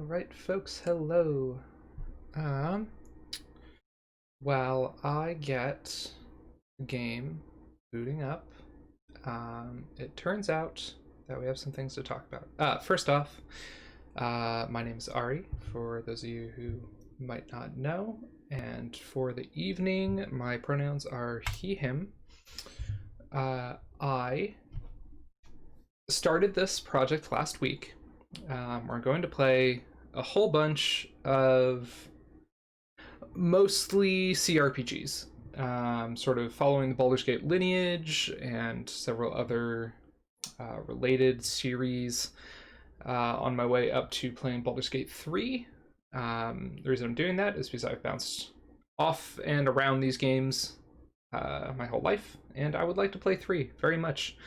Alright, folks, hello. Um, while I get the game booting up, it turns out that we have some things to talk about. First off, my name is Ari, for those of you who might not know, and for the evening, my pronouns are he, him. I started this project last week. We're going to play a whole bunch of mostly CRPGs, sort of following the Baldur's Gate lineage and several other related series on my way up to playing Baldur's Gate 3. The reason I'm doing that is because I've bounced off and around these games my whole life, and I would like to play 3 very much.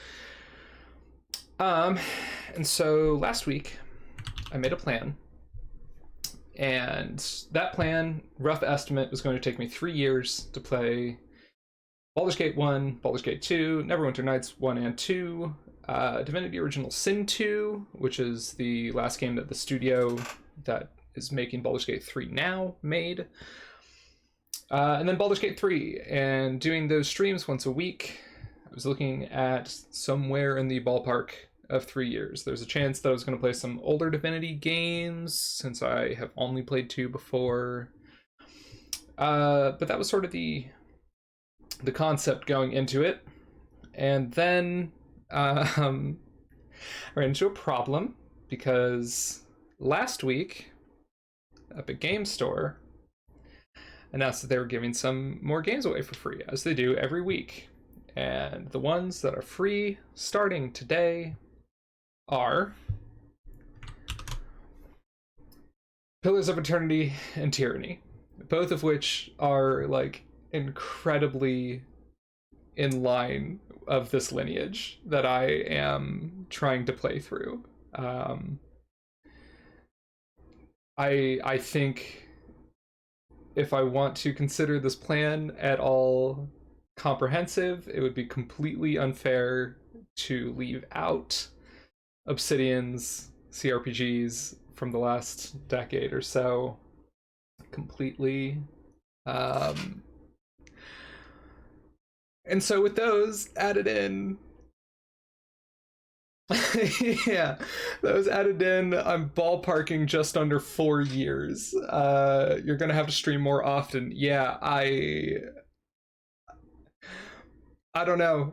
And so last week I made a plan, and that plan, rough estimate, was going to take me 3 years to play Baldur's Gate 1, Baldur's Gate 2, Neverwinter Nights 1 and 2, Divinity Original Sin 2, which is the last game that the studio that is making Baldur's Gate 3 now made, and then Baldur's Gate 3, and doing those streams once a week. I was looking at somewhere in the ballpark of 3 years. There's a chance that I was going to play some older Divinity games, since I have only played 2 before. But that was sort of the concept going into it. And then I ran into a problem, because last week, Epic Game Store announced that they were giving some more games away for free, as they do every week. And the ones that are free starting today are Pillars of Eternity and Tyranny, both of which are like incredibly in line of this lineage that I am trying to play through. I think if I want to consider this plan at all comprehensive, it would be completely unfair to leave out Obsidian's CRPGs from the last decade or so completely. And so with those added in, yeah, those added in, I'm ballparking just under 4 years. You're gonna have to stream more often. Yeah, I don't know.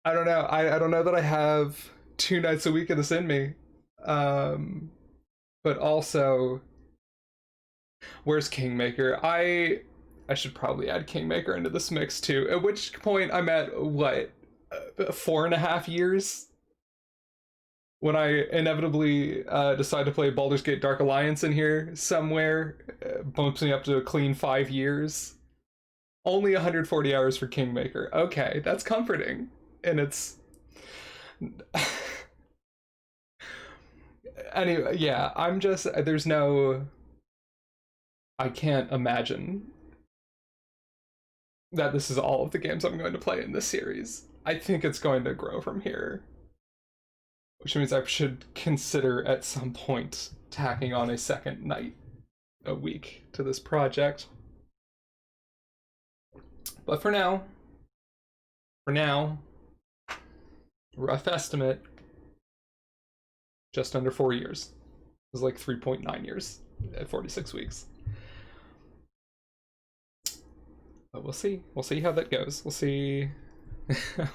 I don't know that I have 2 nights a week of this in me. But also, where's Kingmaker? I should probably add Kingmaker into this mix too. At which point I'm at, what, 4.5 years? When I inevitably decide to play Baldur's Gate Dark Alliance in here somewhere, bumps me up to a clean 5 years. Only 140 hours for Kingmaker. Okay, that's comforting. And it's... Anyway, yeah, I'm just... There's no... I can't imagine that this is all of the games I'm going to play in this series. I think it's going to grow from here. Which means I should consider at some point tacking on a second night a week to this project. But for now, rough estimate, just under 4 years. It was like 3.9 years at 46 weeks. But we'll see. We'll see how that goes. We'll see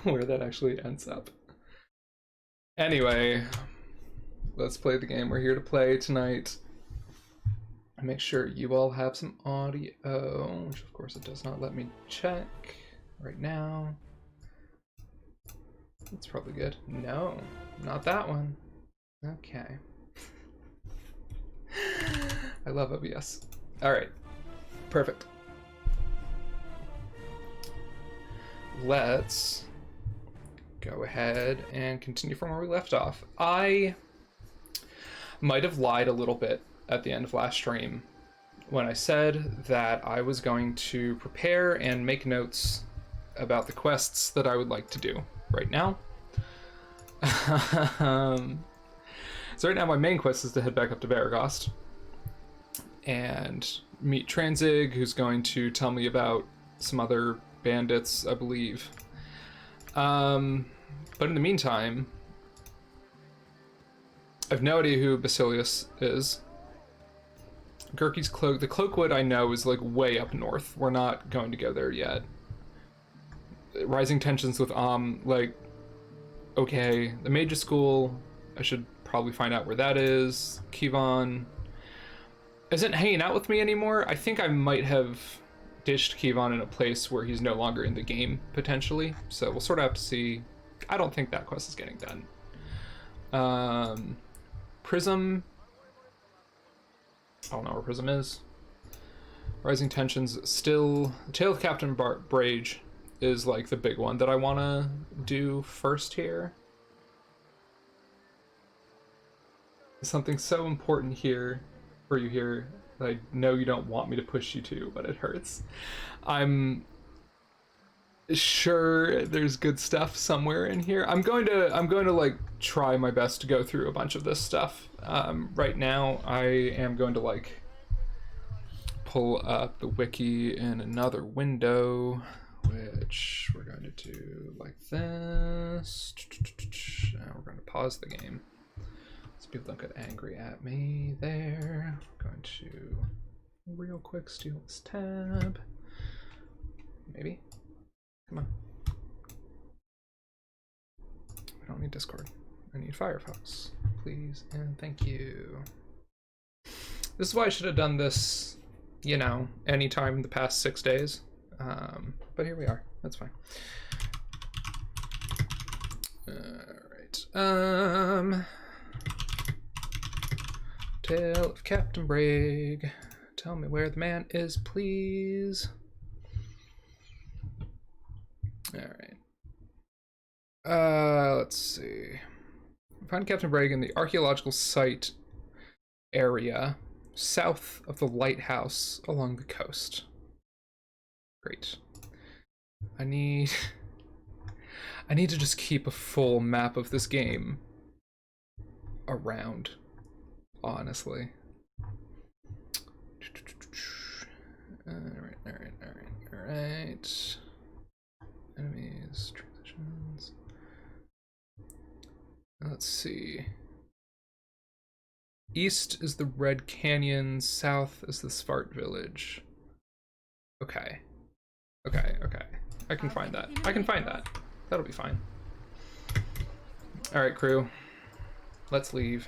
where that actually ends up. Anyway, let's play the game we're here to play tonight. Make sure you all have some audio, which of course it does not let me check right now. That's probably good. No, not that one. Okay. I love OBS. All right, perfect. Let's go ahead and continue from where we left off. I might have lied a little bit at the end of last stream when I said that I was going to prepare and make notes about the quests that I would like to do right now. So right now my main quest is to head back up to Baragost and meet Tranzig, who's going to tell me about some other bandits, I believe. But in the meantime, I have no idea who Basilius is. Gurky's Cloak. The Cloakwood I know is like way up north. We're not going to go there yet. Rising tensions with like, okay. The Mage's School, I should probably find out where that is. Kivon isn't hanging out with me anymore. I think I might have ditched Kivon in a place where he's no longer in the game, potentially. So we'll sort of have to see. I don't think that quest is getting done. Prism. I don't know where Prism is. Rising tensions still. Tale of Captain Brage is like the big one that I want to do first here. Something so important here for you here that I know you don't want me to push you to, but it hurts. I'm sure there's good stuff somewhere in here. I'm going to like try my best to go through a bunch of this stuff. Right now I am going to like pull up the wiki in another window, which we're going to do like this. Now we're going to pause the game so people don't get angry at me there. I'm going to real quick steal this tab. Maybe. Come on. I don't need Discord. I need Firefox. Please and thank you. This is why I should have done this, you know, anytime in the past 6 days. But here we are. That's fine. Alright. Tale of Captain Brage. Tell me where the man is, please. Alright. Let's see. Find Captain Brage in the archaeological site area south of the lighthouse along the coast. Great. I need to just keep a full map of this game around, honestly. Alright. Enemies, transitions. Let's see. East is the Red Canyon, south is the Svart Village. Okay. I can find that. That'll be fine. Alright, crew. Let's leave.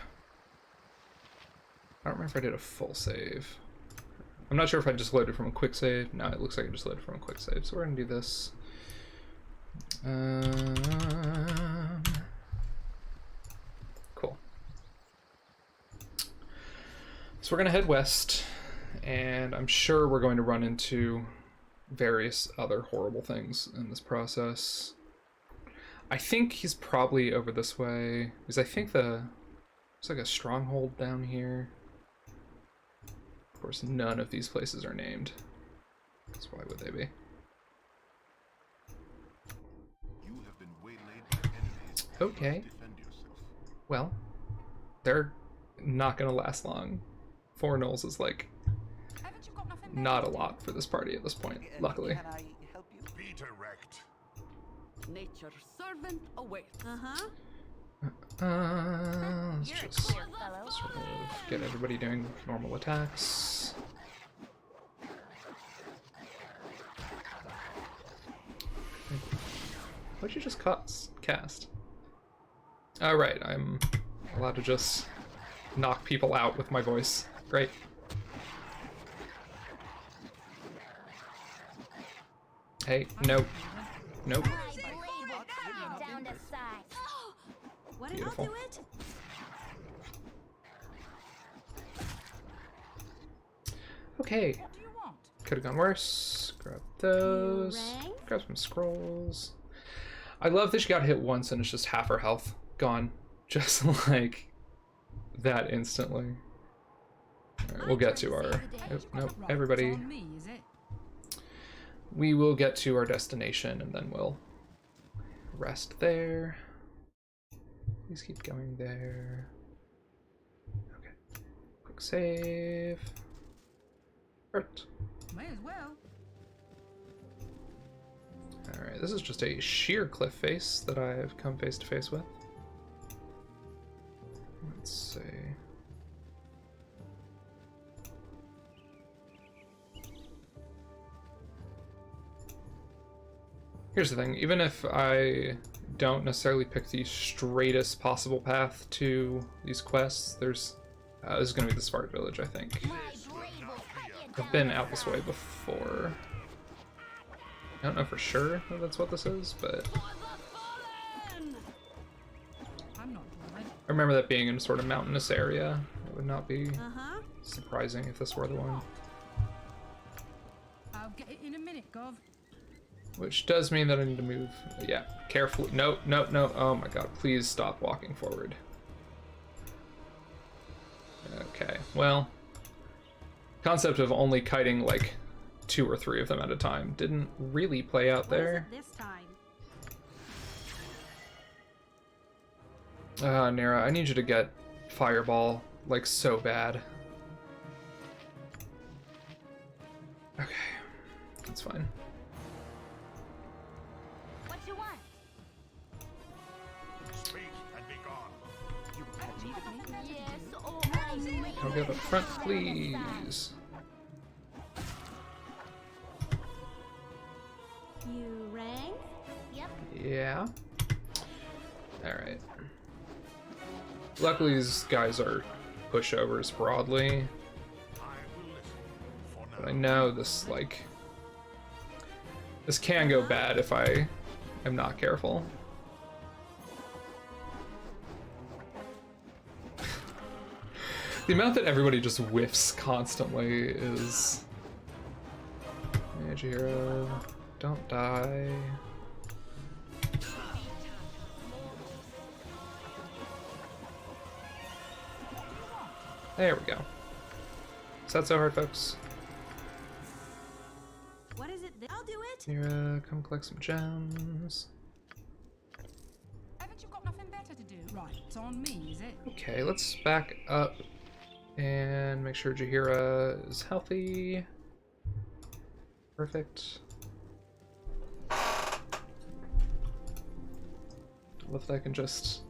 I don't remember if I did a full save. I'm not sure if I just loaded from a quick save. No, it looks like I just loaded from a quick save. So we're gonna do this. Cool. So we're gonna head west, and I'm sure we're going to run into various other horrible things in this process. I think he's probably over this way, because I think there's like a stronghold down here. Of course, none of these places are named. So why would they be? You have been waylaid by enemies. Okay. Defend yourself. Well, they're not gonna last long. 4 nulls is like not a lot for this party at this point, luckily. Can I help you? Be direct. Nature's servant awaits. Let's just sort of get everybody doing normal attacks. What'd you just cast? Oh, right, I'm allowed to just knock people out with my voice. Great. Hey, nope. Nope. Beautiful. Okay. Could have gone worse. Grab those. Grab some scrolls. I love that she got hit once and it's just half her health gone. Just like that instantly. Alright, we'll get to our... Nope, everybody. We will get to our destination and then we'll rest there. Please keep going there. Quick save. Perfect. May as well. Alright, this is just a sheer cliff face that I've come face to face with. Let's see. Here's the thing, even if I don't necessarily pick the straightest possible path to these quests, there's this is going to be the Spark Village, I think. I've been out this way before. I don't know for sure that that's what this is, but I'm not bothered. I remember that being in a sort of mountainous area. It would not be surprising if this were the one. I'll get it in a minute, Gov. Which does mean that I need to move, yeah, carefully. No, no, no, oh my god, please stop walking forward. Okay, well, concept of only kiting like 2 or 3 of them at a time didn't really play out there. This time. Nera, I need you to get Fireball, like, so bad. Okay, that's fine. What you want? Speak and be gone. Yes, oh, I I'll go up front, please. You rang? Yep. Yeah. Alright. Luckily, these guys are pushovers broadly. I will listen for now. But I know this, like... This can go bad if I am not careful. The amount that everybody just whiffs constantly is... Majiro, don't die. There we go. Is that so hard, folks? What is it? I'll do it. Mira, come collect some gems. Haven't you got nothing better to do? Right, it's on me, is it? Okay, let's back up and make sure Jahira is healthy. Perfect. Looks like I can just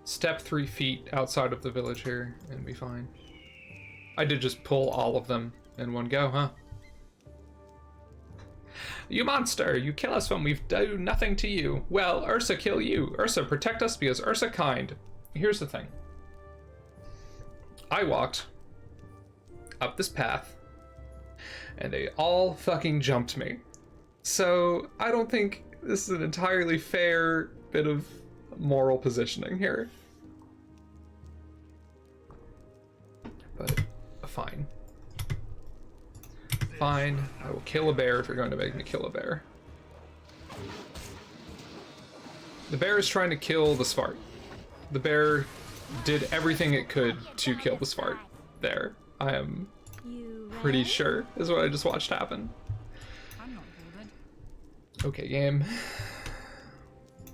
step 3 feet outside of the village here and be fine. I did just pull all of them in one go, huh? You monster! You kill us when we've done nothing to you. Well, Ursa kill you. Ursa protect us because Ursa kind. Here's the thing. I walked up this path and they all fucking jumped me. So I don't think this is an entirely fair bit of moral positioning here. But fine. Fine, I will kill a bear if you're going to make me kill a bear. The bear is trying to kill the Svart. The bear did everything it could to kill the Svart. There. I am pretty sure is what I just watched happen. I'm not bothered. Okay, game.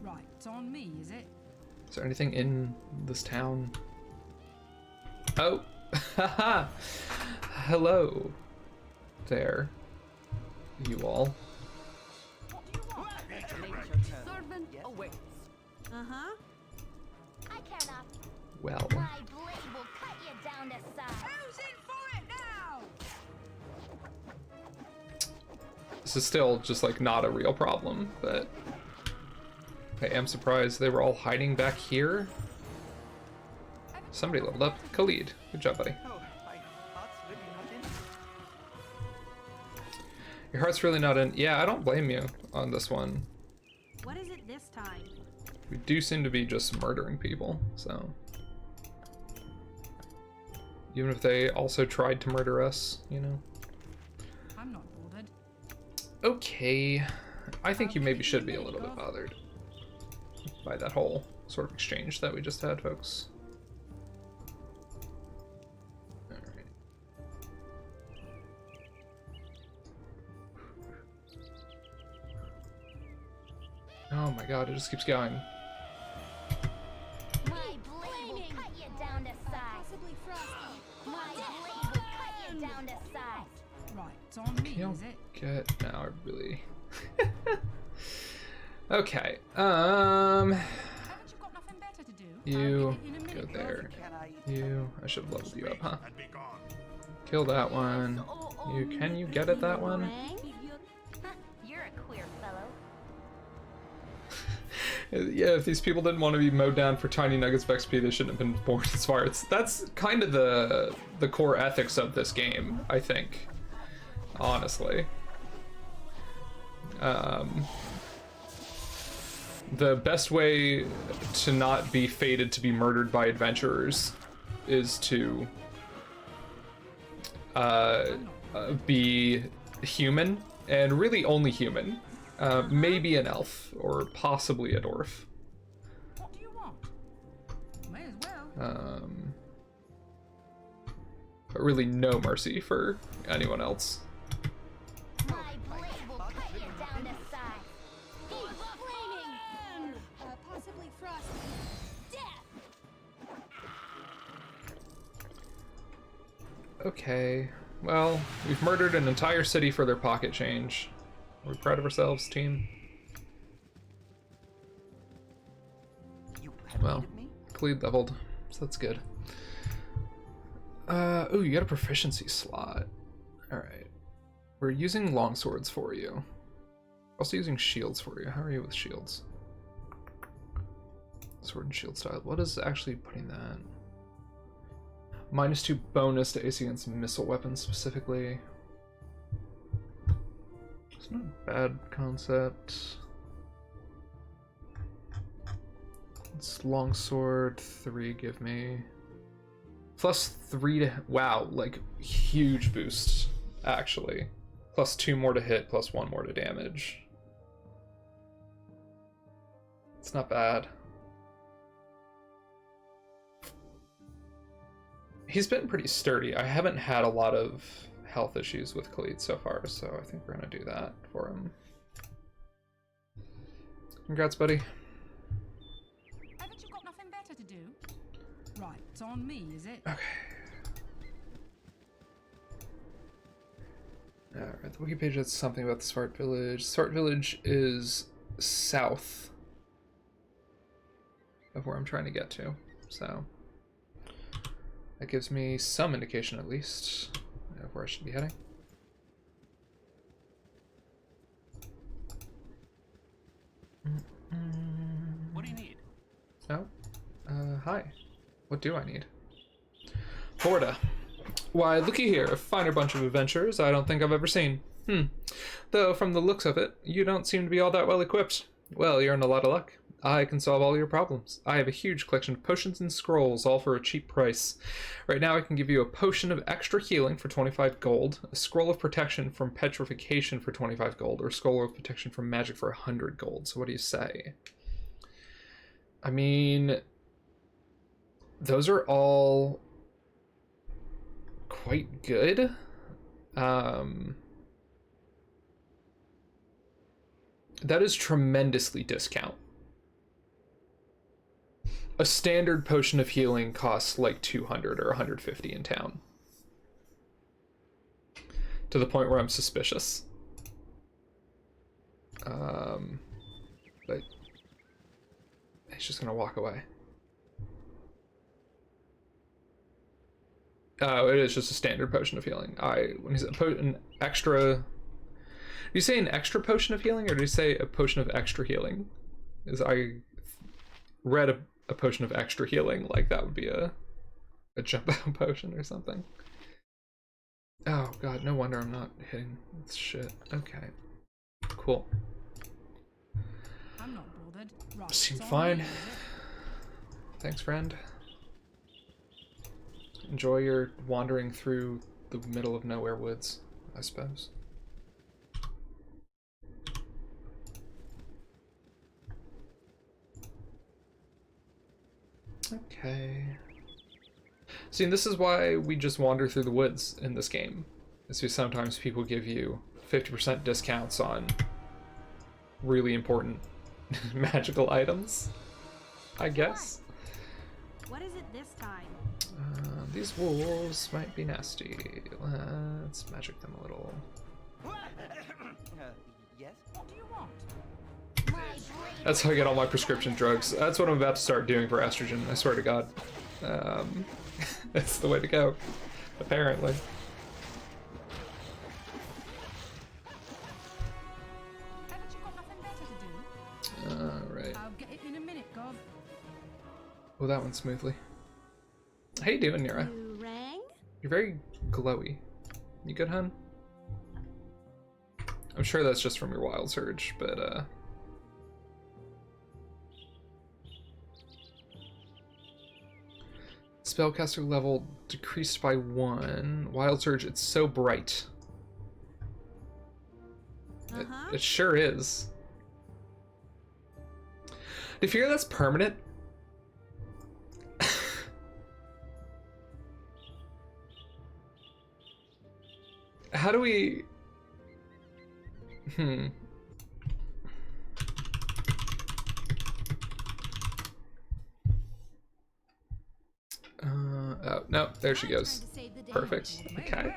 Right, it's on me, is it? Is there anything in this town? Oh! Haha! Hello. There. You all. Nature's servant awaits. Uh-huh. I care not. Well. My blade will cut you down to size. Who's in for it now? This is still just like not a real problem, but I am surprised they were all hiding back here. Somebody leveled up. Khalid. Good job, buddy. Oh, my heart's really not in. Your heart's really not in. Yeah, I don't blame you on this one. What is it this time? We do seem to be just murdering people, so. Even if they also tried to murder us, you know. I'm not bothered. Okay. I think you maybe should be a little bit bothered by that whole sort of exchange that we just had, folks. Alright. Oh my god, it just keeps going. My blade will cut you down to size. Possibly from down to size. Right, it's on me, You'll is it? get now. I really. Okay. Haven't you got nothing better to do? You I'll get it in a go minute. there. Can I? You. I should have leveled you up, huh? And be gone. Kill that one. You. Can you get at that one? You're a queer fellow. Yeah, if these people didn't want to be mowed down for tiny nuggets of XP, they shouldn't have been born as far. That's kind of the core ethics of this game, I think. Honestly. The best way to not be fated to be murdered by adventurers is to be human, and really only human. Maybe an elf, or possibly a dwarf. What do you want? May as well. But really no mercy for anyone else. My blade will cut you down to size. He's flaming. Possibly frosty. Death. Okay, well, we've murdered an entire city for their pocket change. Are we proud of ourselves, team? You have Well, needed me? Cleed leveled, so that's good. Ooh, you got a proficiency slot. Alright. We're using longswords for you. Also using shields for you. How are you with shields? Sword and shield style. What is actually putting that? -2 bonus to AC against missile weapons specifically. It's not a bad concept. It's longsword 3, give me. +3 to, wow, like huge boost, actually. +2 more to hit, +1 more to damage. It's not bad. He's been pretty sturdy. I haven't had a lot of health issues with Khalid so far, so I think we're gonna do that for him. Congrats, buddy. Haven't you got nothing better to do? Right, it's on me, is it? Okay. Alright, the wiki page has something about the Svart Village. Svart Village is south of where I'm trying to get to, so that gives me some indication at least of where I should be heading. What do you need? Oh, hi. What do I need? Borda. Why, looky here, a finer bunch of adventurers I don't think I've ever seen. Though, from the looks of it, you don't seem to be all that well equipped. Well, you're in a lot of luck. I can solve all your problems. I have a huge collection of potions and scrolls, all for a cheap price. Right now I can give you a potion of extra healing for 25 gold, a scroll of protection from petrification for 25 gold, or a scroll of protection from magic for 100 gold. So what do you say? I mean, those are all quite good. That is tremendously discount. A standard potion of healing costs like 200 or 150 in town. To the point where I'm suspicious. But he's just gonna walk away. Oh, it is just a standard potion of healing. When he said an extra, did you say an extra potion of healing, or did you say a potion of extra healing? As I read a potion of extra healing, like that would be a jump out potion or something. Oh god, no wonder I'm not hitting this shit. Okay, cool. I'm not bothered. Right, Seemed it's on fine. me, is it? Thanks, friend. Enjoy your wandering through the middle of nowhere woods, I suppose. Okay. See, and this is why we just wander through the woods in this game. Is because sometimes people give you 50% discounts on really important magical items, I guess. What is it this time? these wolves might be nasty. Let's magic them a little. Yes? What do you want? That's how I get all my prescription drugs. That's what I'm about to start doing for estrogen, I swear to God. That's the way to go, apparently. Haven't you got nothing better to do? Alright. I'll get it in a minute, Gov. Oh, that went smoothly. How you doing, Nira? You rang? You're very glowy. You good, hun? I'm sure that's just from your wild surge, but spellcaster level decreased by 1. Wild surge, it's so bright. It sure is. Do you figure that's permanent? How do we... oh, no, there she goes. Perfect. Okay.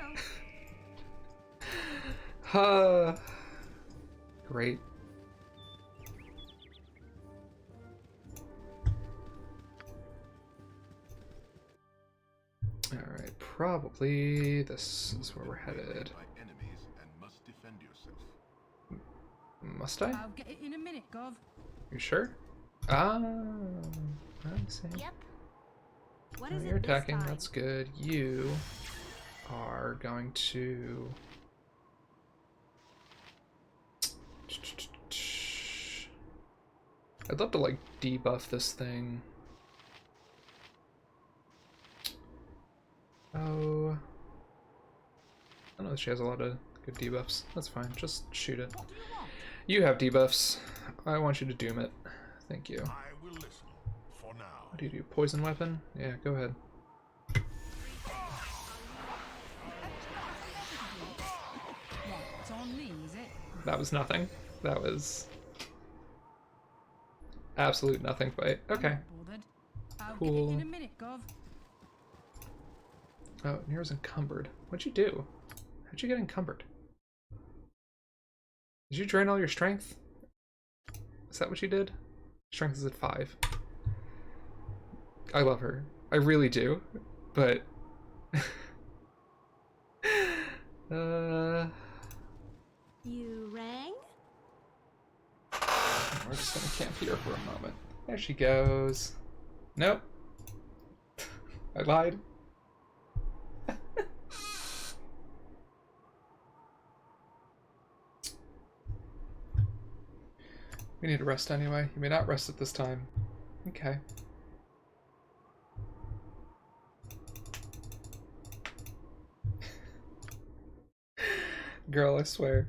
Great. Alright, probably this is where we're headed. By enemies and must defend yourself. Must I? I'll get it in a minute, Gov. You sure? I see. Yep. What Oh, is you're it this attacking, time? that's good. You are going to... I'd love to, like, debuff this thing. Oh... I don't know if she has a lot of good debuffs. That's fine, just shoot it. What do you want? You have debuffs. I want you to doom it. Thank you. I will listen for now. What do you do? Poison weapon? Yeah, go ahead. Right, it's on me, is it? That was nothing. That was absolute nothing fight. Okay. I'm not bothered. I'll Cool. get it in a minute, Gov. Oh, Nero's encumbered. What'd you do? How'd you get encumbered? Did you drain all your strength? Is that what you did? Strength is at 5. I love her. I really do. But... You rang? We're just gonna camp here for a moment. There she goes. Nope. I lied. We need to rest anyway. You may not rest at this time. Okay. Girl, I swear.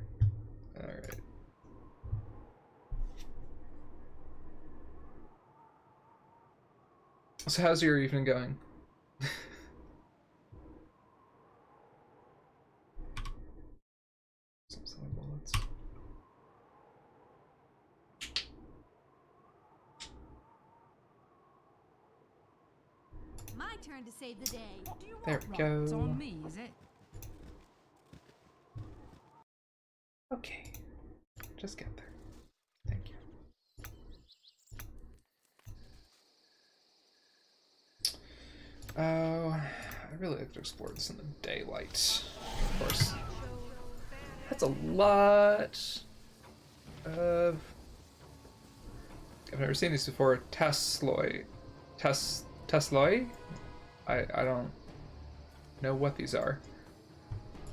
Alright. So how's your evening going? Some bullets. My turn to save the day. What do you want? There we Right, it's go. on me, is it? Okay. Just get there. Thank you. Oh, I really like to explore this in the daylight. Of course. That's a lot of... I've never seen these before. Tesloi. Tesloi? I don't know what these are.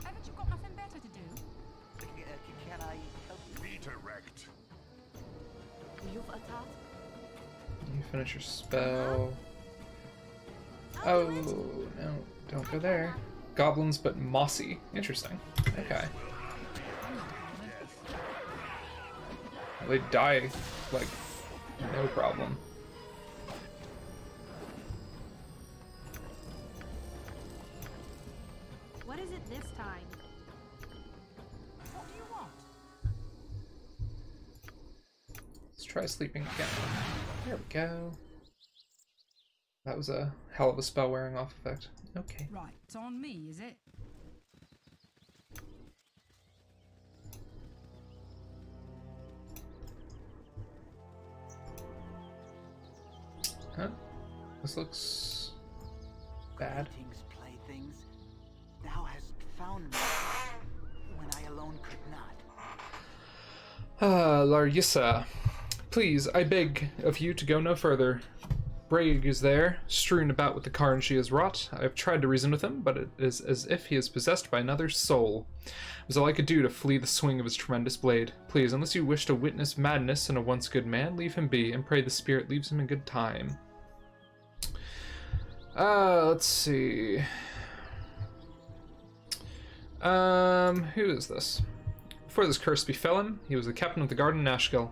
Haven't you got nothing better to do? Can I help you? Redirect. You've a task? You finish your spell. Oh, no. Don't go there. Goblins, but mossy. Interesting. Okay. They die, like, no problem. What is it this time? What do you want? Let's try sleeping again. There we go. That was a hell of a spell wearing off effect. Okay. Right, it's on me, is it? Huh? This looks bad. Greetings, playthings. Thou hast found me when I alone could not. Larissa, please, I beg of you to go no further. Braig is there, strewn about with the carn she has wrought. I have tried to reason with him, but it is as if he is possessed by another's soul. It was all I could do to flee the swing of his tremendous blade. Please, unless you wish to witness madness in a once good man, leave him be, and pray the spirit leaves him in good time. Let's see. Who is this? Before this curse befell him, he was the captain of the guard in Nashkel.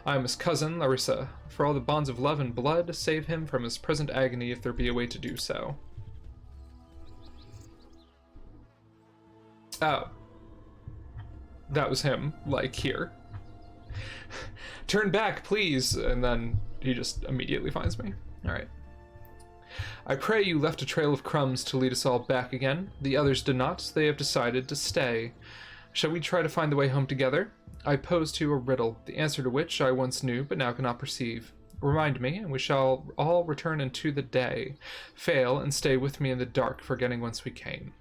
I am his cousin, Larissa. For all the bonds of love and blood, save him from his present agony if there be a way to do so. Oh. That was him, like here. Turn back, please! And then he just immediately finds me. Alright. I pray you left a trail of crumbs to lead us all back again. The others did not. They have decided to stay. Shall we try to find the way home together? I pose to you a riddle, the answer to which I once knew but now cannot perceive. Remind me, and we shall all return into the day. Fail, and stay with me in the dark, forgetting whence we came.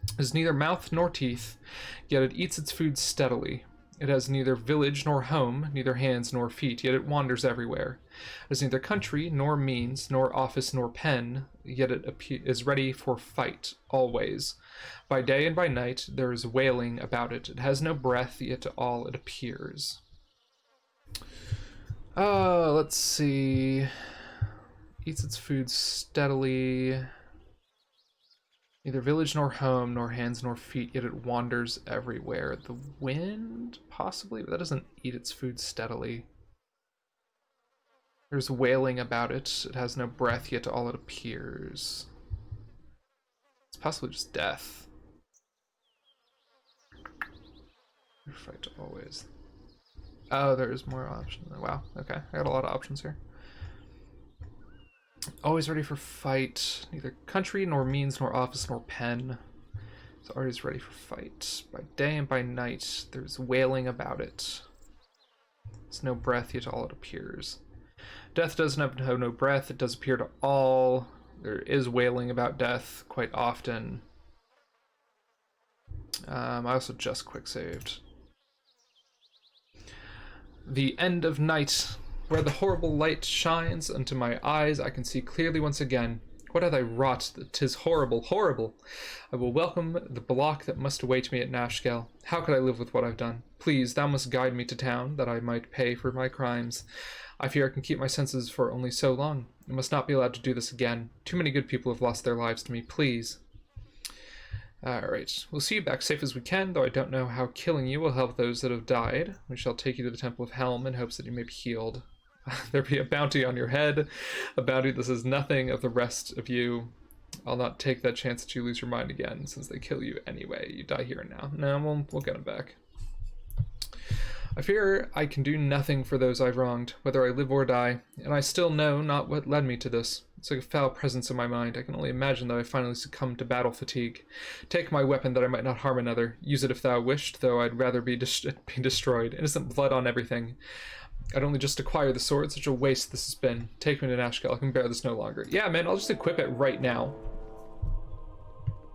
It has neither mouth nor teeth, yet it eats its food steadily. It has neither village nor home, neither hands nor feet, yet it wanders everywhere. It has neither country nor means, nor office nor pen, yet it is ready for fight, always. By day and by night there is wailing about it. It has no breath, yet to all it appears. Let's see. Eats its food steadily. Neither village nor home, nor hands nor feet, yet it wanders everywhere. The wind, possibly, but that doesn't eat its food steadily. There's wailing about it. It has no breath, yet to all it appears. It's possibly just death. Fight always. Oh, there's more options. Wow, okay. I got a lot of options here. Always ready for fight. Neither country, nor means, nor office, nor pen. It's always ready for fight. By day and by night, there's wailing about it. It's no breath, yet all it appears. Death doesn't have no breath. It does appear to all. There is wailing about death quite often. I also just quick saved. The end of night. Where the horrible light shines unto my eyes, I can see clearly once again. What have I wrought that 'tis horrible, horrible? I will welcome the block that must await me at Nashkel. How could I live with what I've done? Please, thou must guide me to town, that I might pay for my crimes. I fear I can keep my senses for only so long. I must not be allowed to do this again. Too many good people have lost their lives to me, please. Alright, we'll see you back safe as we can, though I don't know how killing you will help those that have died. We shall take you to the Temple of Helm in hopes that you may be healed. There be a bounty on your head, a bounty that says nothing of the rest of you. I'll not take that chance that you lose your mind again, since they kill you anyway. You die here and now. No, we'll get him back. I fear I can do nothing for those I've wronged, whether I live or die, and I still know not what led me to this. It's like a foul presence in my mind. I can only imagine that I finally succumbed to battle fatigue. Take my weapon that I might not harm another. Use it if thou wished, though I'd rather be destroyed. Innocent blood on everything. I'd only just acquire the sword. Such a waste this has been. Take me to Nashkel. I can bear this no longer. Yeah, man, I'll just equip it right now.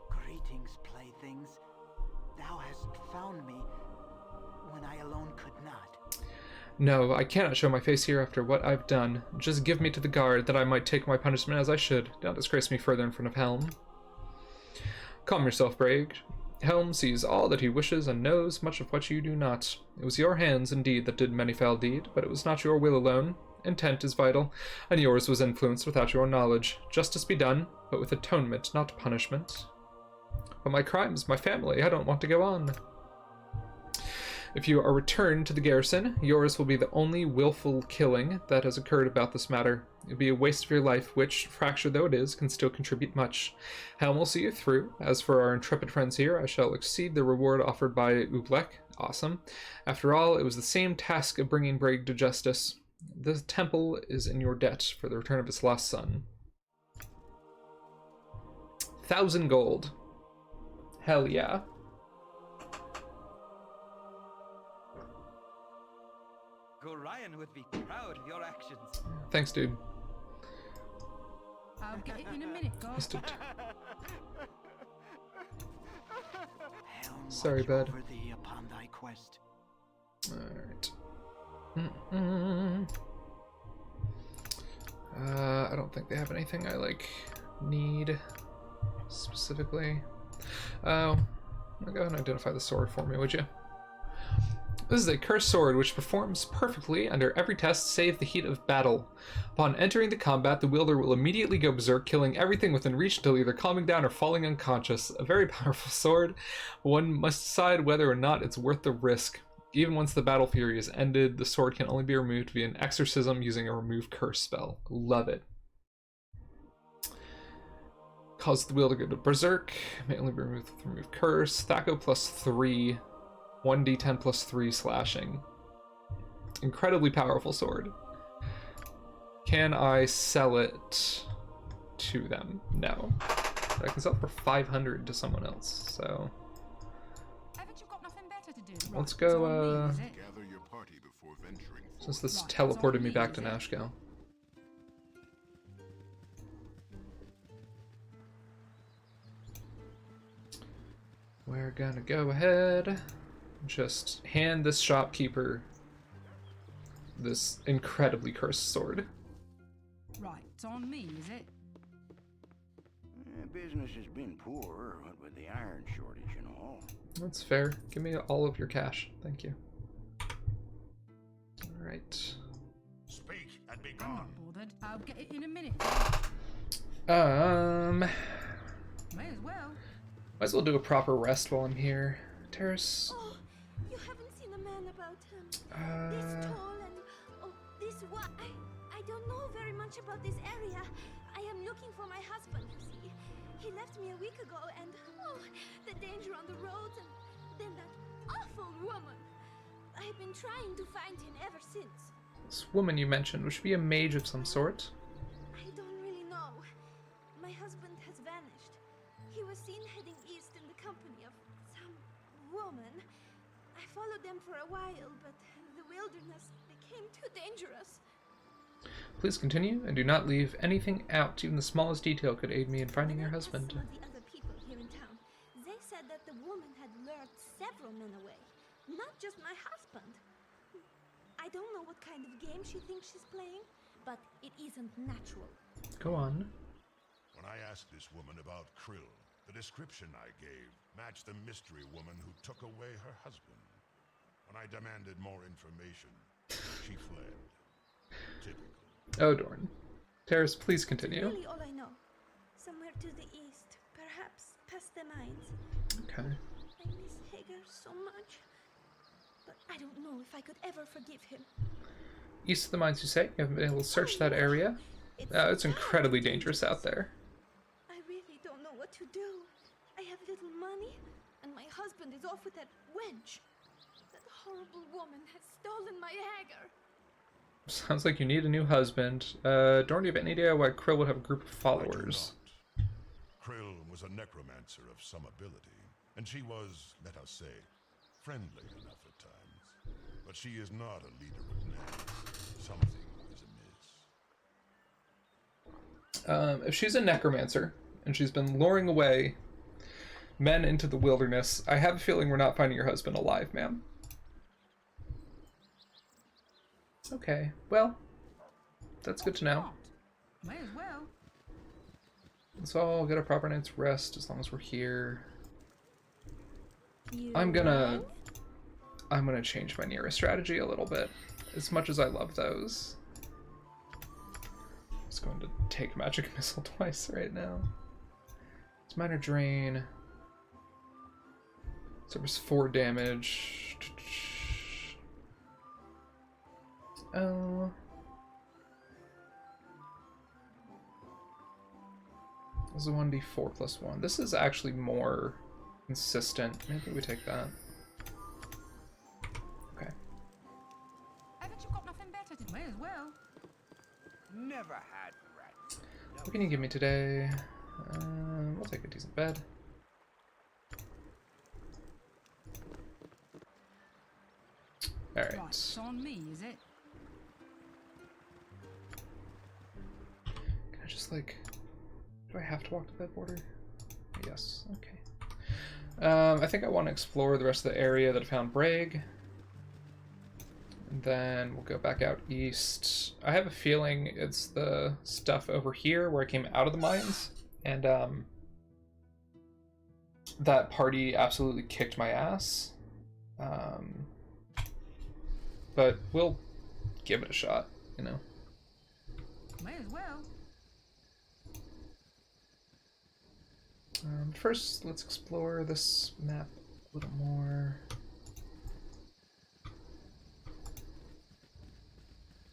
Greetings, playthings. Thou hast found me when I alone could not. No, I cannot show my face here after what I've done. Just give me to the guard, that I might take my punishment as I should. Don't disgrace me further in front of Helm. Calm yourself, Braig. Helm sees all that he wishes and knows much of what you do not. It was your hands, indeed, that did many foul deed, but it was not your will alone. Intent is vital, and yours was influenced without your knowledge. Justice be done, but with atonement, not punishment. But my crimes, my family, I don't want to go on. If you are returned to the garrison, yours will be the only willful killing that has occurred about this matter. It will be a waste of your life, which, fractured though it is, can still contribute much. Helm will see you through. As for our intrepid friends here, I shall exceed the reward offered by Ublek. Awesome. After all, it was the same task of bringing Braig to justice. The temple is in your debt for the return of its lost son. 1,000 gold. Hell yeah. Gorion would be proud of your actions. Thanks, dude. I'll get it in a minute, guys. Missed it. Helm Sorry, watch bud. over thee upon thy quest. Alright. I don't think they have anything I, like, need specifically. Oh, go ahead and identify the sword for me, would you? This is a cursed sword which performs perfectly under every test save the heat of battle. Upon entering the combat, the wielder will immediately go berserk, killing everything within reach until either calming down or falling unconscious. A very powerful sword. One must decide whether or not it's worth the risk. Even once the battle fury is ended, the sword can only be removed via an exorcism using a remove curse spell. Love it. Cause the wielder to go to berserk. May only be removed with remove curse. Thaco plus 3. 1d10 plus 3 slashing. Incredibly powerful sword. Can I sell it to them? No. But I can sell it for 500 to someone else, so... Haven't you got nothing better to do? Let's Right, go, it's on me, is it? Gather your party before venturing Since forth. this Right, teleported it's me on back me, to is it? Nashkel. We're gonna go ahead and just hand this shopkeeper this incredibly cursed sword. Right, it's on me, is it? Business has been poor, what with the iron shortage and all. That's fair. Give me all of your cash. Thank you. Alright. Speak and be I'm gone. not bothered. I'll get it in a minute. May as well. Might as well do a proper rest while I'm here. Terrace. Oh, you haven't seen a man about this tall and this wide. I don't know very much about this area. I am looking for my husband, you see. He left me a week ago and the danger on the roads and then that awful woman. I've been trying to find him ever since. This woman you mentioned, would she be a mage of some sort? I don't really know. My husband has vanished. He was seen heading east in the company of some woman. I followed them for a while, but the wilderness became too dangerous. Please continue, and do not leave anything out. Even the smallest detail could aid me in finding your When I asked husband. some of the other people here in town, they said that the woman had lured several men away, not just my husband. I don't know what kind of game she thinks she's playing, but it isn't natural. Go on. When I asked this woman about Krill, the description I gave matched the mystery woman who took away her husband. When I demanded more information, she fled. Typical. Oh, Dorn. Terrace, please continue. Really all I know. Somewhere to the east, perhaps past the mines. Okay. I miss Hagar so much. But I don't know if I could ever forgive him. East of the mines, you say? You haven't been able to search that area? It's incredibly dangerous out there. I really don't know what to do. I have little money, and my husband is off with that wench. That horrible woman has stolen my Hagar. Sounds like you need a new husband. Dorn, do you have any idea why Krill would have a group of followers? I do not. Krill was a necromancer of some ability, and she was, let us say, friendly enough at times. But she is not a leader of knaves. Something is amiss. If she's a necromancer, and she's been luring away men into the wilderness, I have a feeling we're not finding your husband alive, ma'am. Okay, well, that's good to know. Not. May as well. So I'll get a proper night's rest as long as we're here. You I'm gonna change my nearest strategy a little bit. As much as I love those. I'm just going to take magic missile twice right now. It's minor drain. Service 4 damage. Oh. This is a 1d4 plus 1. This is actually more consistent. Maybe we take that. Okay. Haven't you got nothing better to do? May as well. Never had rats. What can you give me today? We'll take a decent bed. Alright. Right, it's on me, is it? Can I just like... Do I have to walk to that border? Yes, okay. I think I want to explore the rest of the area that I found Bragg. And then we'll go back out east. I have a feeling it's the stuff over here where I came out of the mines. And that party absolutely kicked my ass. But we'll give it a shot, you know. May as well. First, let's explore this map a little more.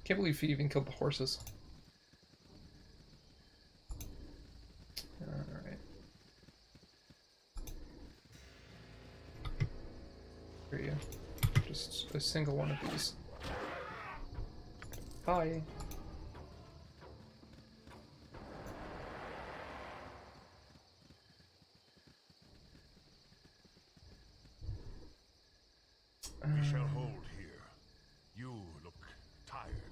Can't believe he even killed the horses. Alright. Here you. Just a single one of these. Bye. We shall hold here. You look tired.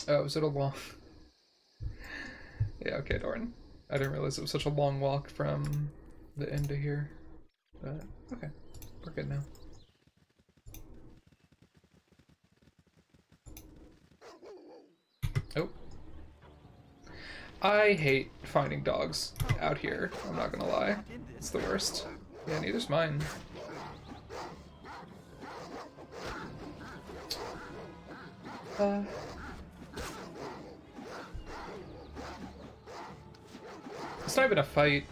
Oh, was it a long... Yeah, okay, Doran. I didn't realize it was such a long walk from the end to here. But, okay. We're good now. Oh. I hate finding dogs out here, I'm not gonna lie. It's the worst. Yeah, neither's mine. It's not even a fight,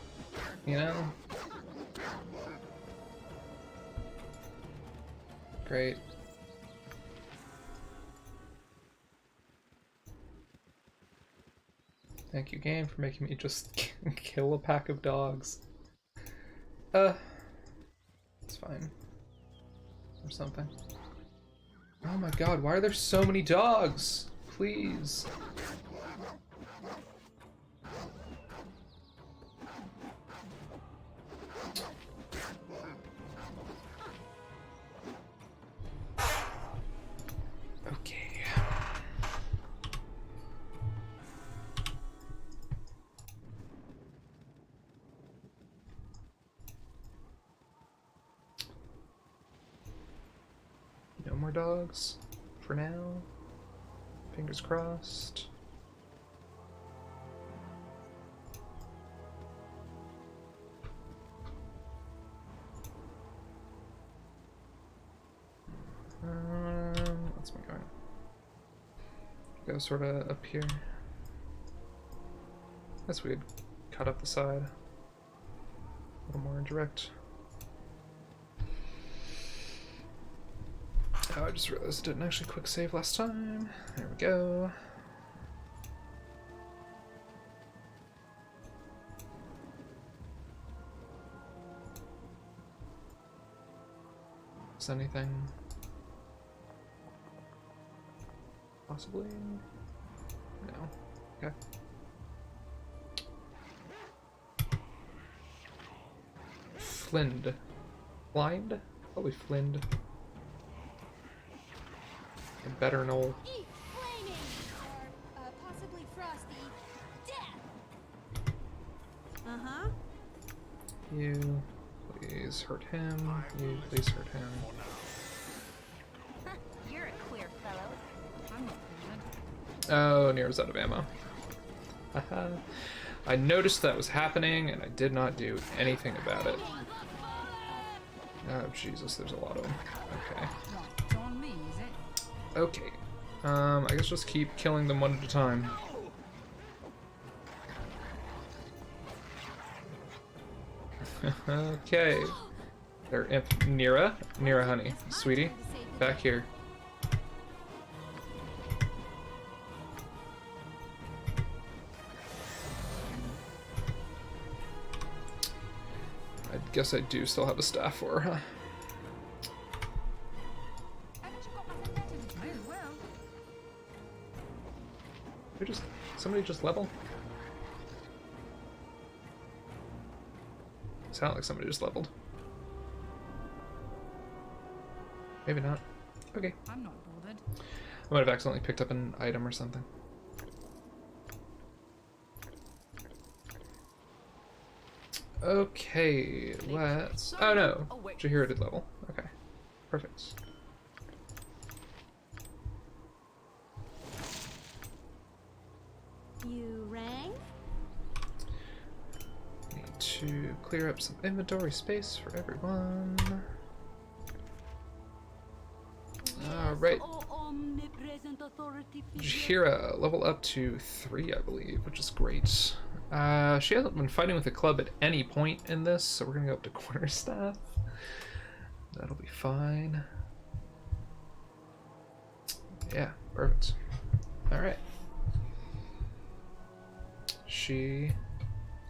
you know? Great. Thank you, game, for making me just kill a pack of dogs. It's fine. Or something. Oh my god, why are there so many dogs? Please. Okay. No more dogs for now. Fingers crossed. What's my going? Go sort of up here. Guess we could cut up the side. A little more indirect. Oh, I just realized I didn't actually quick save last time. There we go. Is anything? Possibly? No. Okay. Flind. Blind? Probably Flind. And better Knoll. Eat flaming, or possibly frosty death. Uh-huh. You please hurt him. You please hurt him. You're a queer fellow. I'm not good. Oh, Nero's out of ammo. Haha. I noticed that was happening and I did not do anything about it. Oh Jesus, there's a lot of them. Okay. Right, it's on me, is it? Okay. I guess just keep killing them one at a time. Okay. They're Nira, honey, sweetie, back here. I guess I do still have a staff for her, huh? Haven't you got nothing better to do? May as well. Somebody just level? Sound like somebody just leveled. Maybe not. Okay. I'm not bothered. I might have accidentally picked up an item or something. Okay, let's... Oh no! Jahira did level. Okay. Perfect. You rang? Need to clear up some inventory space for everyone. Alright. Jahira, level up to 3, I believe, which is great. She hasn't been fighting with the club at any point in this, so we're gonna go up to quarterstaff. That'll be fine. Yeah, perfect. Alright. She...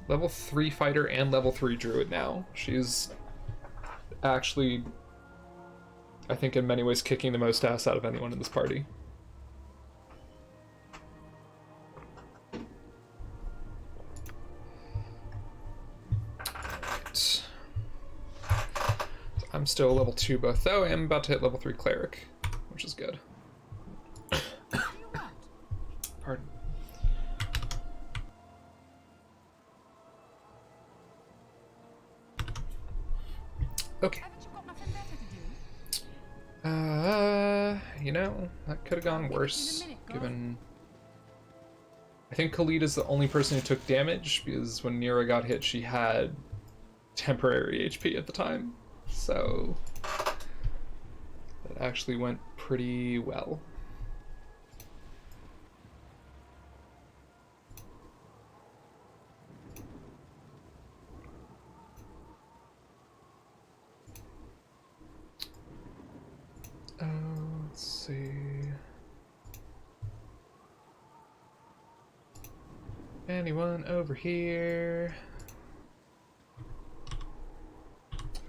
level 3 fighter and level 3 druid now. She's actually, I think in many ways, kicking the most ass out of anyone in this party. Right. I'm still level 2 both though. I'm about to hit level 3 cleric, which is good. Pardon. Okay. You know, that could have gone worse, given... I think Khalid is the only person who took damage, because when Nira got hit, she had temporary HP at the time. So... that actually went pretty well. Let's see. Anyone over here?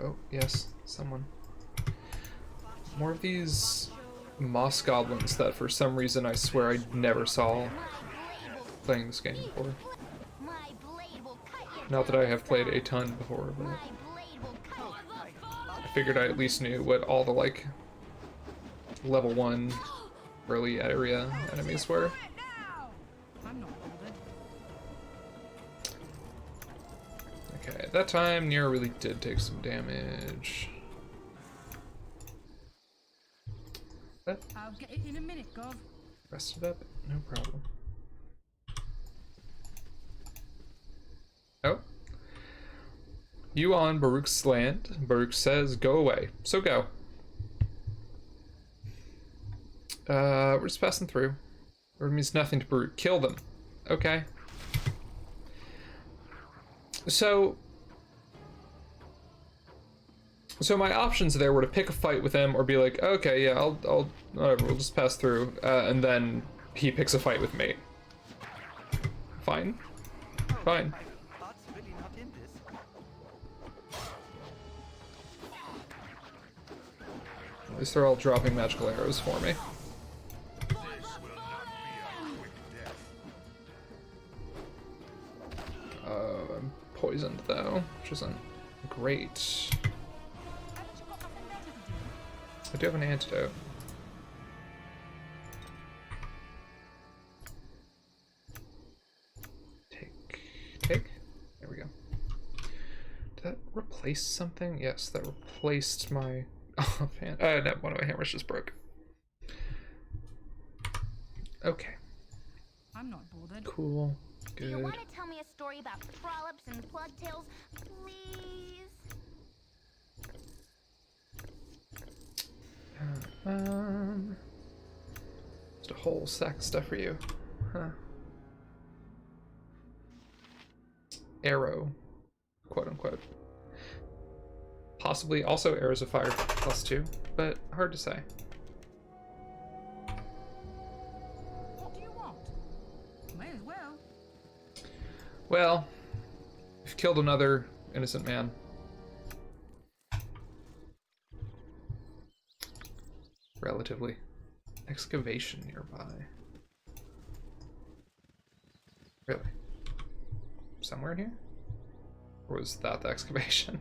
Oh, yes, someone. More of these moss goblins that for some reason I swear I never saw playing this game before. Not that I have played a ton before, but I figured I at least knew what all the, like, level 1 early area enemies were. Okay, at that time, Nira really did take some damage. I'll get it in a minute, Gov. Rested up? No problem. Oh. You on Baruch's land. Baruch says, go away. So go. We're just passing through. Word means nothing to Baruch. Kill them. Okay. So my options there were to pick a fight with him or be like, okay, yeah, I'll whatever, we'll just pass through, and then he picks a fight with me. Fine. Fine. At least they're all dropping magical arrows for me. I'm poisoned though, which isn't great. I do have an antidote. Take. There we go. Did that replace something? Yes, that replaced my... Oh, man. No, one of my hammers just broke. Okay. I'm not bothered. Cool. Good. Do you want to tell me a story about trollops and plug tails, please? Just a whole sack of stuff for you. Huh. Arrow. Quote unquote. Possibly also arrows of fire +2, but hard to say. What do you want? May as well. Well, you've killed another innocent man. Relatively. Excavation nearby. Really? Somewhere in here? Or was that the excavation?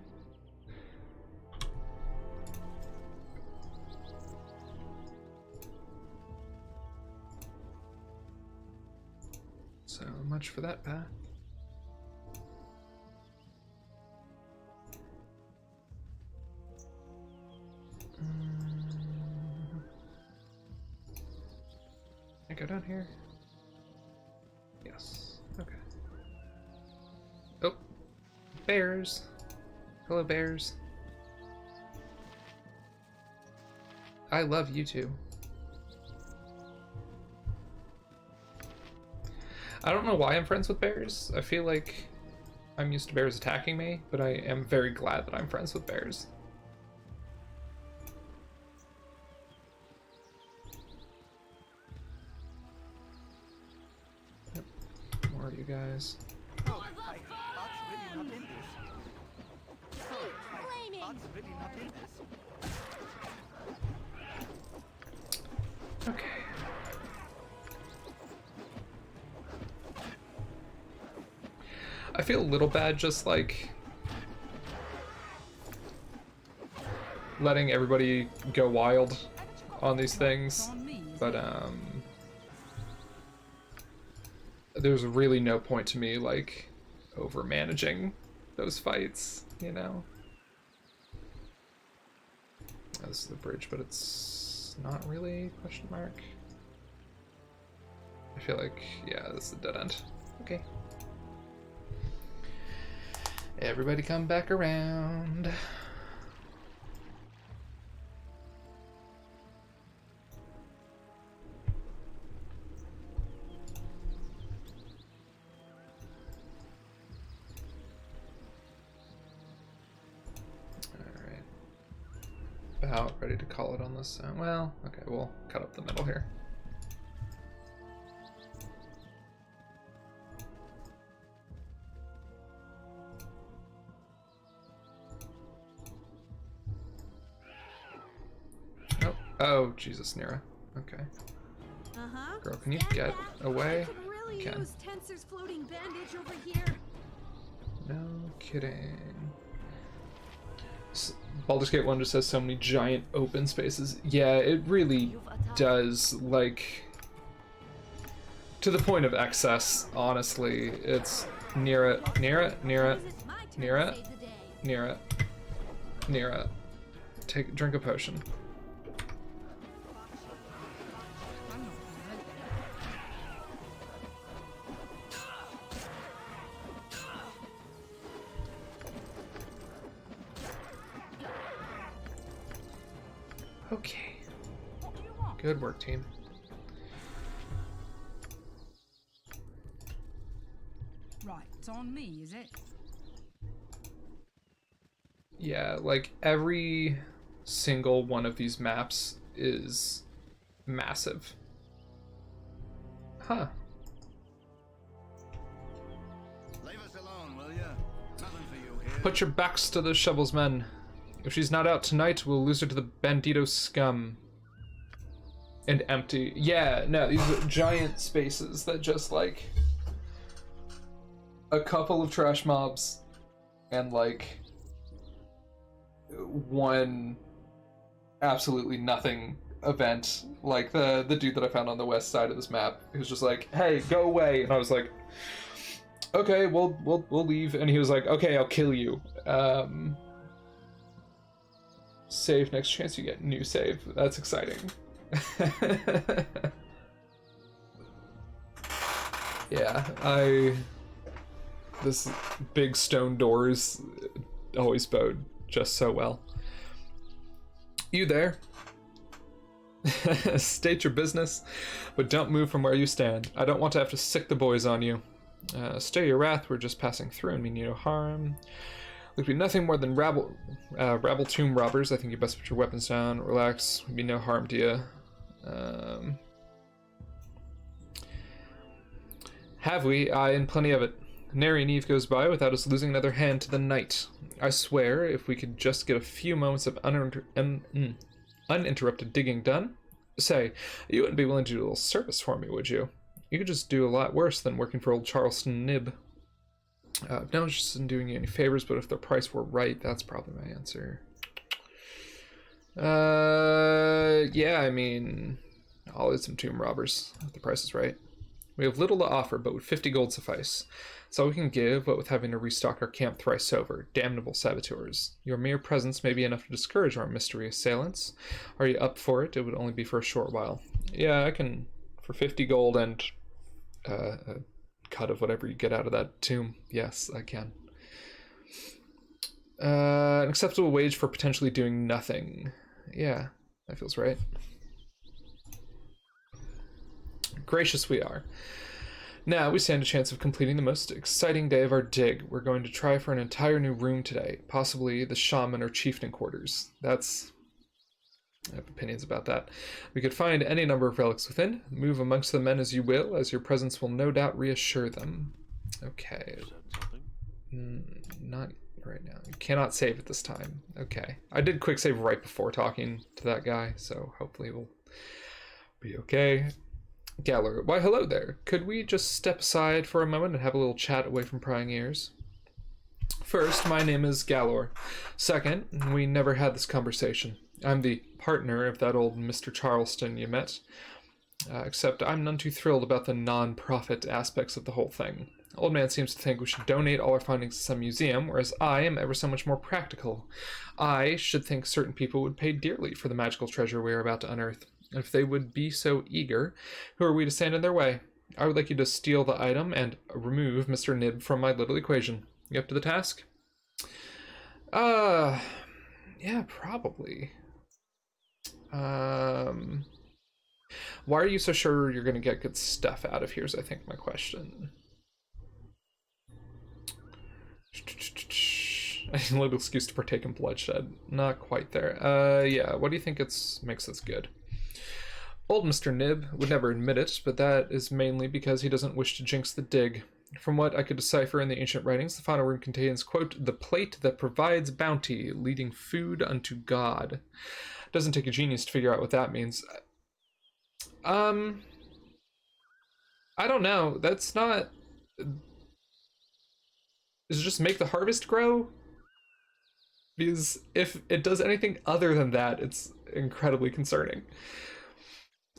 So much for that path. Can I go down here? Yes. Okay. Oh. Bears. Hello, bears. I love you too. I don't know why I'm friends with bears. I feel like I'm used to bears attacking me, but I am very glad that I'm friends with bears. Yep. More of you guys. Oh, I thought really not in this. Oh, I thought really not in this. Okay. I feel a little bad just like letting everybody go wild on these things, but there's really no point to me like over managing those fights, you know. This is the bridge, but it's not really, question mark. I feel like, yeah, this is a dead end. Okay. Everybody come back around. Alright. About ready to call it on this. Well, okay, we'll cut up the middle here. Oh, Jesus, Nira. Okay. Girl, can you get away? Really Can. use Tensor's floating bandage over here. No kidding. Baldur's Gate 1 just has so many giant open spaces. Yeah, it really does, like, to the point of excess, honestly. It's Nira, drink a potion. Okay. Good work, team. Right, it's on me, is it? Yeah, like every single one of these maps is massive. Huh. Leave us alone, will ya? Nothing for you here. Put your backs to the shovels, men. If she's not out tonight, we'll lose her to the bandito scum. And empty. Yeah, no, these are giant spaces that just, like, a couple of trash mobs and, like, one absolutely nothing event. Like, the dude that I found on the west side of this map, who's just like, hey, go away. And I was like, okay, we'll leave. And he was like, okay, I'll kill you. Save next chance you get. New save. That's exciting. Yeah, this big stone doors always bode just so well. You there? State your business, but don't move from where you stand. I don't want to have to sick the boys on you. Stay your wrath, we're just passing through and mean you no harm. Look, be nothing more than rabble tomb robbers. I think you best put your weapons down. Relax. We'd be no harm to you. Have we? Aye, and plenty of it. Nary an eve goes by without us losing another hand to the night. I swear, if we could just get a few moments of uninterrupted digging done. Say, you wouldn't be willing to do a little service for me, would you? You could just do a lot worse than working for old Charleston Nib. No interest in doing you any favors, but if the price were right, that's probably my answer. Yeah, I mean, I'll add some tomb robbers if the price is right. We have little to offer, but would 50 gold suffice? That's all we can give, what with having to restock our camp thrice over. Damnable saboteurs. Your mere presence may be enough to discourage our mystery assailants. Are you up for it? It would only be for a short while. Yeah, I can, for 50 gold and a cut of whatever you get out of that tomb. Yes, I can. An acceptable wage for potentially doing nothing. Yeah, that feels right. Gracious we are. Now we stand a chance of completing the most exciting day of our dig. We're going to try for an entire new room today, possibly the shaman or chieftain quarters. I have opinions about that. We could find any number of relics within. Move amongst the men as you will, as your presence will no doubt reassure them. Okay. Not right now. You cannot save at this time. Okay. I did quick save right before talking to that guy, so hopefully we'll be okay. Galler, why hello there. Could we just step aside for a moment and have a little chat away from prying ears? First, my name is Gallor. Second, we never had this conversation. I'm the partner of that old Mr. Charleston you met. Except I'm none too thrilled about the non-profit aspects of the whole thing. Old man seems to think we should donate all our findings to some museum, whereas I am ever so much more practical. I should think certain people would pay dearly for the magical treasure we are about to unearth. If they would be so eager, who are we to stand in their way? I would like you to steal the item and remove Mr. Nib from my little equation. You up to the task? Yeah, probably. Why are you so sure you're going to get good stuff out of here is, I think, my question. A little excuse to partake in bloodshed. Not quite there. Yeah, what do you think makes this good? Old Mr. Nib would never admit it, but that is mainly because he doesn't wish to jinx the dig. From what I could decipher in the ancient writings, the final room contains, quote, the plate that provides bounty, leading food unto God. Doesn't take a genius to figure out what that means. I don't know. That's not... Does it just make the harvest grow? Because if it does anything other than that, it's incredibly concerning.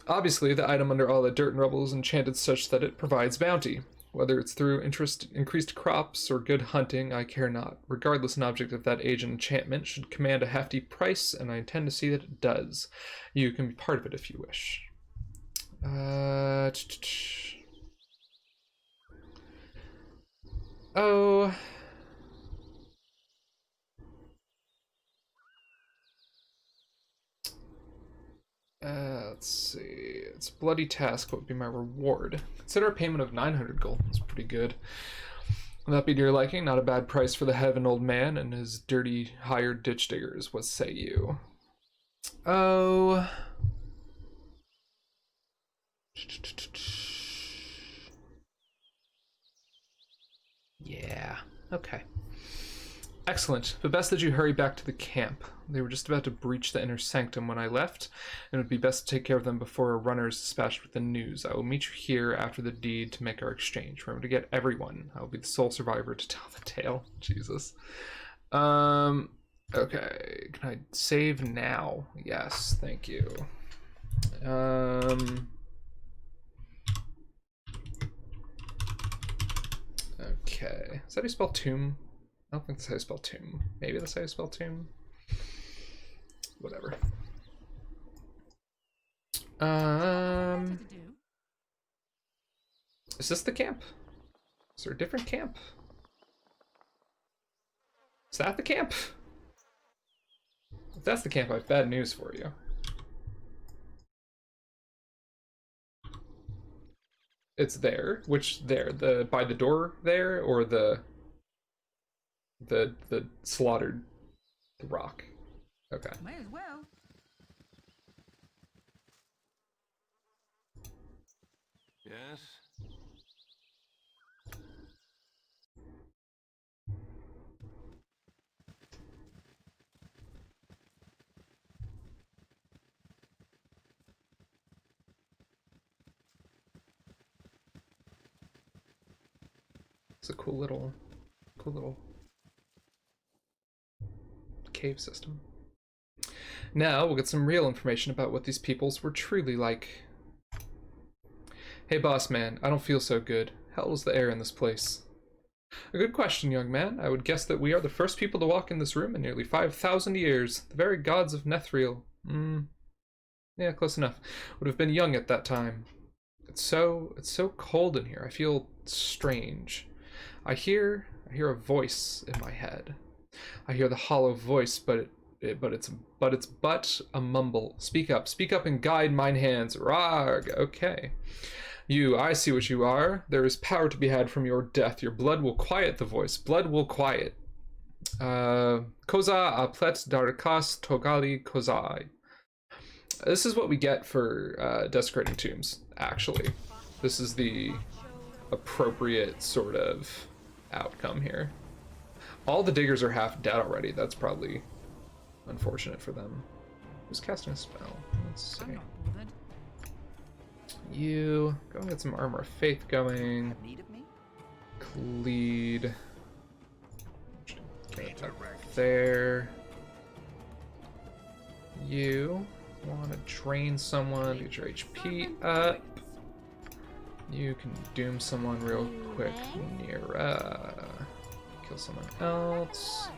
Obviously, the item under all the dirt and rubble is enchanted such that it provides bounty. Whether it's through increased crops or good hunting, I care not. Regardless, an object of that age and enchantment should command a hefty price, and I intend to see that it does. You can be part of it if you wish. Oh... let's see. It's bloody task. What would be my reward? Consider a payment of 900 gold. That's pretty good. Will that be to your liking? Not a bad price for the heaven old man and his dirty hired ditch diggers. What say you? Oh. Yeah. Okay. Excellent, but best that you hurry back to the camp. They were just about to breach the inner sanctum when I left, and it would be best to take care of them before a runner is dispatched with the news. I will meet you here after the deed to make our exchange. Remember to get everyone. I will be the sole survivor to tell the tale. Jesus. Okay, can I save now? Yes, thank you. Okay, is that how you spell tomb? I don't think that's how you spell tomb. Maybe that's how you spell tomb. Whatever. Is this the camp? Is there a different camp? Is that the camp? If that's the camp, I have bad news for you. It's there. Which there? The by the door there, or the slaughtered rock? Okay. May as well. Yes? It's a cool little Cool little cave system. Now we'll get some real information about what these peoples were truly like. Hey boss man, I don't feel so good. How is the air in this place? A good question, young man. I would guess that we are the first people to walk in this room in nearly 5,000 years. The very gods of Nethril. Yeah, close enough. Would have been young at that time. It's so cold in here. I feel strange. I hear a voice in my head. I hear the hollow voice, but it's but a mumble. Speak up and guide mine hands. Rag. Okay. You, I see what you are. There is power to be had from your death. Your blood will quiet the voice. Blood will quiet. Koza aplet darakas togali kozai. This is what we get for desecrating tombs, actually. This is the appropriate sort of outcome here. All the diggers are half dead already. That's probably unfortunate for them. Who's casting a spell? Let's see. You go and get some Armor of Faith going. Cleed. Get that there. You want to drain someone to get your HP up. You can doom someone real quick. Nira. Kill someone else.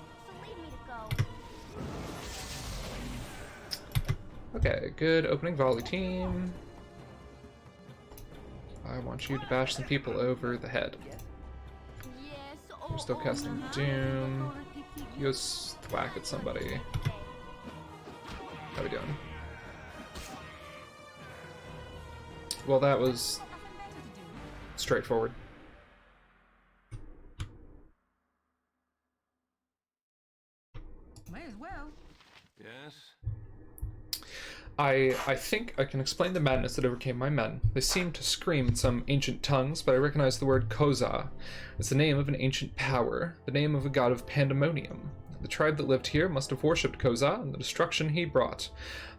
Okay, good opening volley team. I want you to bash some people over the head. You're still casting Doom. You go whack at somebody. How we doing? Well, that was straightforward. May as well. Yes? I think I can explain the madness that overcame my men. They seemed to scream in some ancient tongues, but I recognize the word Koza. It's the name of an ancient power, the name of a god of pandemonium. The tribe that lived here must have worshipped Koza and the destruction he brought.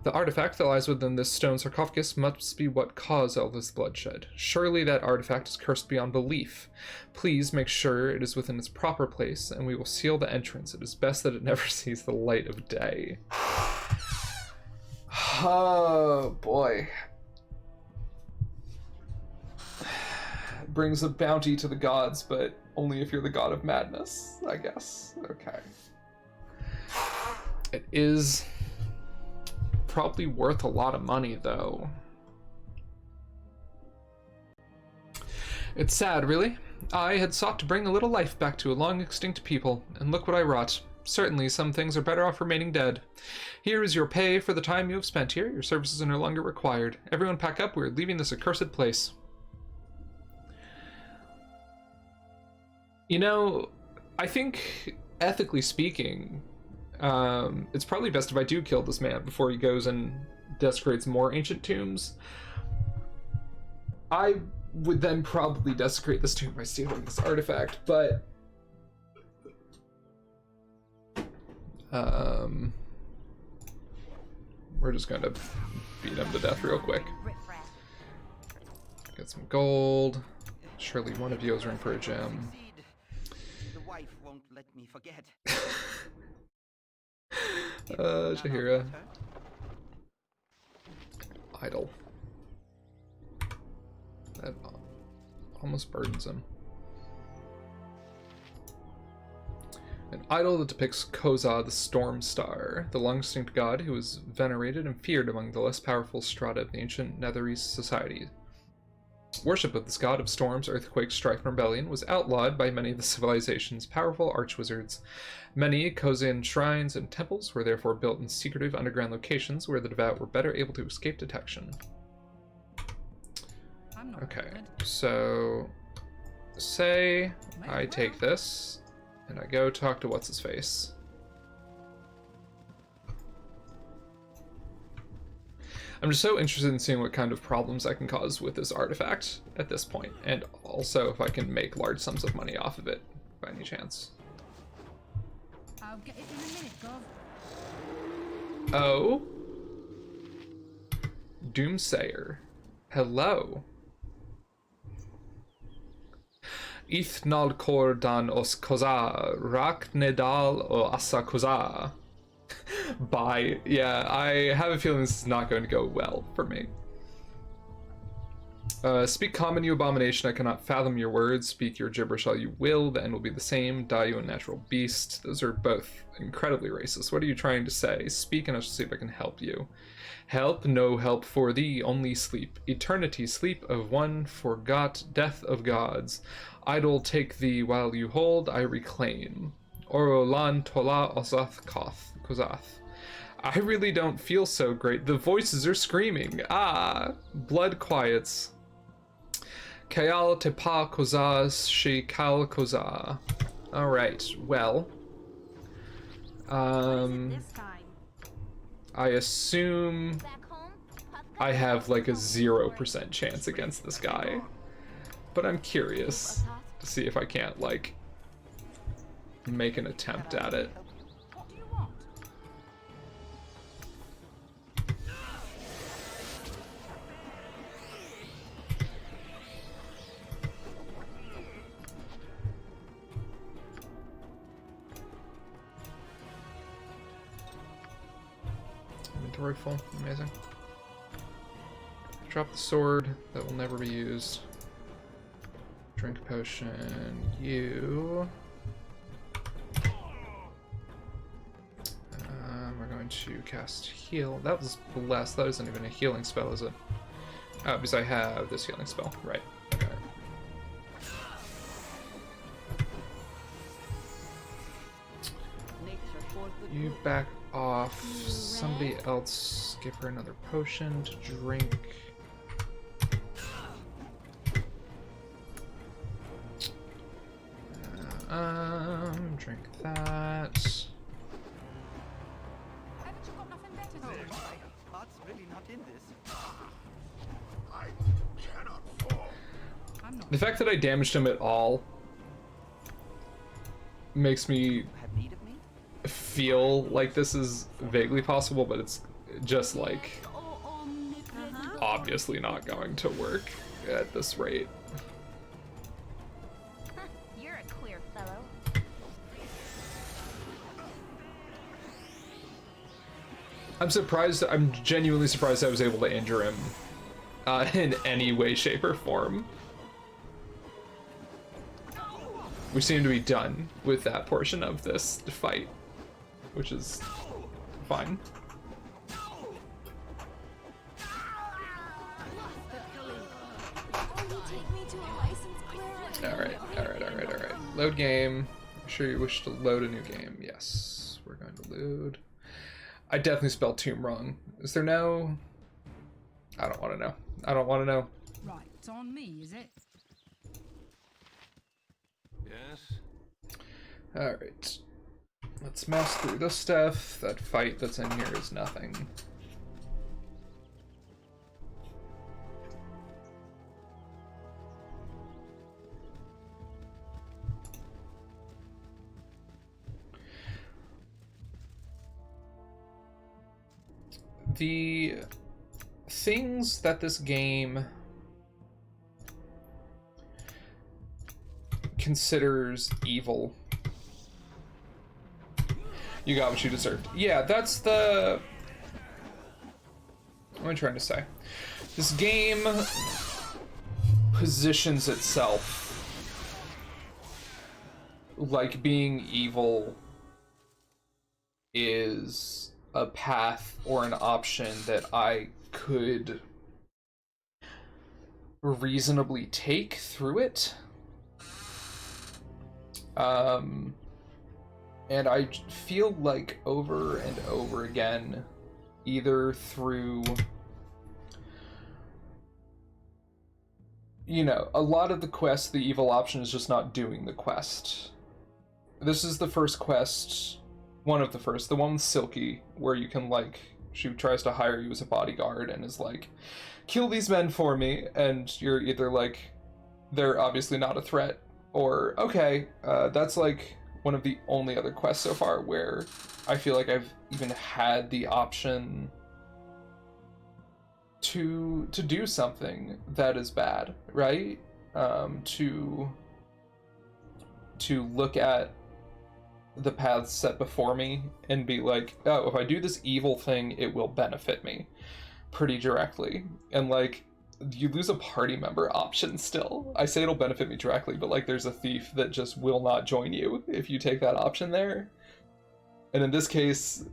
The artifact that lies within this stone sarcophagus must be what caused all this bloodshed. Surely that artifact is cursed beyond belief. Please make sure it is within its proper place, and we will seal the entrance. It is best that it never sees the light of day. Oh boy. Brings a bounty to the gods, but only if you're the god of madness, I guess. Okay. It is probably worth a lot of money, though. It's sad, really. I had sought to bring a little life back to a long extinct people, and look what I wrought. Certainly, some things are better off remaining dead. Here is your pay for the time you have spent here. Your services are no longer required. Everyone pack up. We're leaving this accursed place. You know, I think, ethically speaking, it's probably best if I do kill this man before he goes and desecrates more ancient tombs. I would then probably desecrate this tomb by stealing this artifact, but we're just gonna beat him to death real quick. Get some gold. Surely one of you has room for a gem. The wife won't let me forget. Shahira. Idol. That almost burdens him. An idol that depicts Koza, the Storm Star, the long-extinct god who was venerated and feared among the less powerful strata of the ancient Netherese society. Worship of this god of storms, earthquakes, strife, and rebellion was outlawed by many of the civilization's powerful archwizards. Many Kozian shrines and temples were therefore built in secretive underground locations where the devout were better able to escape detection. Okay, so say I take this and I go talk to what's-his-face. I'm just so interested in seeing what kind of problems I can cause with this artifact at this point, and also if I can make large sums of money off of it, by any chance. I'll get it in a minute, Gov. Oh? Doomsayer. Hello. Ithnal kordan os koza, raknedal o asa koza. Bye. Yeah, I have a feeling this is not going to go well for me. Speak common, you abomination, I cannot fathom your words. Speak your gibberish all you will, the end will be the same. Die, you unnatural beast. Those are both incredibly racist. What are you trying to say? Speak and I shall see if I can help you. Help, no help for thee, only sleep. Eternity, sleep of one forgot, death of gods. Idol, take thee while you hold, I reclaim. Orolan tola osath kozath. I really don't feel so great. The voices are screaming. Ah, blood quiets. Kayal tepa kozaz she kal koza. All right. Well, I assume I have like a 0% chance against this guy, but I'm curious to see if I can't like make an attempt at it. What do you want? Inventory full. Amazing. Drop the sword. That will never be used. Drink potion. You. We're going to cast heal. That was blessed. That isn't even a healing spell, is it? Oh, because I have this healing spell. Right. Okay. You back off. Somebody else give her another potion to drink. Drink that. Haven't you got nothing better to do? My heart's really not in this. I cannot fall. I'm not. The fact that I damaged him at all makes me Have need of me? feel like this is vaguely possible, but it's just like obviously not going to work at this rate. You're a queer fellow. I'm surprised, I'm genuinely surprised I was able to injure him in any way, shape, or form. We seem to be done with that portion of this fight, which is fine. Alright. Load game. I'm sure you wish to load a new game. Yes, we're going to load. I definitely spelled tomb wrong. Is there no... I don't want to know. I don't want to know. Right, it's on me, is it? Yes? Alright. Let's mouse through this stuff. That fight that's in here is nothing. The things that this game considers evil. You got what you deserved. Yeah, that's the... What am I trying to say? This game positions itself like being evil is a path or an option that I could reasonably take through it. And I feel like over and over again, either through, you know, a lot of the quests, the evil option is just not doing the quest. This is the first quest, one of the first, the one with Silky, where you can, like, she tries to hire you as a bodyguard and is like, kill these men for me, and you're either like, they're obviously not a threat, or, okay, that's like one of the only other quests so far where I feel like I've even had the option to do something that is bad, right? To to look at the paths set before me and be like, oh, if I do this evil thing, it will benefit me pretty directly. And like, you lose a party member option still. I say it'll benefit me directly, but like there's a thief that just will not join you if you take that option there. And in this case,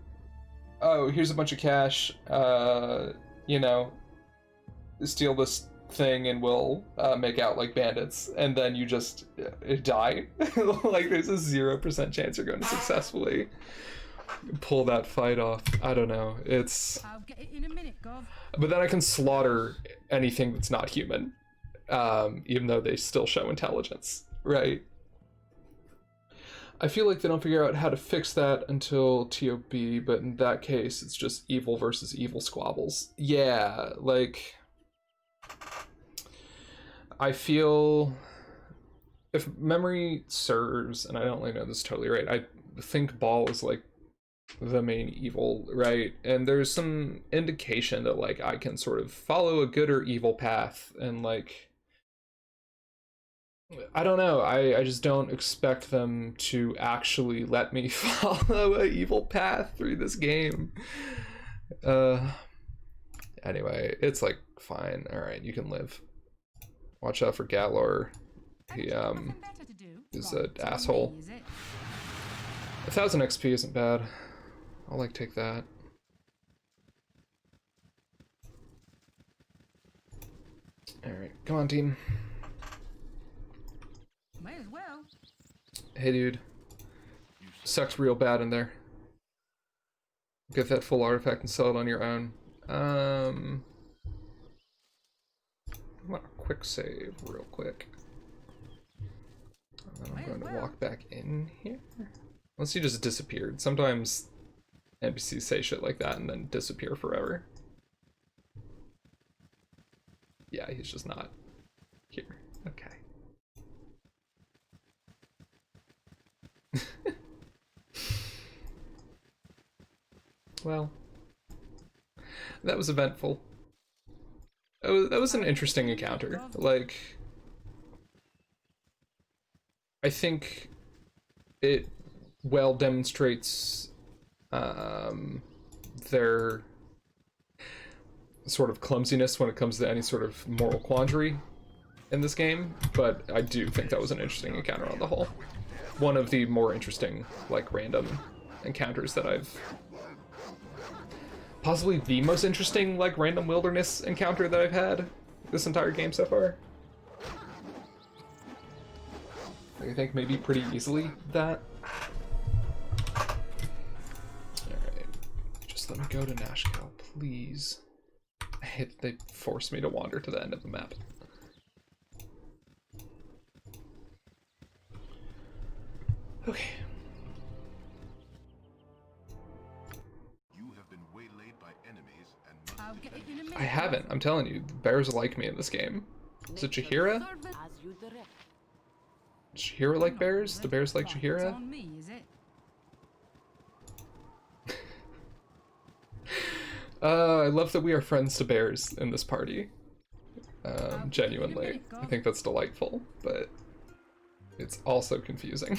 oh, here's a bunch of cash, you know, steal this thing and we'll make out like bandits, and then you just die. Like there's a 0% chance you're going to successfully pull that fight off. I don't know, it's... I'll get it in a minute, Gov. But then I can slaughter anything that's not human, even though they still show intelligence, right? I feel like they don't figure out how to fix that until TOB, but in that case, it's just evil versus evil squabbles. Yeah, like... I feel... If memory serves, and I don't really know this totally right, I think Ball is like the main evil, right? And there's some indication that like I can sort of follow a good or evil path, and like... I don't know, I just don't expect them to actually let me follow an evil path through this game. Anyway, it's like, fine, alright, you can live. Watch out for Gatlor. He, is an asshole. 1000 XP isn't bad. I'll like take that. Alright, come on team. May as well. Hey dude. Sucks real bad in there. Get that full artifact and sell it on your own. I want a quick save real quick. And then I'm going to walk back in here. Unless he just disappeared. Sometimes NPCs say shit like that and then disappear forever. Yeah, he's just not here. Okay. Well, that was eventful. That was an interesting encounter. Like, I think it well demonstrates their sort of clumsiness when it comes to any sort of moral quandary in this game, but I do think that was an interesting encounter on the whole. One of the more interesting, like, random encounters that I've... Possibly the most interesting, like, random wilderness encounter that I've had this entire game so far. I think maybe pretty easily that. Alright. Just let me go to Nashkel, please. I hate that they forced me to wander to the end of the map. Okay. You have been waylaid by enemies and I'll get it in a minute. I haven't. I'm telling you, the bears like me in this game. Is it Chihira? Does Chihira like bears? Do bears like It's Chihira? on me, is it? I love that we are friends to bears in this party. Genuinely. I think that's delightful, but it's also confusing.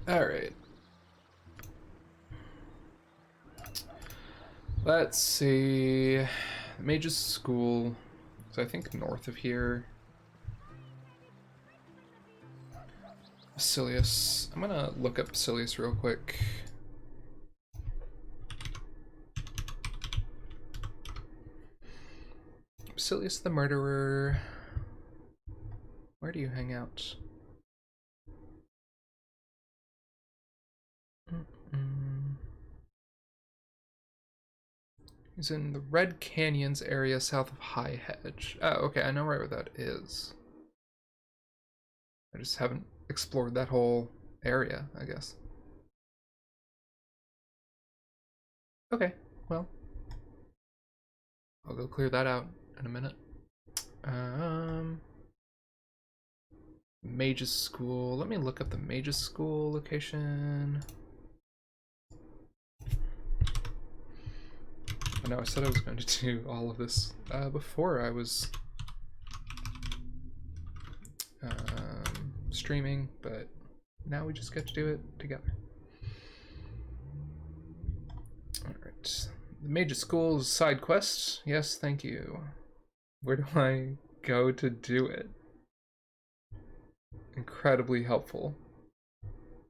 Alright. Let's see. Mage's School. So I think north of here. Basilius. I'm gonna look up Basilius real quick. Basilius the Murderer. Where do you hang out? He's in the Red Canyons area south of High Hedge. Oh, okay, I know where that is. I just haven't explored that whole area, I guess. Okay, well. I'll go clear that out in a minute. Mage's School. Let me look up the Mage's School location. I know I said I was going to do all of this before I was streaming, but now we just get to do it together. Alright. The Mage's School is side quest. Yes, thank you. Where do I go to do it? Incredibly helpful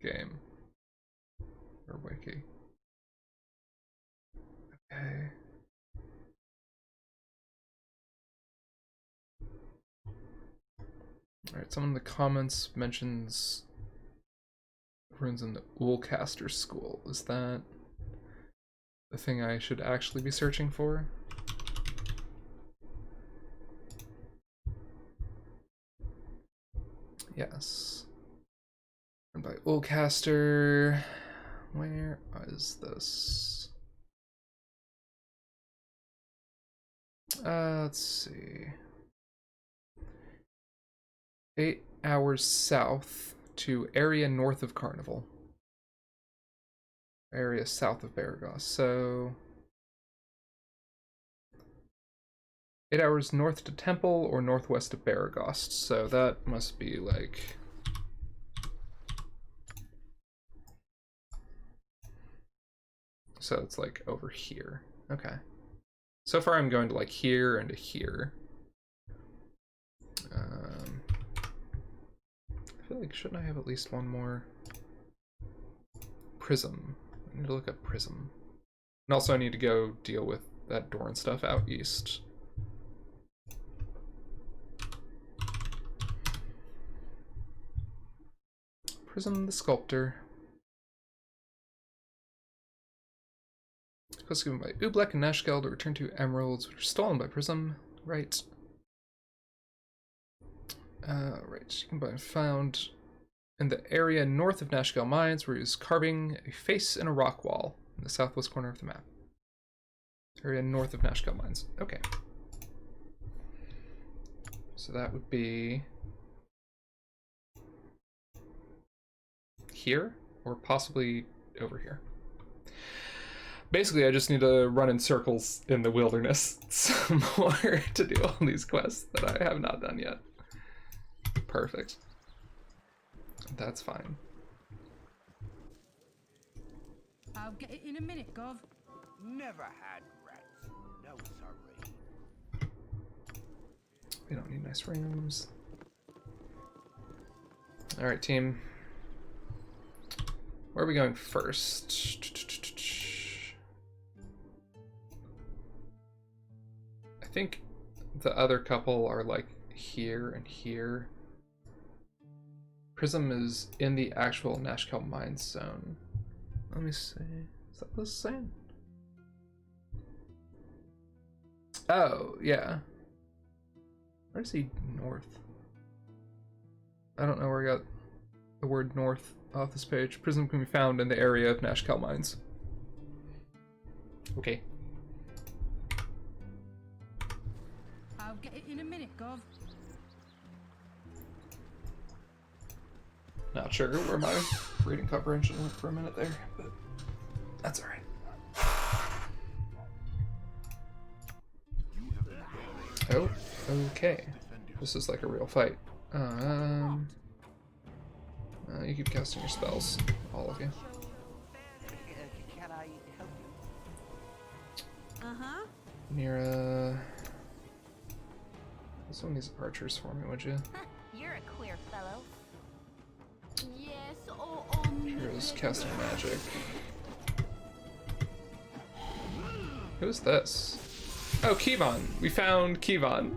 game. Or wiki. Okay. Alright, someone in the comments mentions runes in the Oolcaster School. Is that the thing I should actually be searching for? Yes. And by Oolcaster, where is this? Let's see. 8 hours south to area north of Carnival. Area south of Baragos. So 8 hours north to Temple or northwest of Baragos. So that must be like... So it's like over here. Okay. So far I'm going to like here and to here. I feel like, shouldn't I have at least one more? Prism. I need to look up Prism. And also I need to go deal with that Doran stuff out east. Prism the Sculptor. Quest given by Oobleck and Nashkel to return to emeralds which were stolen by Prism. Right. Right. You can be found in the area north of Nashkel Mines where he was carving a face in a rock wall in the southwest corner of the map. Area north of Nashkel Mines. Okay. So that would be here or possibly over here. Basically, I just need to run in circles in the wilderness some more to do all these quests that I have not done yet. Perfect. That's fine. I'll get it in a minute, Gov. Never had rats. No, sorry. We don't need nice rooms. Alright, team. Where are we going first? I think the other couple are like here and here. Prism is in the actual Nashkel Mines zone. Let me see. Is that what it's saying? Oh, yeah. Where's he north? I don't know where I got the word north off this page. Prism can be found in the area of Nashkel Mines. Okay. I'll get it in a minute, Gov. Not sure where my reading comprehension went for a minute there, but that's alright. Oh, okay. This is like a real fight. You keep casting your spells, all of you. Can I help you? Uh-huh. Mira, some of these archers for me, would you? You're a queer fellow. Yes, oh, Mira's casting magic. Who's this? Oh, Kevon. We found Kevon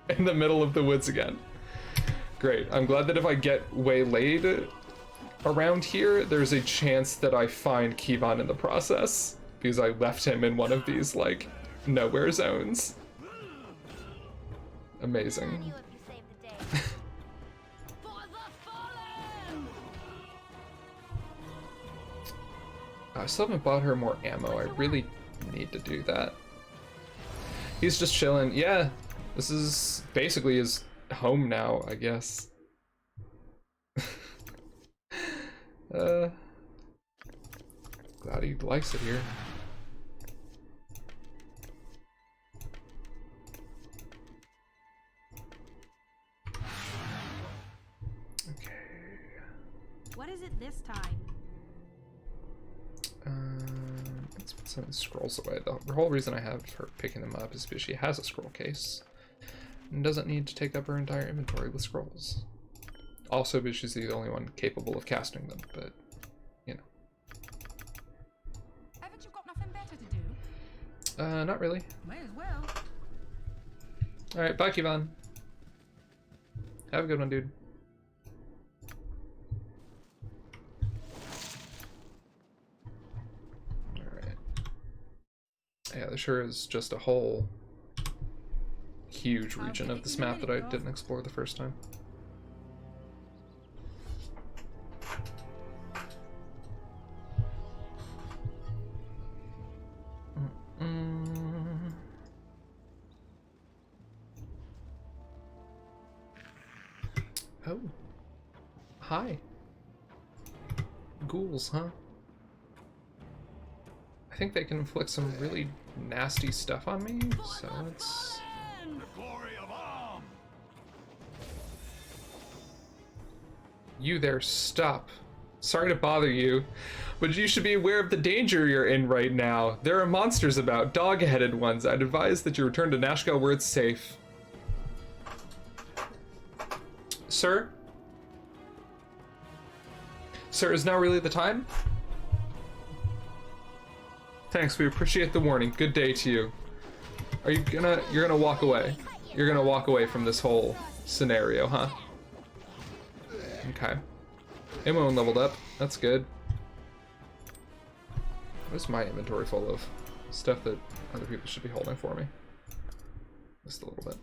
in the middle of the woods again. Great. I'm glad that if I get waylaid around here, there's a chance that I find Kevon in the process, because I left him in one of these, like, nowhere zones. Amazing. You if you save the day. I still haven't bought her more ammo. I really need to do that. He's just chilling. Yeah, this is basically his home now, I guess. Glad he likes it here. Okay. What is it this time? Let's put some of the scrolls away. The whole reason I have her picking them up is because she has a scroll case and doesn't need to take up her entire inventory with scrolls. Also because she's the only one capable of casting them, but, you know. Haven't you got nothing better to do? Not really. May as well. Alright, bye, Kivan. Have a good one, dude. Alright. Yeah, there sure is just a whole huge region of this map that I didn't explore the first time. Oh. Hi. Ghouls, huh? I think they can inflict some really nasty stuff on me, so let's... You there, stop. Sorry to bother you, but you should be aware of the danger you're in right now. There are monsters about, dog-headed ones. I'd advise that you return to Nashkel where it's safe. Sir? Sir, is now really the time? Thanks, we appreciate the warning. Good day to you. Are you gonna... You're gonna walk away. You're gonna walk away from this whole scenario, huh? Okay. Amon leveled up. That's good. What's my inventory full of? Stuff that other people should be holding for me. Just a little bit.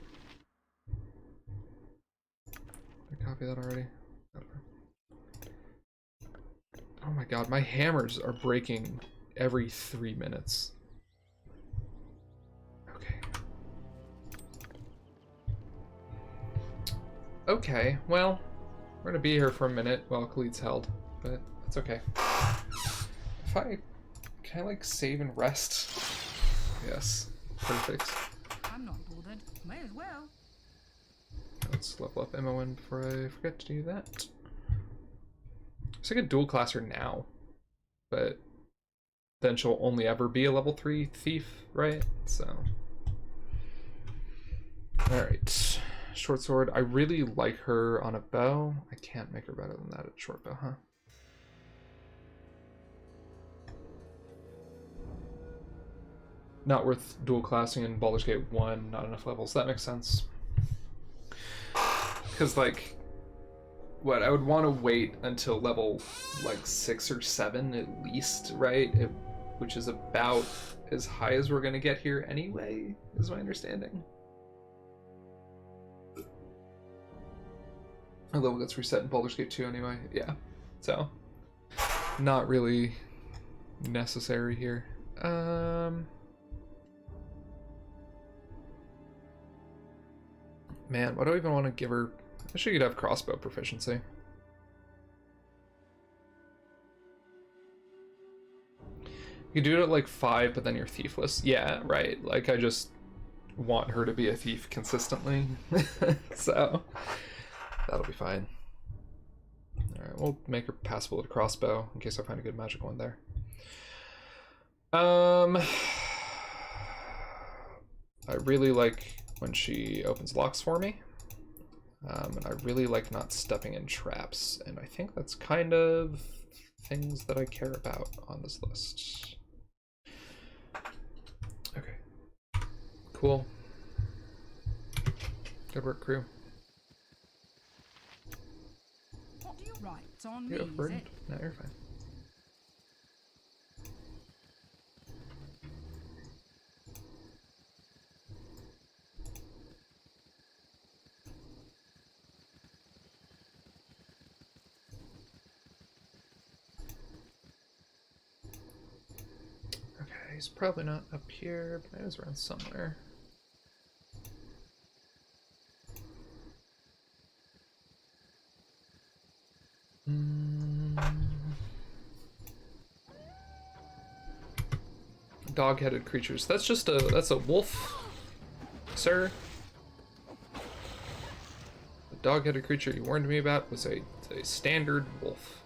Did I copy that already? Oh my god, my hammers are breaking every 3 minutes. Okay. Okay, well, we're gonna be here for a minute while Khalid's held, but that's okay. Can I like save and rest? Yes, perfect. I'm not bothered. May as well. Let's level up MON before I forget to do that. So I could dual class her now, but then she'll only ever be a level 3 thief, right? So, all right. Short sword. I really like her on a bow. I can't make her better than that at short bow, huh? Not worth dual classing in Baldur's Gate 1, not enough levels. That makes sense. Because, like, what, I would want to wait until level, like, 6 or 7 at least, right? Which is about as high as we're going to get here anyway, is my understanding. Our level gets reset in Baldur's Gate 2 anyway, yeah. So, not really necessary here. Man, what do I even want to give her? I should could have crossbow proficiency. You could do it at like 5, but then you're thiefless. Yeah, right. Like, I just want her to be a thief consistently. So, that'll be fine. Alright, we'll make her passable at a crossbow in case I find a good magic one there. I really like when she opens locks for me. And I really like not stepping in traps. And I think that's kind of things that I care about on this list. Okay. Cool. Good work, crew. What do you write? It's on me, You is upward? it? No, you're fine. Okay, he's probably not up here, but he was around somewhere. dog-headed creatures. That's just that's a wolf, sir. The dog-headed creature you warned me about was a standard wolf.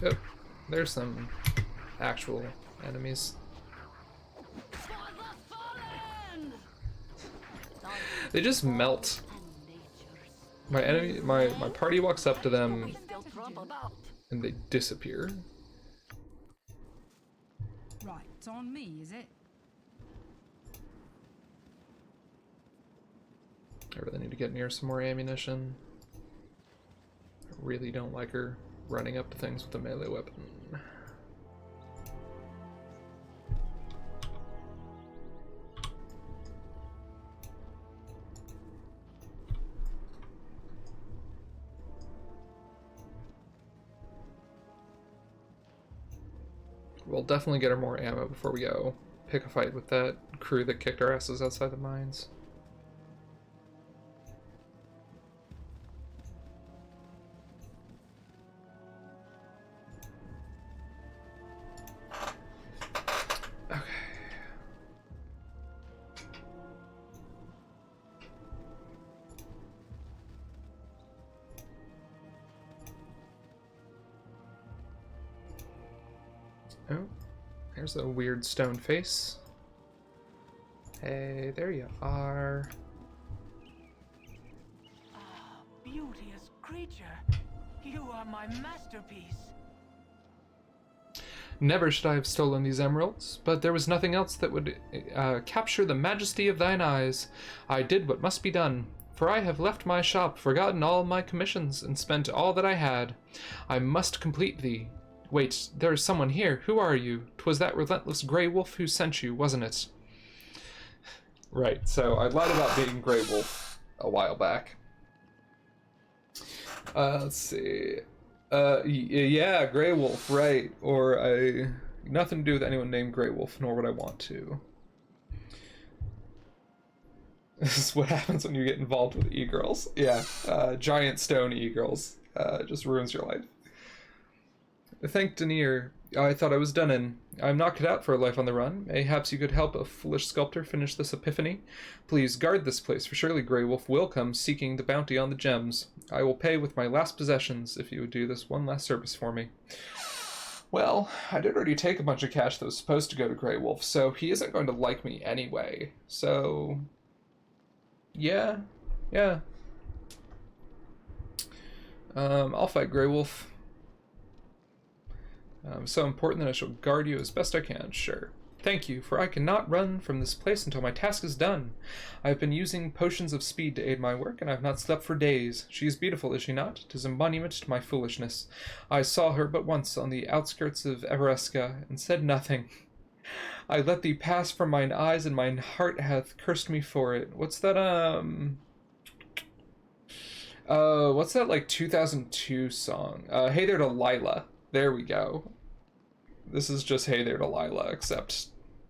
Yep, there's some actual enemies. They just melt. My party walks up to them and they disappear. Right, it's on me, is it? I really need to get near some more ammunition. I really don't like her running up to things with a melee weapon. We'll definitely get her more ammo before we go pick a fight with that crew that kicked our asses outside the mines. Oh, there's a weird stone face. Hey, there you are. Ah, beauteous creature. You are my masterpiece. Never should I have stolen these emeralds, but there was nothing else that would capture the majesty of thine eyes. I did what must be done, for I have left my shop, forgotten all my commissions, and spent all that I had. I must complete thee. Wait, there is someone here. Who are you? 'Twas that relentless Grey Wolf who sent you, wasn't it? Right, so I lied about being Grey Wolf a while back. Let's see. Yeah, Grey Wolf, right. Or nothing to do with anyone named Grey Wolf, nor would I want to. This is what happens when you get involved with e-girls. Yeah, giant stone e-girls. Just ruins your life. Thank Denier. I thought I was done in. I'm not cut out for a life on the run. Mayhaps you could help a foolish sculptor finish this epiphany. Please guard this place, for surely Grey Wolf will come seeking the bounty on the gems. I will pay with my last possessions if you would do this one last service for me. Well, I did already take a bunch of cash that was supposed to go to Grey Wolf, so he isn't going to like me anyway. So, yeah. I'll fight Grey Wolf. So important that I shall guard you as best I can, sure. Thank you, for I cannot run from this place until my task is done. I have been using potions of speed to aid my work, and I have not slept for days. She is beautiful, is she not? 'Tis a monument to my foolishness. I saw her but once on the outskirts of Everesca, and said nothing. I let thee pass from mine eyes, and mine heart hath cursed me for it. What's that, what's that, like, 2002 song? Hey There Delilah. There we go. This is just Hey There Delilah, except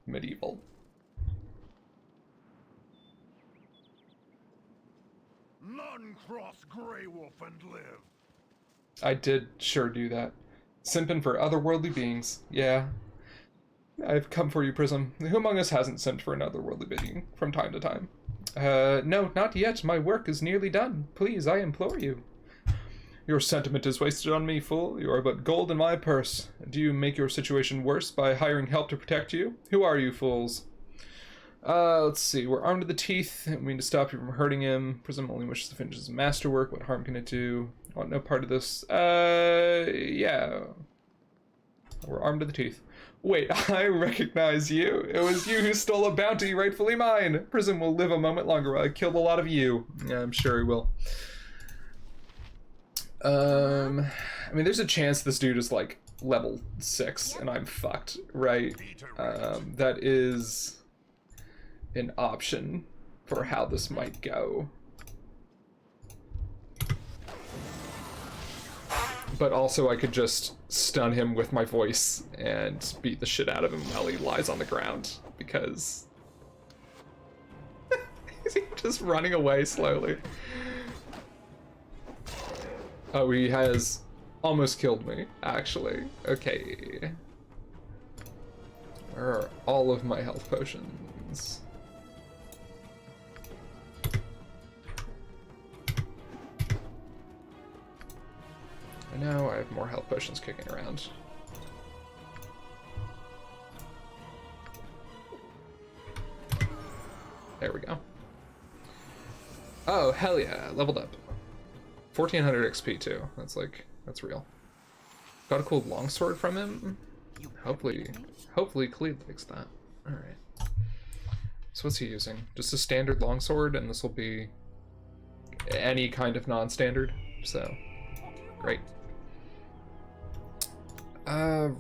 medieval. None cross Grey Wolf and live. I did sure do that. Simping for otherworldly beings. Yeah. I've come for you, Prism. Who among us hasn't simped for an otherworldly being from time to time? No, not yet. My work is nearly done. Please, I implore you. Your sentiment is wasted on me, fool. You are but gold in my purse. Do you make your situation worse by hiring help to protect you? Who are you, fools? Let's see. We're armed to the teeth. We need to stop you from hurting him. Prism only wishes to finish his masterwork. What harm can it do? I want no part of this. Yeah. We're armed to the teeth. Wait, I recognize you. It was you who stole a bounty rightfully mine. Prism will live a moment longer while I killed a lot of you. Yeah, I'm sure he will. I mean, there's a chance this dude is like level 6 and I'm fucked, right? That is an option for how this might go. but also I could just stun him with my voice and beat the shit out of him while he lies on the ground, because he's just running away slowly. Oh, he has almost killed me, actually. Okay. Where are all of my health potions? I know I have more health potions kicking around. There we go. Oh, hell yeah, leveled up. 1400 XP too. That's real. Got a cool longsword from him. Hopefully Khalid likes that. Alright. So what's he using? Just a standard longsword, and this will be any kind of non-standard. So, great.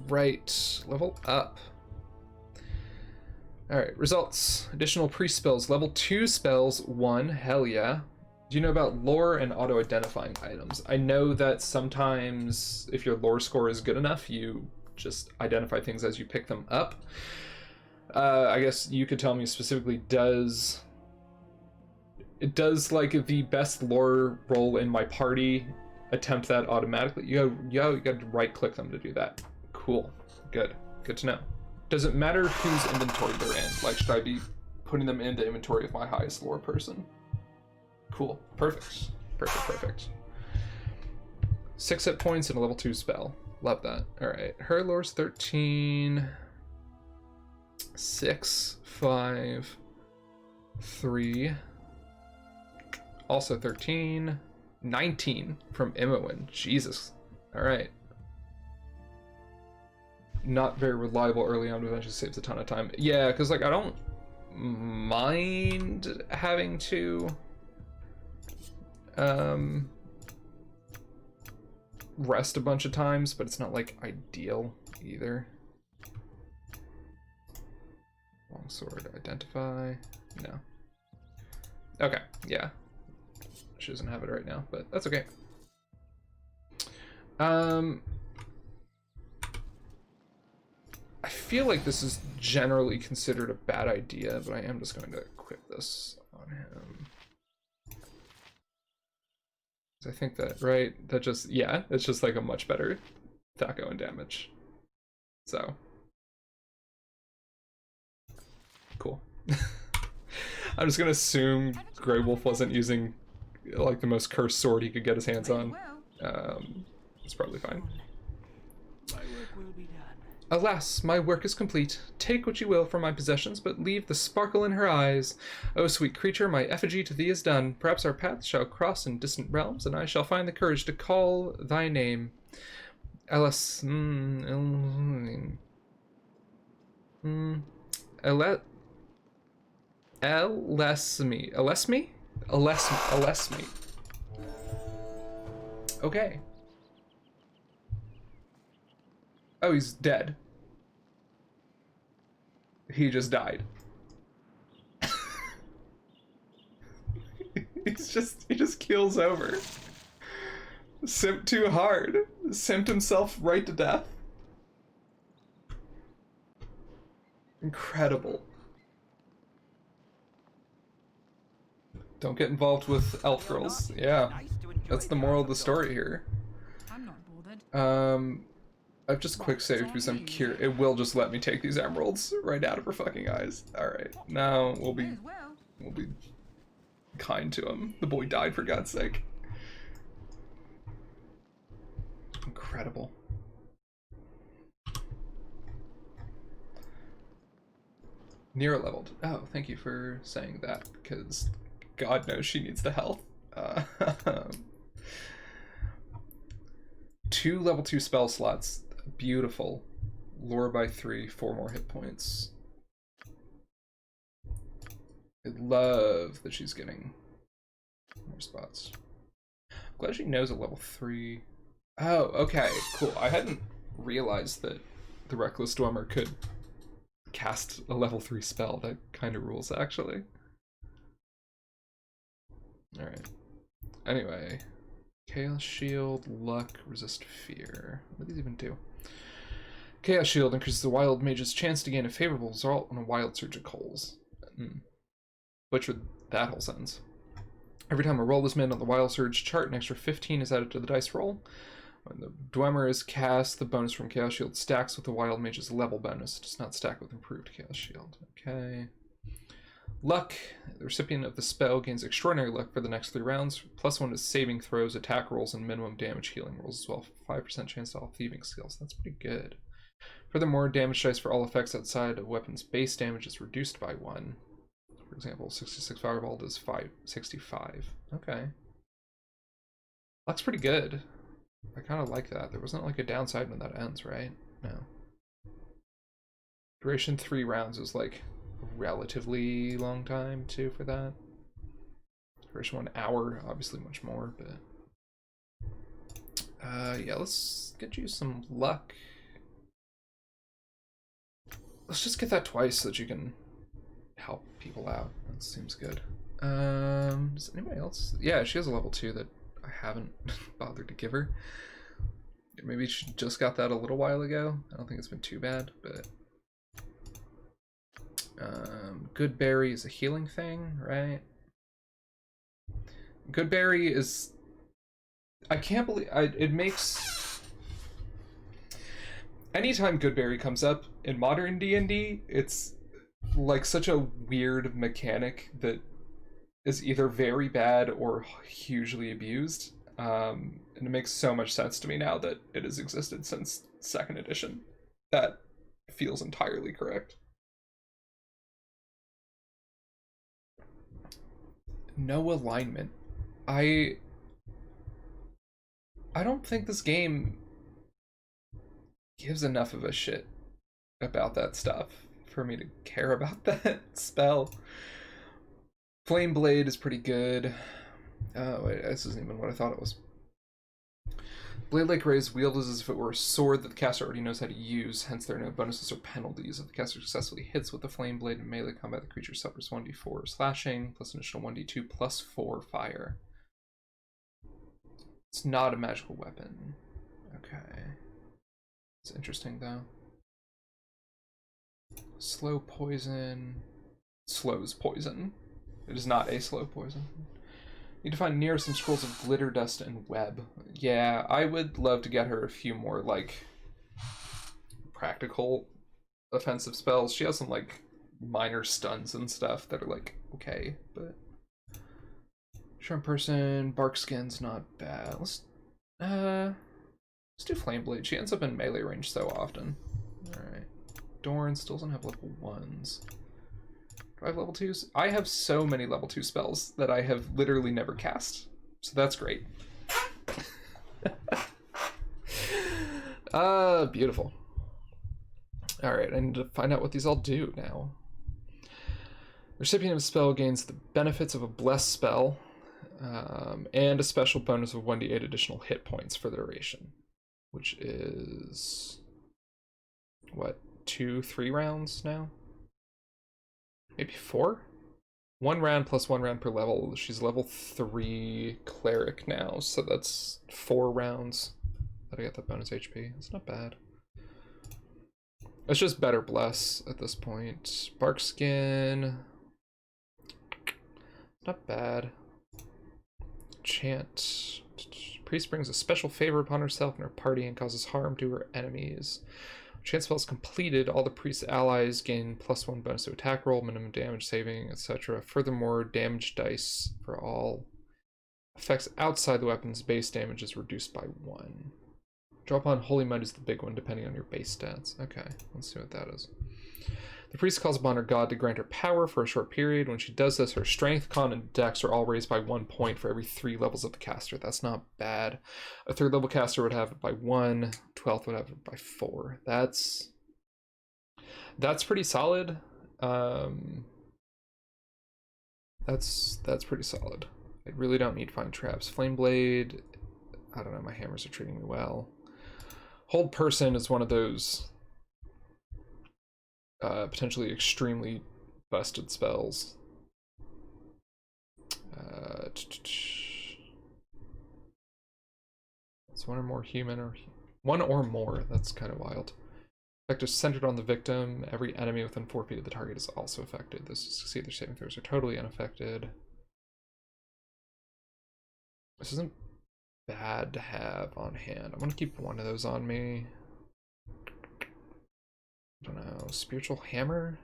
Right. Level up. Alright, results. Additional pre-spells. Level 2 spells, 1. Hell yeah. Do you know about lore and auto-identifying items? I know that sometimes, if your lore score is good enough, you just identify things as you pick them up. I guess you could tell me specifically, does like the best lore roll in my party attempt that automatically? You got to right-click them to do that. Cool. Good to know. Does it matter whose inventory they're in? Like, should I be putting them in the inventory of my highest lore person? Cool. Perfect. 6 hit points and a level 2 spell. Love that. Alright. Her lore's 13. 6, 5, 3. Also 13. 19 from Imoen. Jesus. Alright. Not very reliable early on, but eventually saves a ton of time. Yeah, because like I don't mind having to rest a bunch of times, but it's not like ideal either. Longsword, identify. No. Okay, yeah. She doesn't have it right now, but that's okay. I feel like this is generally considered a bad idea, but I am just going to equip this on him. I think that, right? That just, yeah, it's just like a much better THAC0 and damage. So. Cool. I'm just gonna assume Grey Wolf wasn't using like the most cursed sword he could get his hands on. It's probably fine. My work will be done. Alas, my work is complete. Take what you will from my possessions, but leave the sparkle in her eyes. O sweet creature, my effigy to thee is done. Perhaps our paths shall cross in distant realms, and I shall find the courage to call thy name. Alas, Elesme. Okay. Oh, he's dead. He just died. he just keels over. Simped too hard. Simped himself right to death. Incredible. Don't get involved with elf girls. Yeah. That's the moral of the story here. I'm not bothered. I've just quick saved because I'm curious. It will just let me take these emeralds right out of her fucking eyes. Alright. Now we'll be kind to him. The boy died, for God's sake. Incredible. Nero leveled. Oh, thank you for saying that, because God knows she needs the health. 2 level 2 spell slots. Beautiful. Lore by 3, 4 more hit points. I love that she's getting more spots. I'm glad she knows a level 3. Oh, okay, cool. I hadn't realized that the Reckless Dwemer could cast a level 3 spell. That kind of rules, actually. Alright. Anyway, Chaos Shield, Luck, Resist Fear. What do these even do? Chaos Shield increases the Wild Mage's chance to gain a favorable result on a Wild Surge of Coals. Butchered that whole sentence. Every time a roll is made on the Wild Surge chart, an extra 15 is added to the dice roll. When the Dwemer is cast, the bonus from Chaos Shield stacks with the Wild Mage's level bonus. It does not stack with improved Chaos Shield. Okay. Luck. The recipient of the spell gains extraordinary luck for the next 3 rounds. +1 to saving throws, attack rolls, and minimum damage healing rolls as well. 5% chance to all thieving skills. That's pretty good. Furthermore, damage dice for all effects outside of weapon's base damage is reduced by 1. For example, 66 Fireball does 65. Okay. Luck's pretty good. I kind of like that. There wasn't like a downside when that ends, right? No. Duration 3 rounds is like a relatively long time too for that. Duration 1 hour, obviously much more, but yeah, let's get you some luck. Let's just get that twice so that you can help people out. That seems good. Does anybody else? Yeah, she has a level 2 that I haven't bothered to give her. Maybe she just got that a little while ago. I don't think it's been too bad, but Good Berry is a healing thing, right? Good Berry is, I can't believe it makes, anytime Good Berry comes up in modern D&D, it's like such a weird mechanic that is either very bad or hugely abused. And it makes so much sense to me now that it has existed since 2nd edition. That feels entirely correct. No alignment. I don't think this game gives enough of a shit about that stuff for me to care about that spell. Flame Blade is pretty good. Oh, wait, this isn't even what I thought it was. Blade like Rays wielded as if it were a sword that the caster already knows how to use, hence there are no bonuses or penalties. If the caster successfully hits with the Flame Blade in melee combat, the creature suffers 1d4 slashing, plus an additional 1d2 plus 4 fire. It's not a magical weapon. Okay. It's interesting, though. Slow poison. Slows poison. It is not a slow poison. Need to find near some scrolls of glitter, dust, and web. Yeah, I would love to get her a few more, like, practical offensive spells. She has some, like, minor stuns and stuff that are, like, okay, but... Sharp Person, Bark Skin's not bad. Let's do Flame Blade. She ends up in melee range so often. Alright. Dorn still doesn't have level 1s. Do I have level 2s? I have so many level 2 spells that I have literally never cast. So that's great. Beautiful. Alright, I need to find out what these all do now. The recipient of a spell gains the benefits of a blessed spell, and a special bonus of 1d8 additional hit points for the duration. Which is... what? 2-3 rounds now? Maybe 4? 1 round plus 1 round per level. She's level 3 cleric now, so that's 4 rounds that I get that bonus HP. It's not bad. It's just better bless at this point. Bark Skin. Not bad. Chant. Priest brings a special favor upon herself and her party and causes harm to her enemies. Chant spells completed, all the priest's allies gain +1 bonus to attack roll, minimum damage saving, etc. Furthermore, damage dice for all effects outside the weapon's base damage is reduced by 1. Draw upon Holy Mud is the big one, depending on your base stats. Okay, let's see what that is. The priest calls upon her god to grant her power for a short period. When she does this, her strength, con, and dex are all raised by 1 point for every 3 levels of the caster. That's not bad. A 3rd level caster would have it by 1. 12th would have it by 4. That's pretty solid. That's pretty solid. I really don't need Find Traps. Flame Blade, I don't know, my hammers are treating me well. Hold Person is one of those potentially extremely busted spells. It's one or more human or one or more. That's kind of wild. Effect is centered on the victim. Every enemy within 4 feet of the target is also affected. Those who succeed their saving throws are totally unaffected. This isn't bad to have on hand. I'm gonna keep one of those on me. I don't know. Spiritual hammer?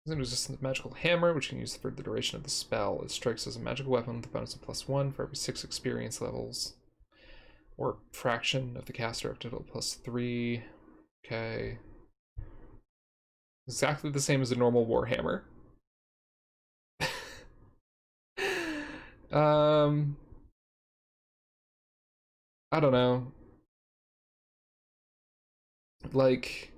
It's resistant to magical hammer, which you can use for the duration of the spell. It strikes as a magical weapon with a bonus of +1 for every 6 experience levels. Or fraction of the caster up to +3. Okay. Exactly the same as a normal warhammer. I don't know. Like,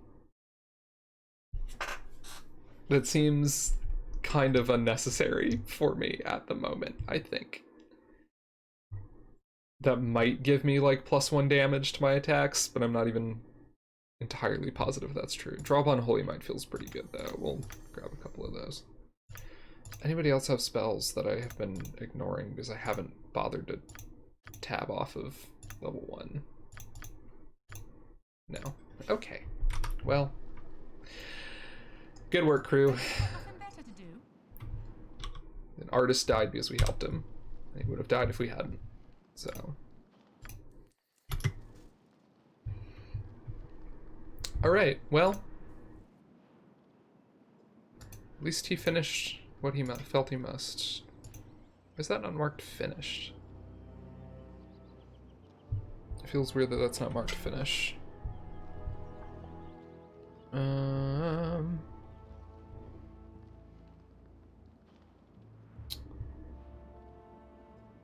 that seems kind of unnecessary for me at the moment, I think. That might give me like +1 damage to my attacks, but I'm not even entirely positive that's true. Draw on Holy Might feels pretty good though. We'll grab a couple of those. Anybody else have spells that I have been ignoring because I haven't bothered to tab off of level 1? No. Okay. Well. Good work, crew. Nothing better to do. An artist died because we helped him. He would have died if we hadn't. So. Alright, well. At least he finished what he felt he must. Is that not marked finished? It feels weird that that's not marked finish.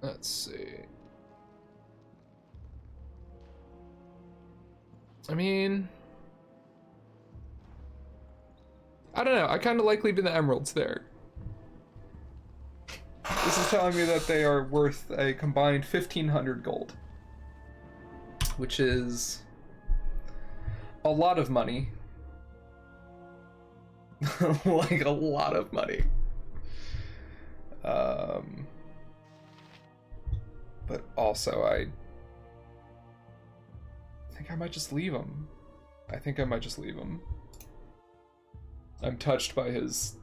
Let's see. I mean, I don't know. I kind of like leaving the emeralds there. This is telling me that they are worth a combined 1,500 gold, which is a lot of money. Like a lot of money. But also I think I might just leave him. I'm touched by his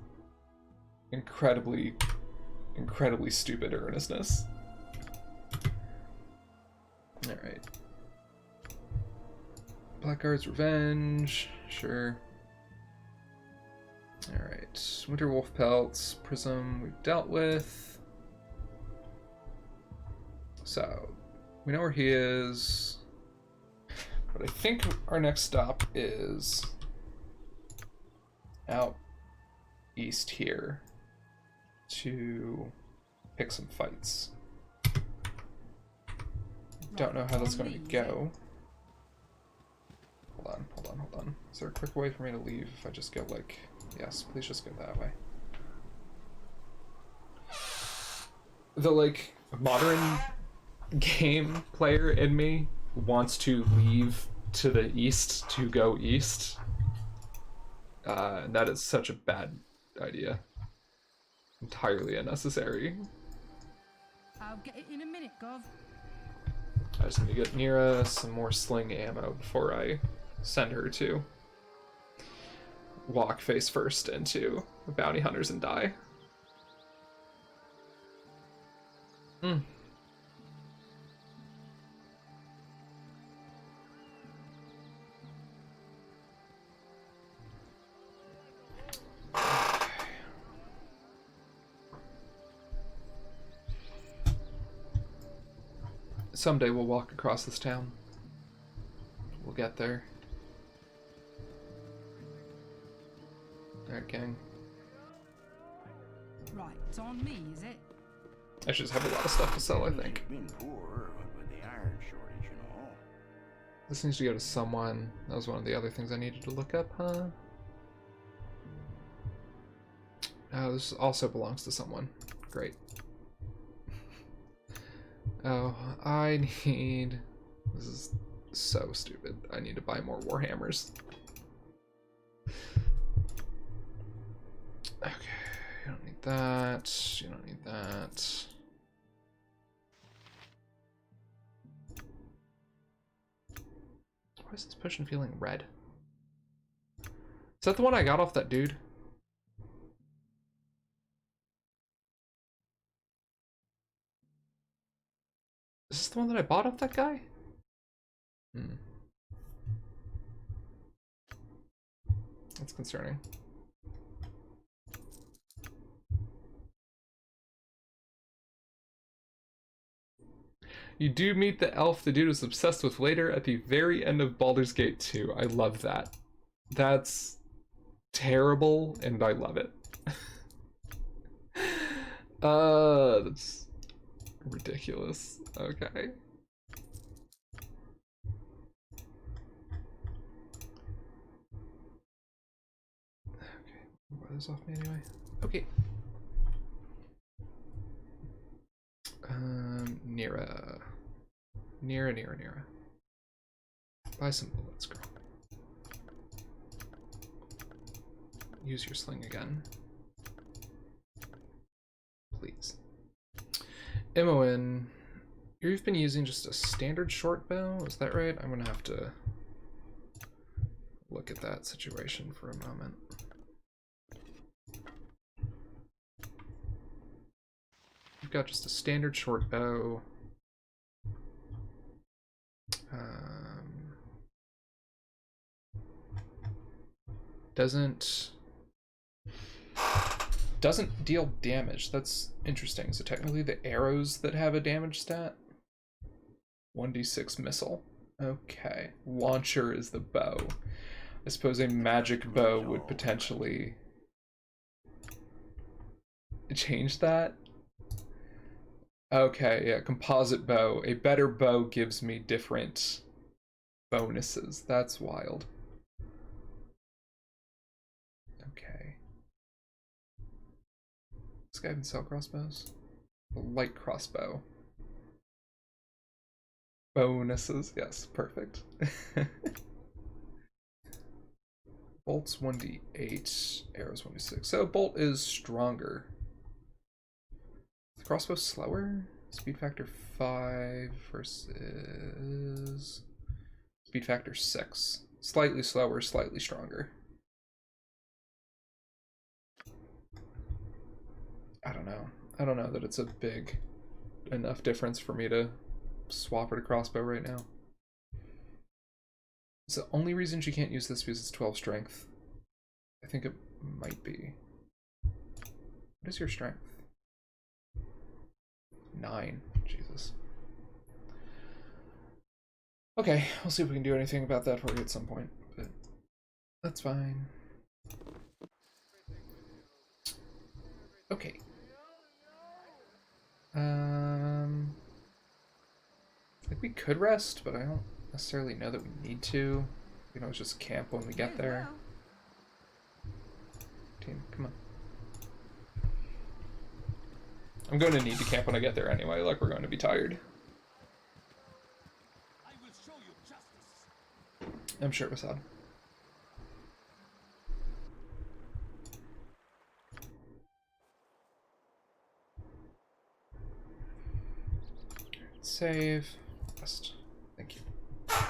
incredibly stupid earnestness. Alright. Blackguard's Revenge, sure. Alright, Winter Wolf Pelts, Prism we've dealt with. So, we know where he is. But I think our next stop is out east here to pick some fights. Don't know how that's going to go. Hold on. Is there a quick way for me to leave if I just go like... Yes, please just go that way. The, like, modern game player in me wants to leave to the east to go east. And that is such a bad idea. Entirely unnecessary. I'll get it in a minute, Gov. I just need to get Nira some more sling ammo before I send her to walk face first into the bounty hunters and die. Someday we'll walk across this town. We'll get there. Alright, gang. Right, it's on me, is it? I should just have a lot of stuff to sell, I think. Been poor with the iron shortage and all. This needs to go to someone. That was one of the other things I needed to look up, huh? Oh, this also belongs to someone. Great. Oh, I need... This is so stupid. I need to buy more Warhammers. Okay, you don't need that. You don't need that. Why is this potion feeling red? Is that the one I got off that dude? Is this the one that I bought off that guy? That's concerning. You do meet the elf the dude was obsessed with later at the very end of Baldur's Gate 2. I love that. That's terrible, and I love it. That's ridiculous. Okay. Buy this off me anyway. Okay. Nira. Nira. Buy some bullets, girl. Use your sling again. Please. Imoen, you've been using just a standard short bow, is that right? I'm gonna have to look at that situation for a moment. You've got just a standard short bow. Doesn't deal damage. That's interesting. So technically the arrows that have a damage stat? 1d6 missile. Okay. Launcher is the bow. I suppose a magic bow would potentially change that. Okay, yeah, composite bow. A better bow gives me different bonuses. That's wild. Okay. This guy even sell crossbows? A light crossbow. Bonuses, yes, perfect. Bolt's 1d8, arrows 1d6. So bolt is stronger. The crossbow slower? Speed factor 5 versus speed factor 6. Slightly slower, slightly stronger. I don't know. I don't know that it's a big enough difference for me to swap her to crossbow right now. Is the only reason she can't use this because it's 12 strength? I think it might be. What is your strength? 9. Jesus. Okay, we'll see if we can do anything about that for you at some point, but that's fine. Okay. I think we could rest, but I don't necessarily know that we need to. We don't just camp when we get there. Team, come on. I'm going to need to camp when I get there anyway, like we're going to be tired. I will show you justice. I'm sure, Vasad. Save. Rest. Thank you.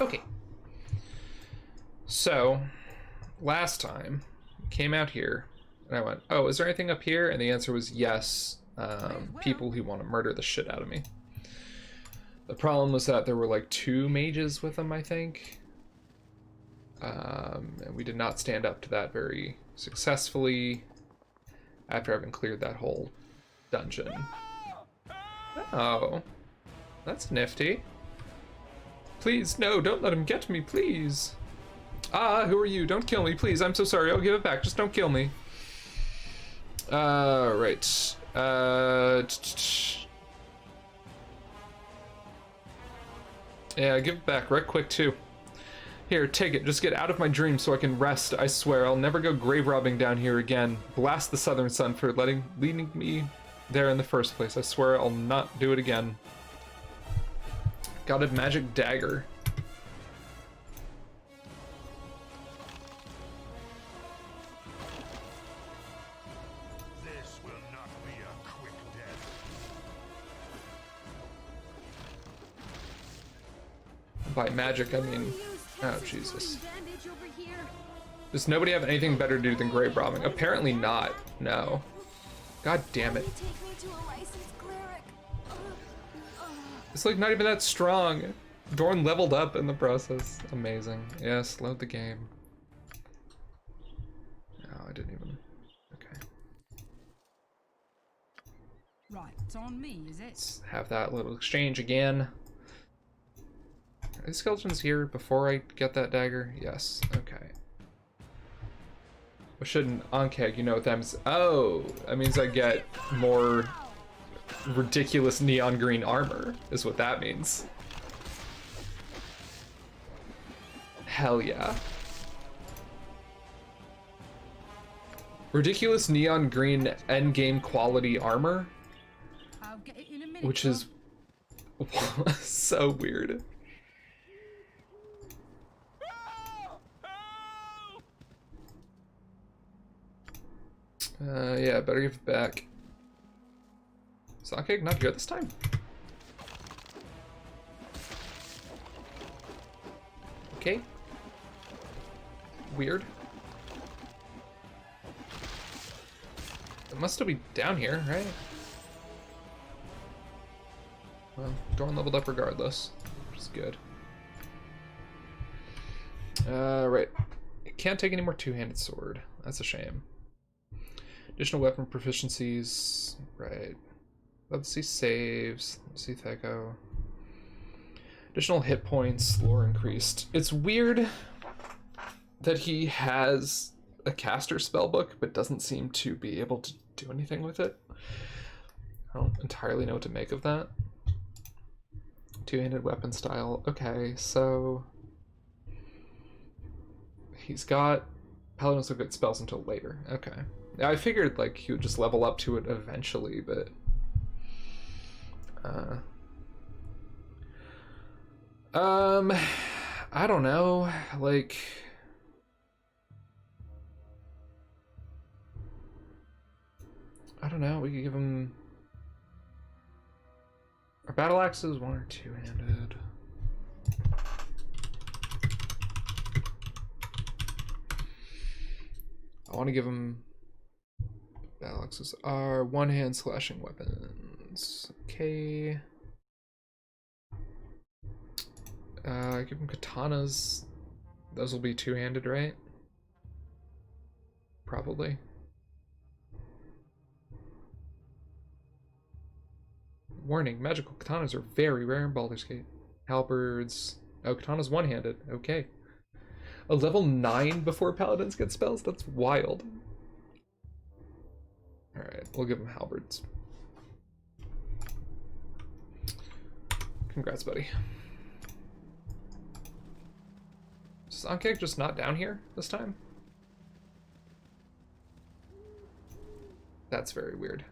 Okay. So, last time, came out here, and I went, oh, is there anything up here? And the answer was yes. People who want to murder the shit out of me. The problem was that there were like 2 mages with them, I think. And we did not stand up to that very successfully after having cleared that whole dungeon. Oh. That's nifty. Please, no, don't let him get me, please. Ah, who are you? Don't kill me, please. I'm so sorry. I'll give it back. Just don't kill me. Right. Yeah, give it back right quick, too. Here, take it. Just get out of my dream so I can rest. I swear, I'll never go grave robbing down here again. Blast the Southern Sun for leading me there in the first place. I swear I'll not do it again. Got a magic dagger. This will not be a quick death. By magic, I mean Oh, Jesus. Does nobody have anything better to do than grave robbing? Apparently not. No. God damn it. It's like not even that strong. Dorn leveled up in the process. Amazing. Yes, load the game. No, I didn't even. Okay. Right, it's on me, is it? Let's have that little exchange again. Are the skeletons here before I get that dagger? Yes. Okay. What should an Ankeg, you know what that means? Oh, that means I get more ridiculous neon green armor, is what that means. Hell yeah. Ridiculous neon green endgame quality armor, I'll get it in a minute, which is so weird. Yeah, better give it back. Soundcake not good this time. Okay. Weird. It must still be down here, right? Well, Dorn leveled up regardless, which is good. Right. Can't take any more two-handed sword. That's a shame. Additional weapon proficiencies. Right. Love to see saves. Let's see Theco. Additional hit points, lore increased. It's weird that he has a caster spellbook, but doesn't seem to be able to do anything with it. I don't entirely know what to make of that. Two-handed weapon style. Okay, so he's got Paladins will get spells until later. Okay. I figured like he would just level up to it eventually, but I don't know, like I don't know, we could give him our battle axes, one or two-handed. I want to give him battle axes are one-hand slashing weapons. Okay. Give him katanas. Those will be two-handed, right? Probably. Warning, magical katanas are very rare in Baldur's Gate. Halberds. Oh, katana's one-handed. Okay. A level 9 before paladins get spells? That's wild. Alright, we'll give him halberds. Congrats, buddy. Is Ankeg just not down here this time? That's very weird.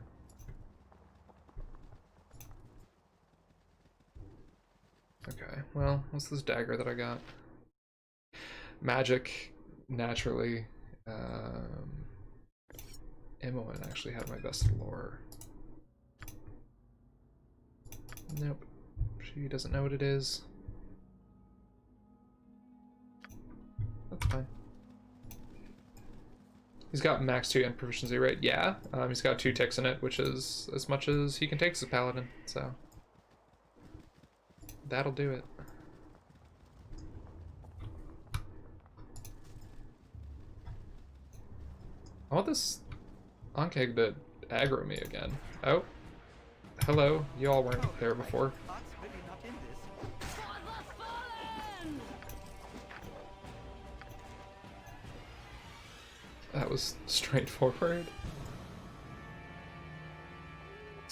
Okay, well, what's this dagger that I got? Magic, naturally. Imoen actually had my best lore. Nope. She doesn't know what it is. That's fine. He's got max 2 proficiency, right? Yeah. He's got 2 ticks in it, which is as much as he can take as a paladin, so that'll do it. I want this Ankeg to aggro me again. Oh. Hello. You all weren't there before. That was straightforward.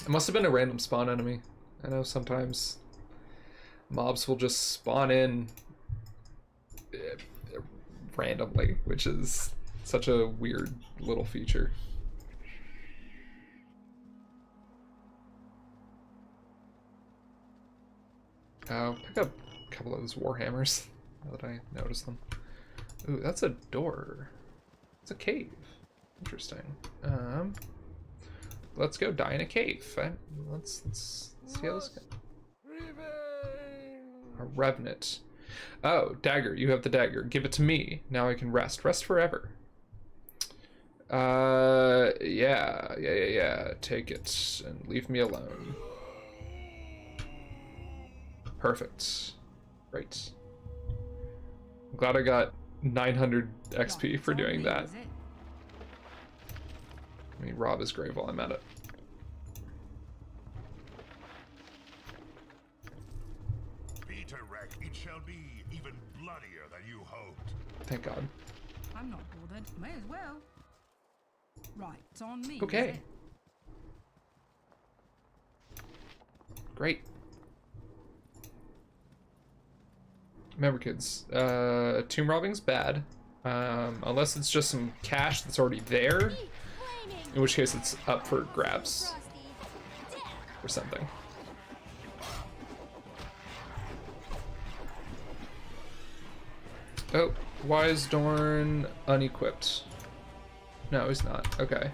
It must have been a random spawn enemy. I know sometimes mobs will just spawn in randomly, which is such a weird little feature. I'll pick up a couple of those warhammers now that I noticed them. Ooh, that's a door. It's a cave. Interesting. Let's go die in a cave. Let's see how this goes. A revenant. Oh, dagger. You have the dagger. Give it to me. Now I can rest. Rest forever. Yeah. Take it and leave me alone. Perfect. Great. I'm glad I got 900 XP for doing that. Let me rob his grave while I'm at it. Peter Wreck, it shall be even bloodier than you hoped. Thank God. I'm not bothered. May as well. Right, it's on me. Okay. Is it? Great. Remember, kids, tomb robbing's bad. Unless it's just some cash that's already there, in which case it's up for grabs or something. Oh, why is Dorn unequipped? No, he's not. Okay.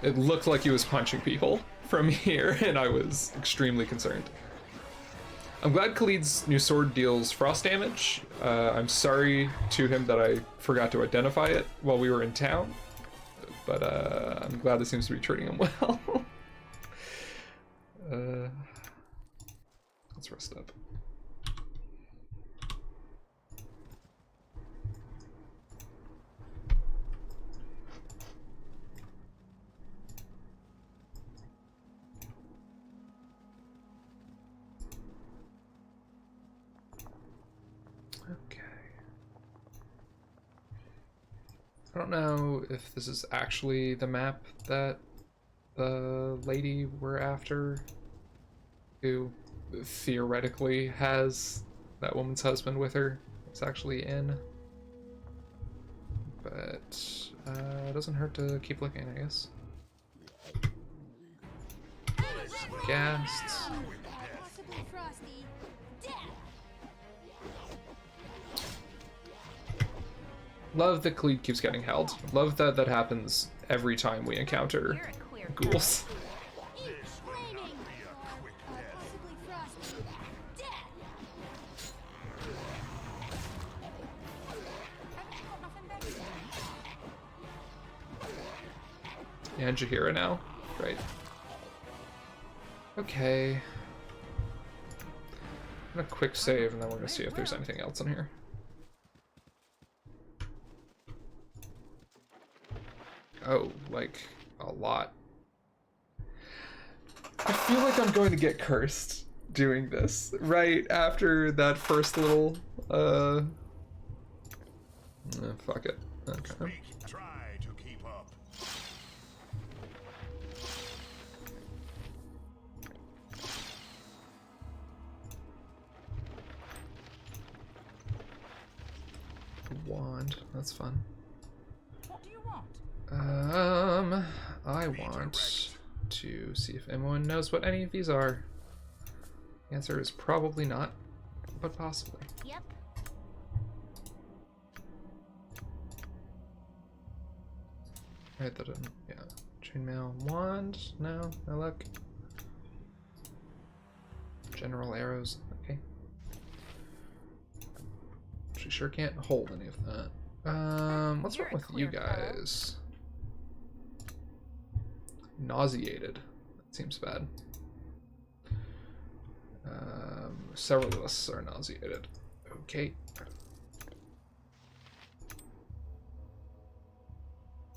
It looked like he was punching people from here, and I was extremely concerned. I'm glad Khalid's new sword deals frost damage. I'm sorry to him that I forgot to identify it while we were in town, but I'm glad this seems to be treating him well. Let's rest up. I don't know if this is actually the map that the lady we're after, who theoretically has that woman's husband with her, is actually in. But it doesn't hurt to keep looking, I guess. Ghasts. Love that Khalid keeps getting held. Love that that happens every time we encounter ghouls. And Jahira now? Right. Okay. I'm gonna quick save and then we're gonna see if there's anything else in here. Oh, like, a lot. I feel like I'm going to get cursed doing this right after that first little, fuck it. Okay. Try to keep up. Wand, that's fun. What do you want? I want to see if anyone knows what any of these are. The answer is probably not, but possibly. Yep. Right, that didn't, yeah. Chainmail wand, no luck. General arrows, okay. She sure can't hold any of that. What's wrong with you guys? Nauseated. That seems bad. Several of us are nauseated. Okay.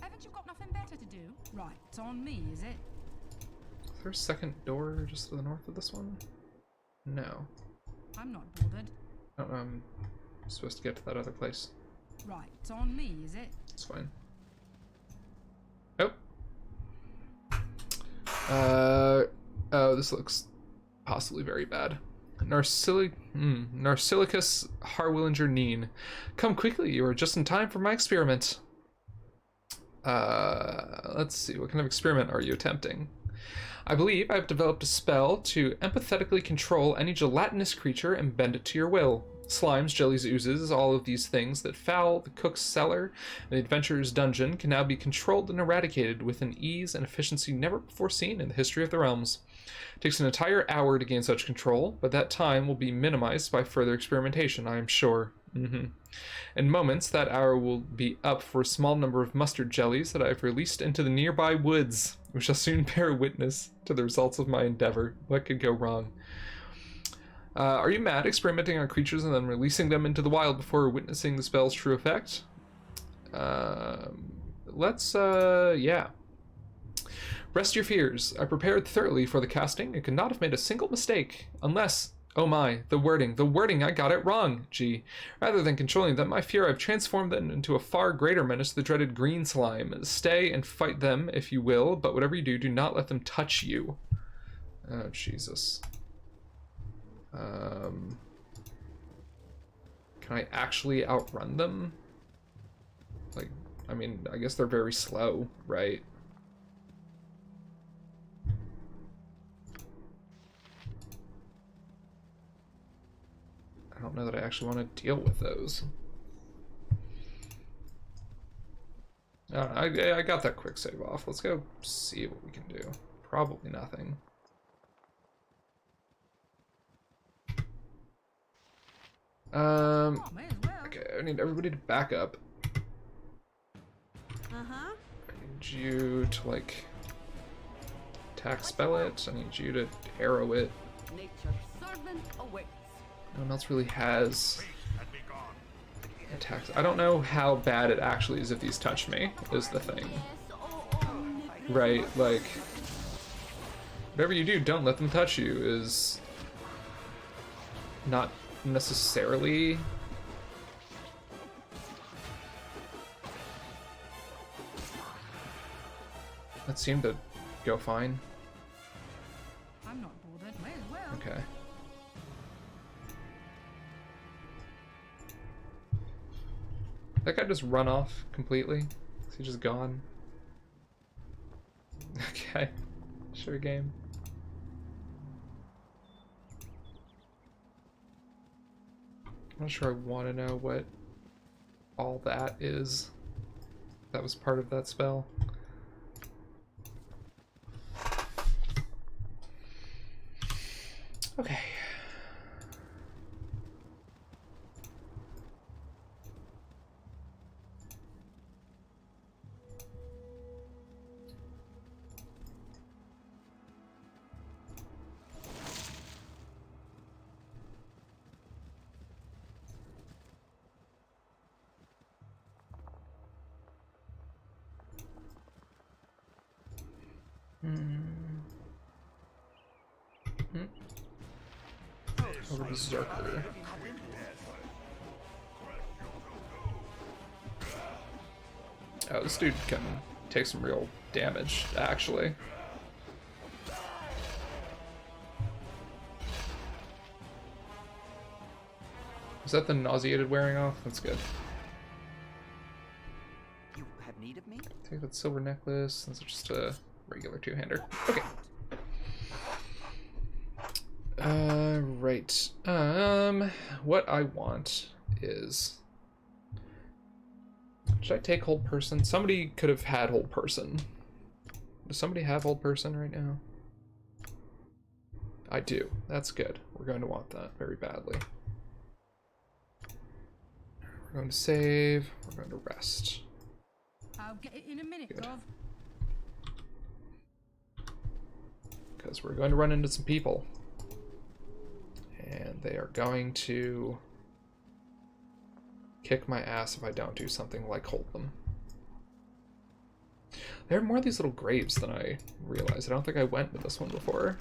Haven't you got nothing better to do? Right, it's on me, is it? Is there a second door just to the north of this one? No. I'm not bothered. Oh, I'm supposed to get to that other place. Right, it's on me, is it? It's fine. Oh. Oh, this looks possibly very bad. Narsilicus Harwillinger Neen. Come quickly, you are just in time for my experiment. Let's see, what kind of experiment are you attempting? I believe I've developed a spell to empathetically control any gelatinous creature and bend it to your will. Slimes, jellies, oozes, all of these things that foul the cook's cellar and the adventurer's dungeon can now be controlled and eradicated with an ease and efficiency never before seen in the history of the realms. It takes an entire hour to gain such control, but that time will be minimized by further experimentation, I am sure. In moments, that hour will be up for a small number of mustard jellies that I have released into the nearby woods. We shall soon bear witness to the results of my endeavor. What could go wrong? Are you mad experimenting on creatures and then releasing them into the wild before witnessing the spell's true effect? Yeah. Rest your fears. I prepared thoroughly for the casting and could not have made a single mistake. Unless, oh my, the wording, I got it wrong, gee. Rather than controlling them, I fear I've transformed them into a far greater menace, the dreaded green slime. Stay and fight them, if you will, but whatever you do, do not let them touch you. Oh, Jesus. Can I actually outrun them? Like, I mean, I guess they're very slow, right? I don't know that I actually want to deal with those. I got that quick save off. Let's go see what we can do. Probably nothing. Okay, I need everybody to back up. I need you to, like, attack spell it. I need you to arrow it. No one else really has attacks. I don't know how bad it actually is if these touch me, is the thing. Right, like, whatever you do, don't let them touch you is not necessarily that seemed to go fine. I'm not bothered. May as well. Okay. That guy just run off completely? Is he just gone? Okay. Sure game. I'm not sure I want to know what all that is. That was part of that spell. Okay. Over to Zerker. Oh, this dude can take some real damage, actually. Is that the nauseated wearing off? That's good. You have need of me? Take that silver necklace. That's just a regular two-hander. Okay. Right. What I want is... Should I take hold person? Somebody could have had hold person. Does somebody have hold person right now? I do. That's good. We're going to want that very badly. We're going to save. We're going to rest. I'll get it in a minute, Gov. Because we're going to run into some people. And they are going to kick my ass if I don't do something like hold them. There are more of these little graves than I realized. I don't think I went with this one before.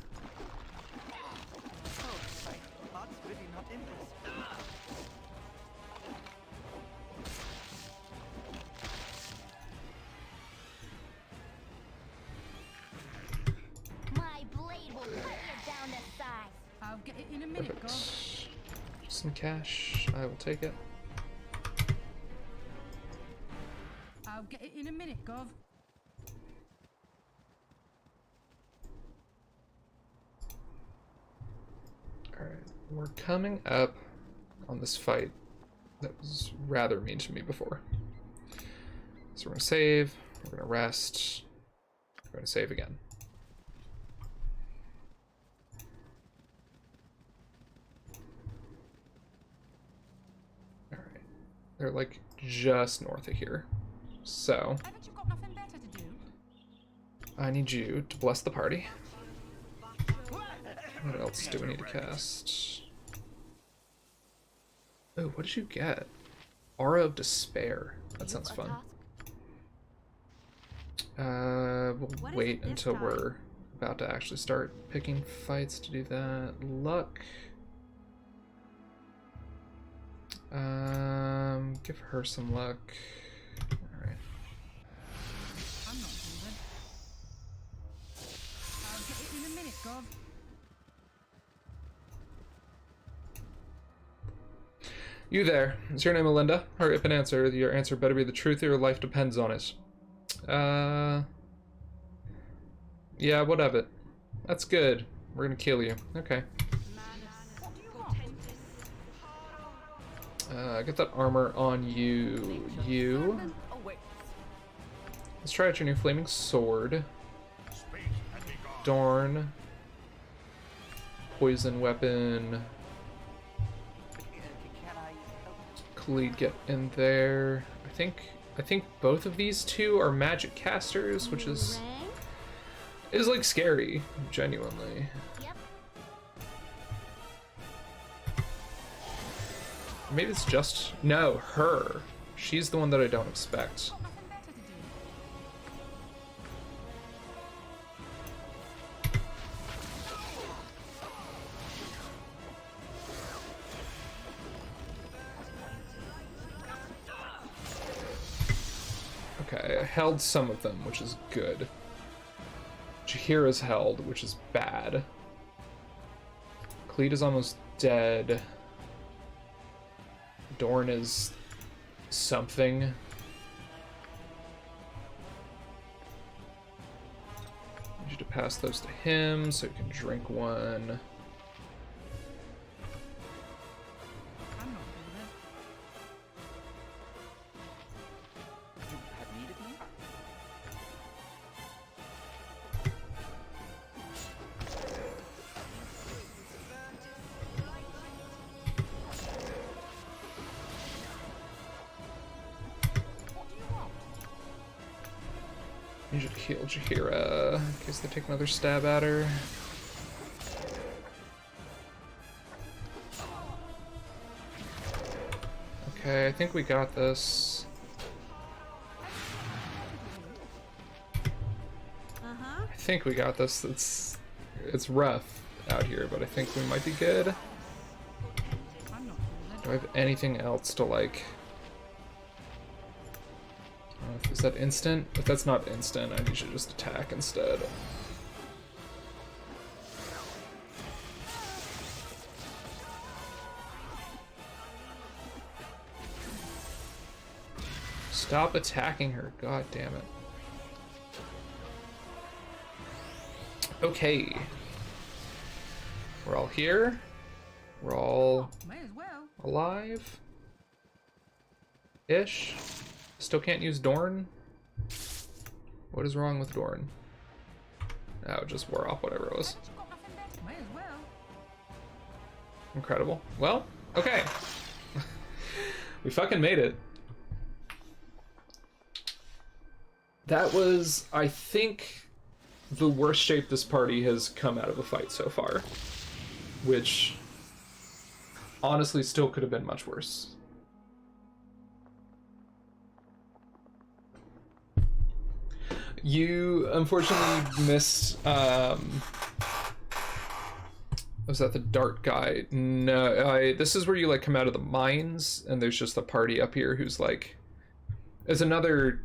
My blade will cut you down to size. I'll get it in a minute, Perfect. Gov. Some cash. I will take it. I'll get it in a minute, Gov. Alright, we're coming up on this fight that was rather mean to me before. So we're gonna save, we're gonna rest, we're gonna save again. Alright. They're like just north of here. So Haven't you got nothing better to do? I need you to bless the party. What else do we need to cast? Oh, what did you get? Aura of Despair. That sounds fun. We'll wait until we're about to actually start picking fights to do that. Luck. Give her some luck. Alright. I'm not bothered. I'll get it in a minute, Gov. You there. Is your name Melinda? Hurry up and answer. Your answer better be the truth or your life depends on it. Yeah, what of it? That's good. We're gonna kill you. Okay. What do you want? Get that armor on you. You. Let's try out your new flaming sword. Dorn. Poison weapon. Khalid, get in there. I think both of these two are magic casters, which is like scary, genuinely. Yep. Maybe it's just no, her. She's the one that I don't expect. Got nothing better to do. Okay, I held some of them, which is good. Jahira's held, which is bad. Cleet is almost dead. Dorn is something. Need you to pass those to him so he can drink one. I'm not bothered. You have need of me? What do you want? I need you to heal Jahira in case they take another stab at her. Okay, I think we got this. I think we got this. It's rough out here, but I think we might be good. I'm not bothered. Do I have anything else to like? Is that instant? If that's not instant, I need you to just attack instead. Stop attacking her, god damn it. Okay. We're all here. We're all May as well. alive. Ish. Still can't use Dorn? What is wrong with Dorn? Oh, it just wore off whatever it was. Haven't you got nothing better? May as well. Incredible. Well, okay. We fucking made it. That was, I think, the worst shape this party has come out of a fight so far. Which, honestly, still could have been much worse. You, unfortunately, missed, was that the dart guy? No, this is where you, like, come out of the mines, and there's just the party up here who's, like... It's another,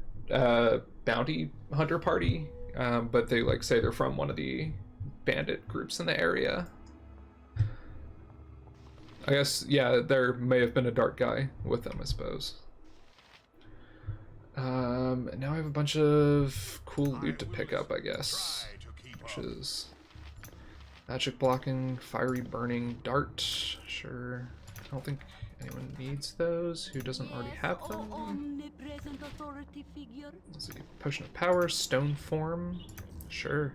bounty hunter party, but they like say they're from one of the bandit groups in the area. I guess, yeah, there may have been a dart guy with them, I suppose. And now I have a bunch of cool loot to pick up, I guess, which is magic blocking, fiery burning, dart. Sure, I don't think Anyone needs those who doesn't already have them? Omnipresent authority figure. Let's see. Potion of Power, Stone Form. Sure.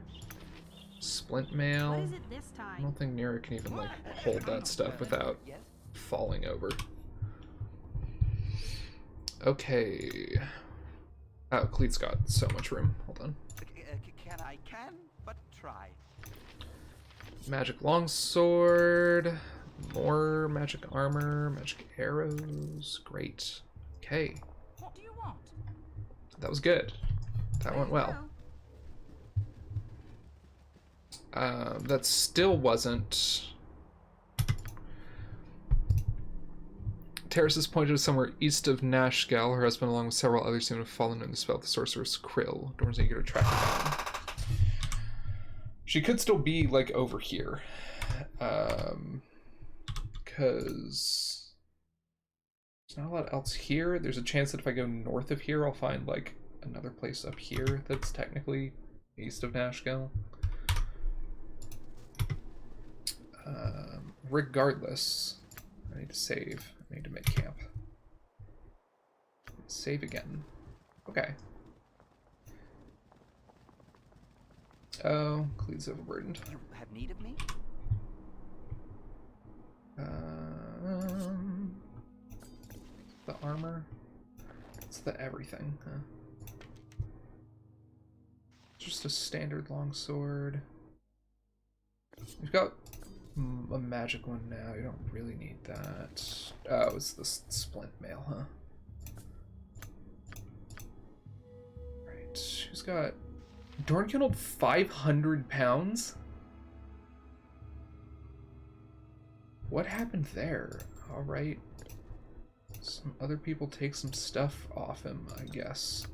Splint Mail. What is it this I time? don't think Nira can even, like, hold that stuff without falling over. Okay. Oh, Cleet's got so much room. Hold on. Can, but try. Magic Longsword. More magic armor. Magic arrows. Great. Okay. What do you want? That was good. That went well. That still wasn't... Terrace is pointed somewhere east of Nashgal. Her husband, along with several others, seem to have fallen in the spell of the sorceress Krill. Dorn's eager to track her down. She could still be, like, over here. Because there's not a lot else here. There's a chance that if I go north of here, I'll find, like, another place up here that's technically east of Nashgal. Regardless, I need to save. I need to make camp. Save again. Okay. Oh, Cleet's overburdened. You have need of me? The armor. It's the everything, huh? Just a standard longsword. We've got a magic one now. You don't really need that. Oh, it's the splint mail, huh? Right. Who's got... Dorn can hold 500 pounds? What happened there? Alright. Some other people take some stuff off him, I guess.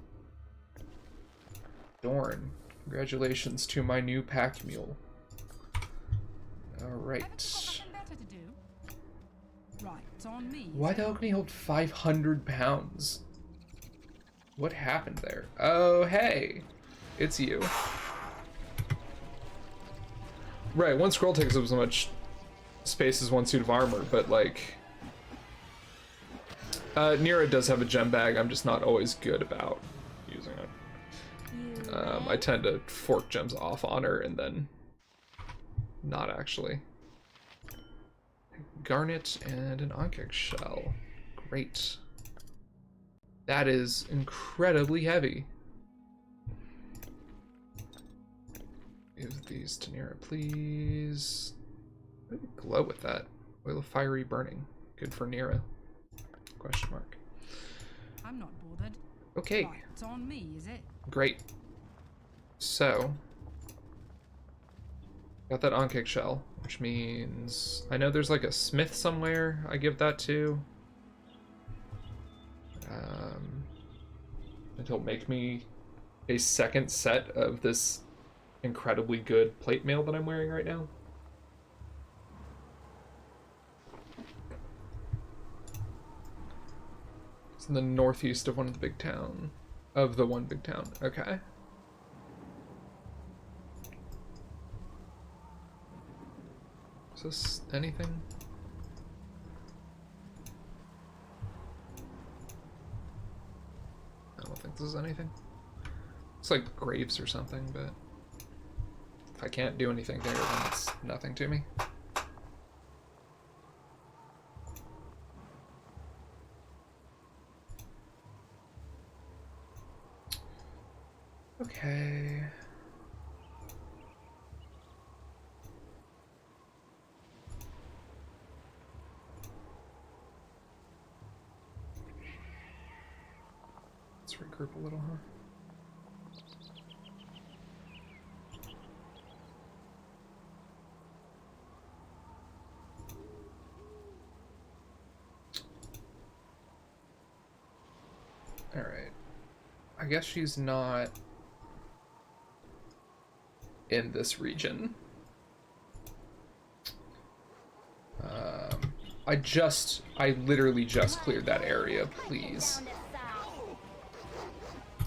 Dorn, congratulations to my new pack mule. Alright. Right, it's on me. Why the hell can he hold 500 pounds? What happened there? Oh, hey! It's you. Right, one scroll takes up as much space as one suit of armor, but like... Nira does have a gem bag, I'm just not always good about using it. I tend to fork gems off on her and then not actually. Garnet and an Ankh shell. Great. That is incredibly heavy. Give these to Nira, please. Maybe glow with that. Oil of fiery burning. Good for Nira. Question mark. I'm not bothered. Okay. Right, it's on me, is it? Great. So, got that Ankh shell, which means I know there's like a smith somewhere I give that to. And he'll make me a second set of this incredibly good plate mail that I'm wearing right now. It's in the northeast of one of the big town. Of the one big town. Okay. Is this anything? I don't think this is anything. It's like graves or something, but if I can't do anything there, then it's nothing to me. Okay. Let's regroup a little, huh? Alright. I guess she's not in this region. I literally just cleared that area, please.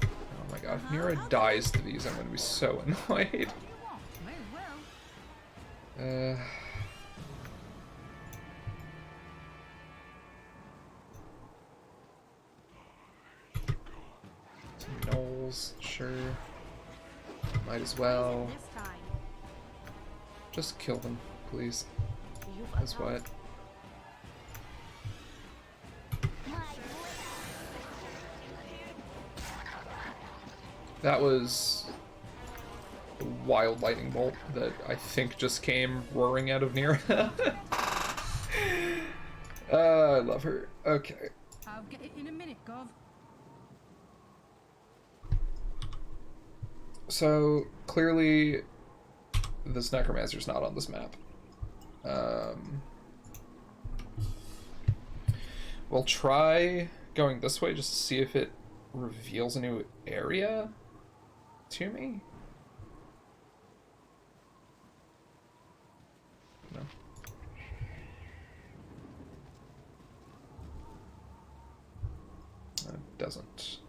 Oh my god, if Nira dies to these, I'm gonna be so annoyed. tentacles, sure. Might as well. Just kill them, please. That's what. That was a wild lightning bolt that I think just came roaring out of Nira. I love her. Okay. I'll get it in a minute, Gov. So clearly, this necromancer's not on this map. We'll try going this way just to see if it reveals a new area to me. No. It doesn't.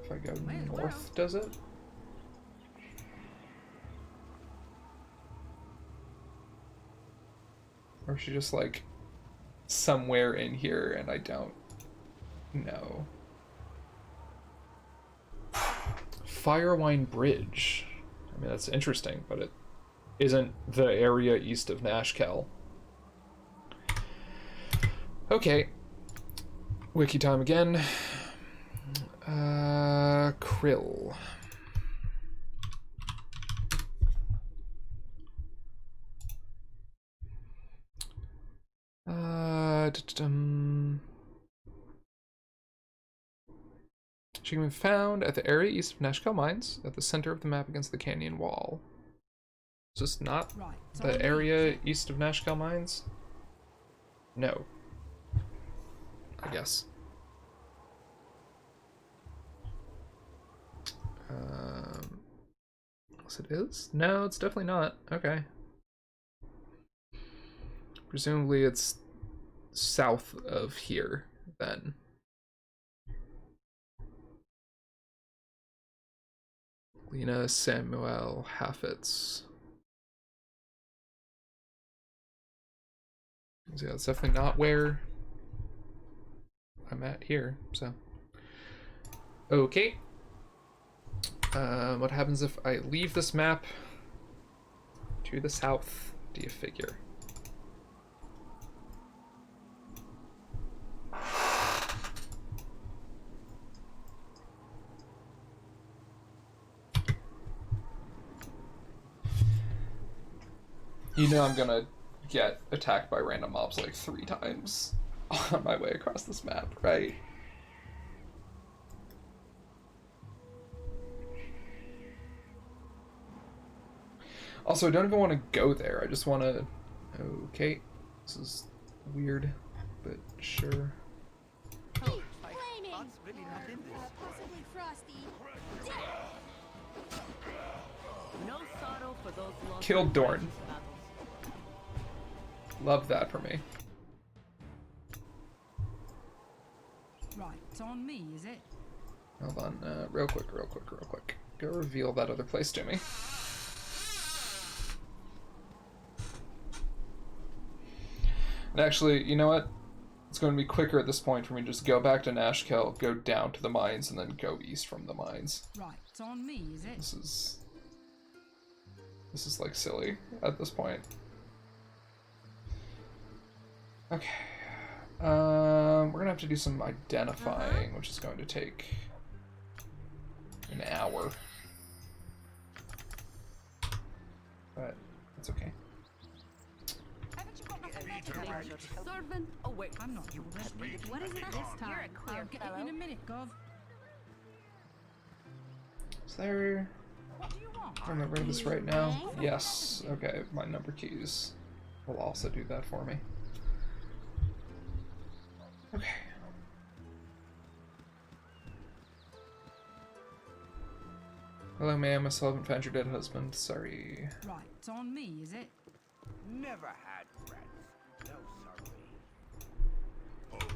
If I go north, does it? Or is she just like somewhere in here and I don't know? Firewine Bridge. I mean, that's interesting, but it isn't the area east of Nashkel. Okay. Wiki time again. Krill. She can be found at the area east of Nashkel Mines, at the center of the map against the canyon wall. Is this not the area east of Nashkel Mines? No. I guess. Yes, it is? No, it's definitely not. Okay. Presumably it's south of here, then. Lena Samuel Haffitz. So yeah, it's definitely not where I'm at here, so. Okay. What happens if I leave this map to the south, do you figure? You know I'm gonna get attacked by random mobs like 3 times on my way across this map, right? Also, I don't even want to go there. I just want to... Okay. This is weird, but sure. Flaming! Really not in this. Possibly frosty. No sorrow for those lost. Killed Dorn. Love that for me. Right, it's on me, is it? Hold on, real quick. Go reveal that other place to me. And actually, you know what? It's going to be quicker at this point for me to just go back to Nashkel, go down to the mines, and then go east from the mines. Right, it's on me, is it? This is like silly at this point. Okay. We're gonna have to do some identifying, which is going to take an hour. But it's okay. Haven't you got nothing better to do? Servant away. I'm not your husband. What is it this time? You're a queer I'll get fellow. it in a minute, Gov. Is there... What do you want? I'm gonna rid of this right now. Yes. Okay, my number keys will also do that for me. Okay. Hello, ma'am. I still haven't found your dead husband. Sorry. Right, it's on me, is it? Never had friends. No, sorry. Hold.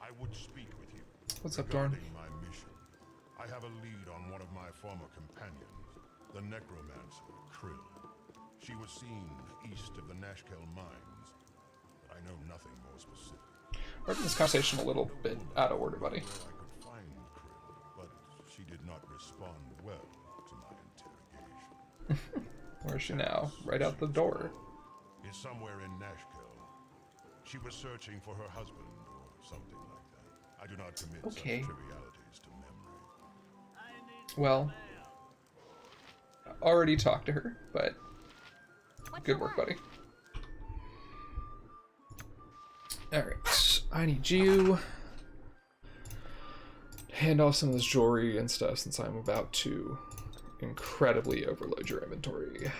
I would speak with you. What's up, Dorn? Regarding my mission. I have a lead on one of my former companions, the necromancer, Krill. She was seen east of the Nashkel mines, but I know nothing more specific. We're in this conversation a little bit out of order, buddy. Where I could find Krill, but she Where's she now? Right out the door. Is somewhere in Nashville. She was searching for her husband or something like that. I do not commit such trivialities to memory. Well, I already talked to her, but good work, buddy. Alright, I need you to hand off some of this jewelry and stuff since I'm about to incredibly overload your inventory.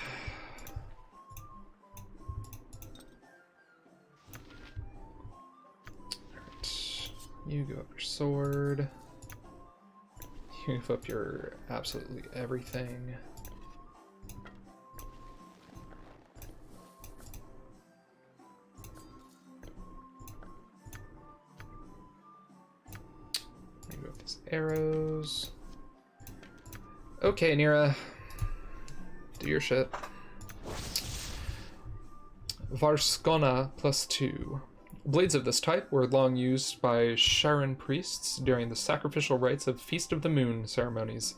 Alright, you give up your sword. You give up your absolutely everything. You give up these arrows. Okay, Nira. Do your shit. Varskona +2. Blades of this type were long used by Sharon priests during the sacrificial rites of Feast of the Moon ceremonies.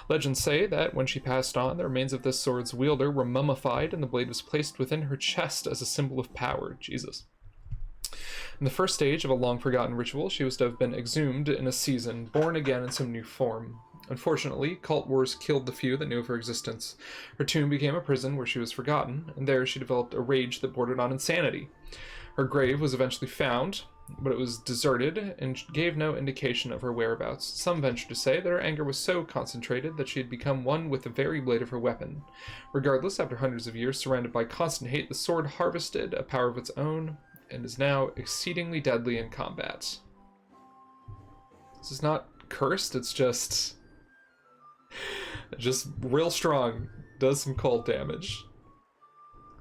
Legends say that when she passed on, the remains of this sword's wielder were mummified and the blade was placed within her chest as a symbol of power. Jesus. In the first stage of a long-forgotten ritual, she was to have been exhumed in a season, born again in some new form. Unfortunately, cult wars killed the few that knew of her existence. Her tomb became a prison where she was forgotten, and there she developed a rage that bordered on insanity. Her grave was eventually found, but it was deserted and gave no indication of her whereabouts. Some venture to say that her anger was so concentrated that she had become one with the very blade of her weapon. Regardless, after hundreds of years surrounded by constant hate, the sword harvested a power of its own and is now exceedingly deadly in combat. This is not cursed, it's just real strong. Does some cold damage.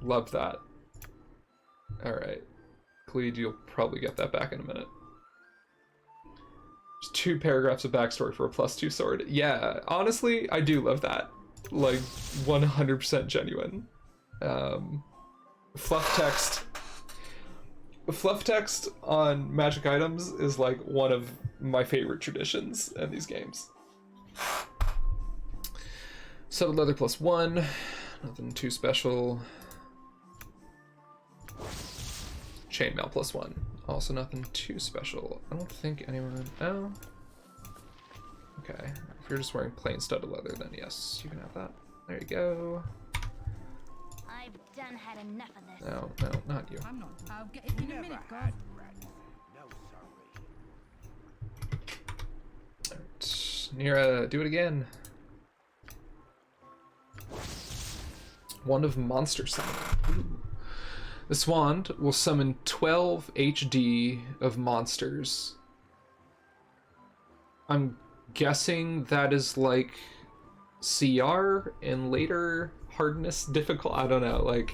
Love that. Alright. Cleed, you'll probably get that back in a minute. There's 2 paragraphs of backstory for a +2 sword. Yeah, honestly, I do love that. Like, 100% genuine. Fluff text on magic items is like one of my favorite traditions in these games. Settled leather +1. Nothing too special. Chainmail +1. Also nothing too special. I don't think anyone... Oh. Okay. If you're just wearing plain studded leather, then yes, you can have that. There you go. I've done had enough of this. No, not you. I'm not. I'll get it in a minute, guys. Alright. Nira, do it again. Wand of Monster Summoning. Ooh. This wand will summon 12 HD of monsters. I'm guessing that is like CR and later hardness difficult. I don't know. Like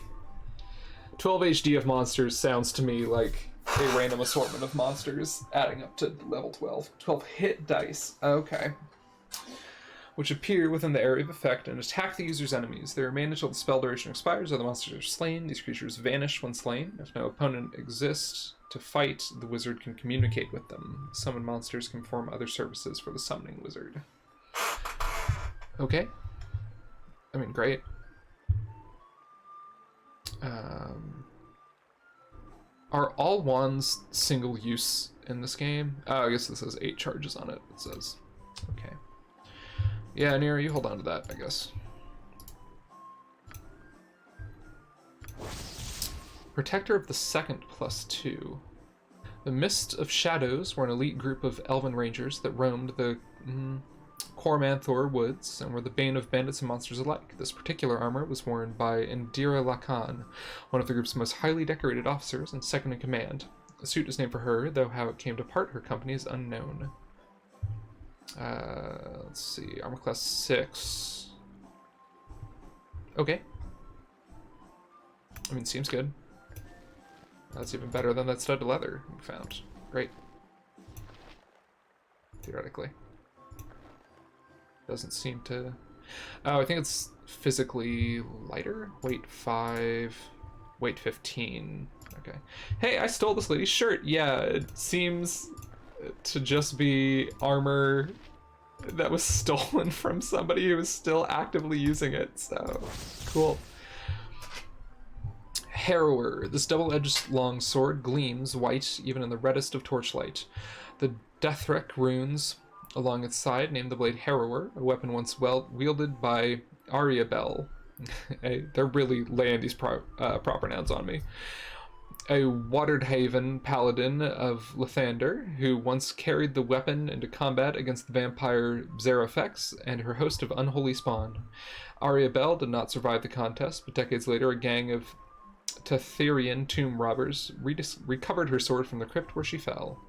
12 HD of monsters sounds to me like a random assortment of monsters adding up to level 12. 12 hit dice. Okay. Which appear within the area of effect and attack the user's enemies. They remain until the spell duration expires or the monsters are slain. These creatures vanish when slain. If no opponent exists to fight, the wizard can communicate with them. Summoned monsters can perform other services for the summoning wizard. Okay. I mean, great. Are all wands single use in this game? Oh, I guess this has 8 charges on it, it says. Okay. Yeah, Nira, you hold on to that, I guess. Protector of the Second +2. The Mist of Shadows were an elite group of elven rangers that roamed the Cormanthor woods and were the bane of bandits and monsters alike. This particular armor was worn by Indira Lakan, one of the group's most highly decorated officers and second in command. The suit is named for her, though how it came to part her company is unknown. Let's see, armor class 6. Okay. I mean, seems good. That's even better than that studded leather we found. Great. Theoretically. Doesn't seem to... Oh, I think it's physically lighter? Weight 5, weight 15. Okay. Hey, I stole this lady's shirt! Yeah, it seems to just be armor that was stolen from somebody who was still actively using it, so cool. Harrower. This double-edged long sword gleams white even in the reddest of torchlight. The Deathrek runes along its side name the blade Harrower, a weapon once wielded by Ariabel. Hey, they're really laying these proper nouns on me. A Watered Haven paladin of Lathander, who once carried the weapon into combat against the vampire Zerofex and her host of unholy spawn. Ariabel did not survive the contest, but decades later a gang of Tetherian tomb robbers recovered her sword from the crypt where she fell.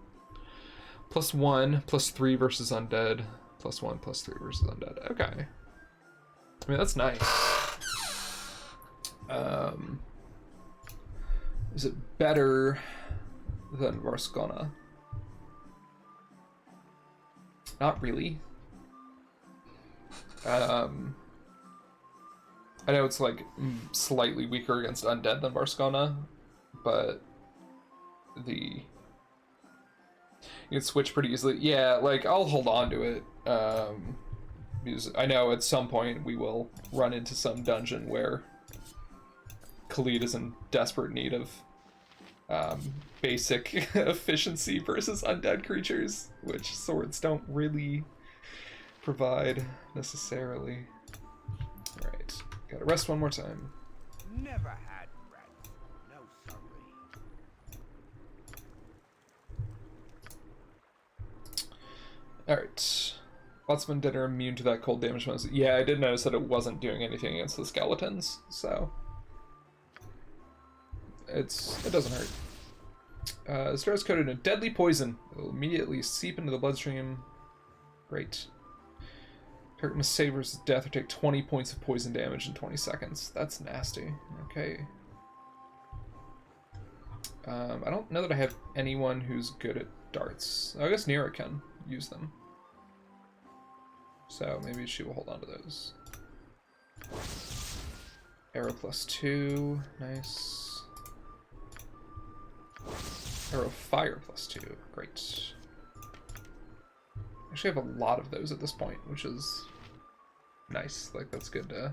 +1, +3 versus undead. +1, +3 versus undead. Okay. I mean, that's nice. Is it better than Varskona? Not really. I know it's like slightly weaker against undead than Varskona, but you can switch pretty easily. Yeah, like I'll hold on to it. Because I know at some point we will run into some dungeon where Khalid is in desperate need of basic efficiency versus undead creatures, which swords don't really provide necessarily. Alright, gotta rest one more time. Never had rats. No sorry. Alright. Botsman dead are immune to that cold damage bonus. Yeah, I did notice that it wasn't doing anything against the skeletons, so it doesn't hurt. The star is coated in a deadly poison. It will immediately seep into the bloodstream. Great. Target must save versus death or take 20 points of poison damage in 20 seconds. That's nasty. Okay. I don't know that I have anyone who's good at darts. I guess Nira can use them. So maybe she will hold on to those. Arrow +2. Nice. Arrow fire +2. Great. Actually have a lot of those at this point, which is nice. Like, that's good to...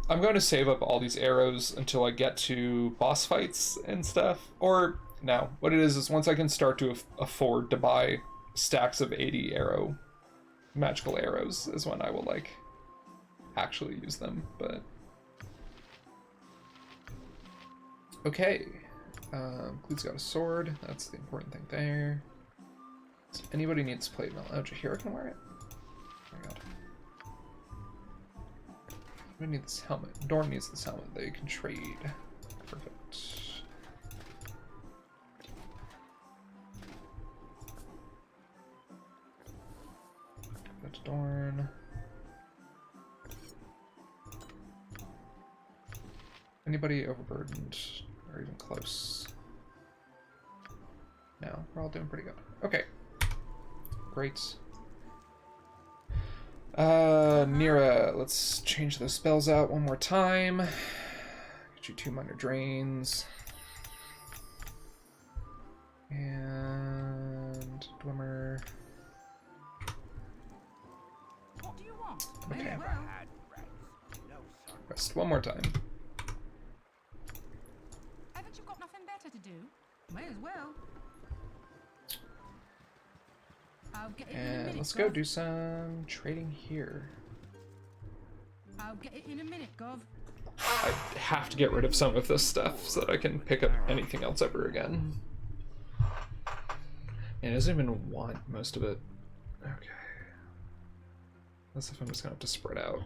I'm going to save up all these arrows until I get to boss fights and stuff. Or, no. What it is once I can start to afford to buy stacks of 80 magical arrows is when I will, like, actually use them, but... Okay. Clue's got a sword. That's the important thing there. So anybody needs plate mail. Oh, Jahira can wear it? Oh my god. We need this helmet. Dorn needs this helmet. They can trade. Perfect. That's Dorn. Anybody overburdened or even close? No, we're all doing pretty good. Okay. Great. Nira, let's change those spells out one more time. Get you 2 minor drains. And Dwemer. What do you want? Okay. Well, Rest one more time. haven't you got nothing better to do? May as well. I'll get it in a And minute, let's go Gov. do some trading here. I'll get it in a minute, Gov. I have to get rid of some of this stuff so that I can pick up anything else ever again. And it doesn't even want most of it. Okay. That's if I'm just gonna have to spread out.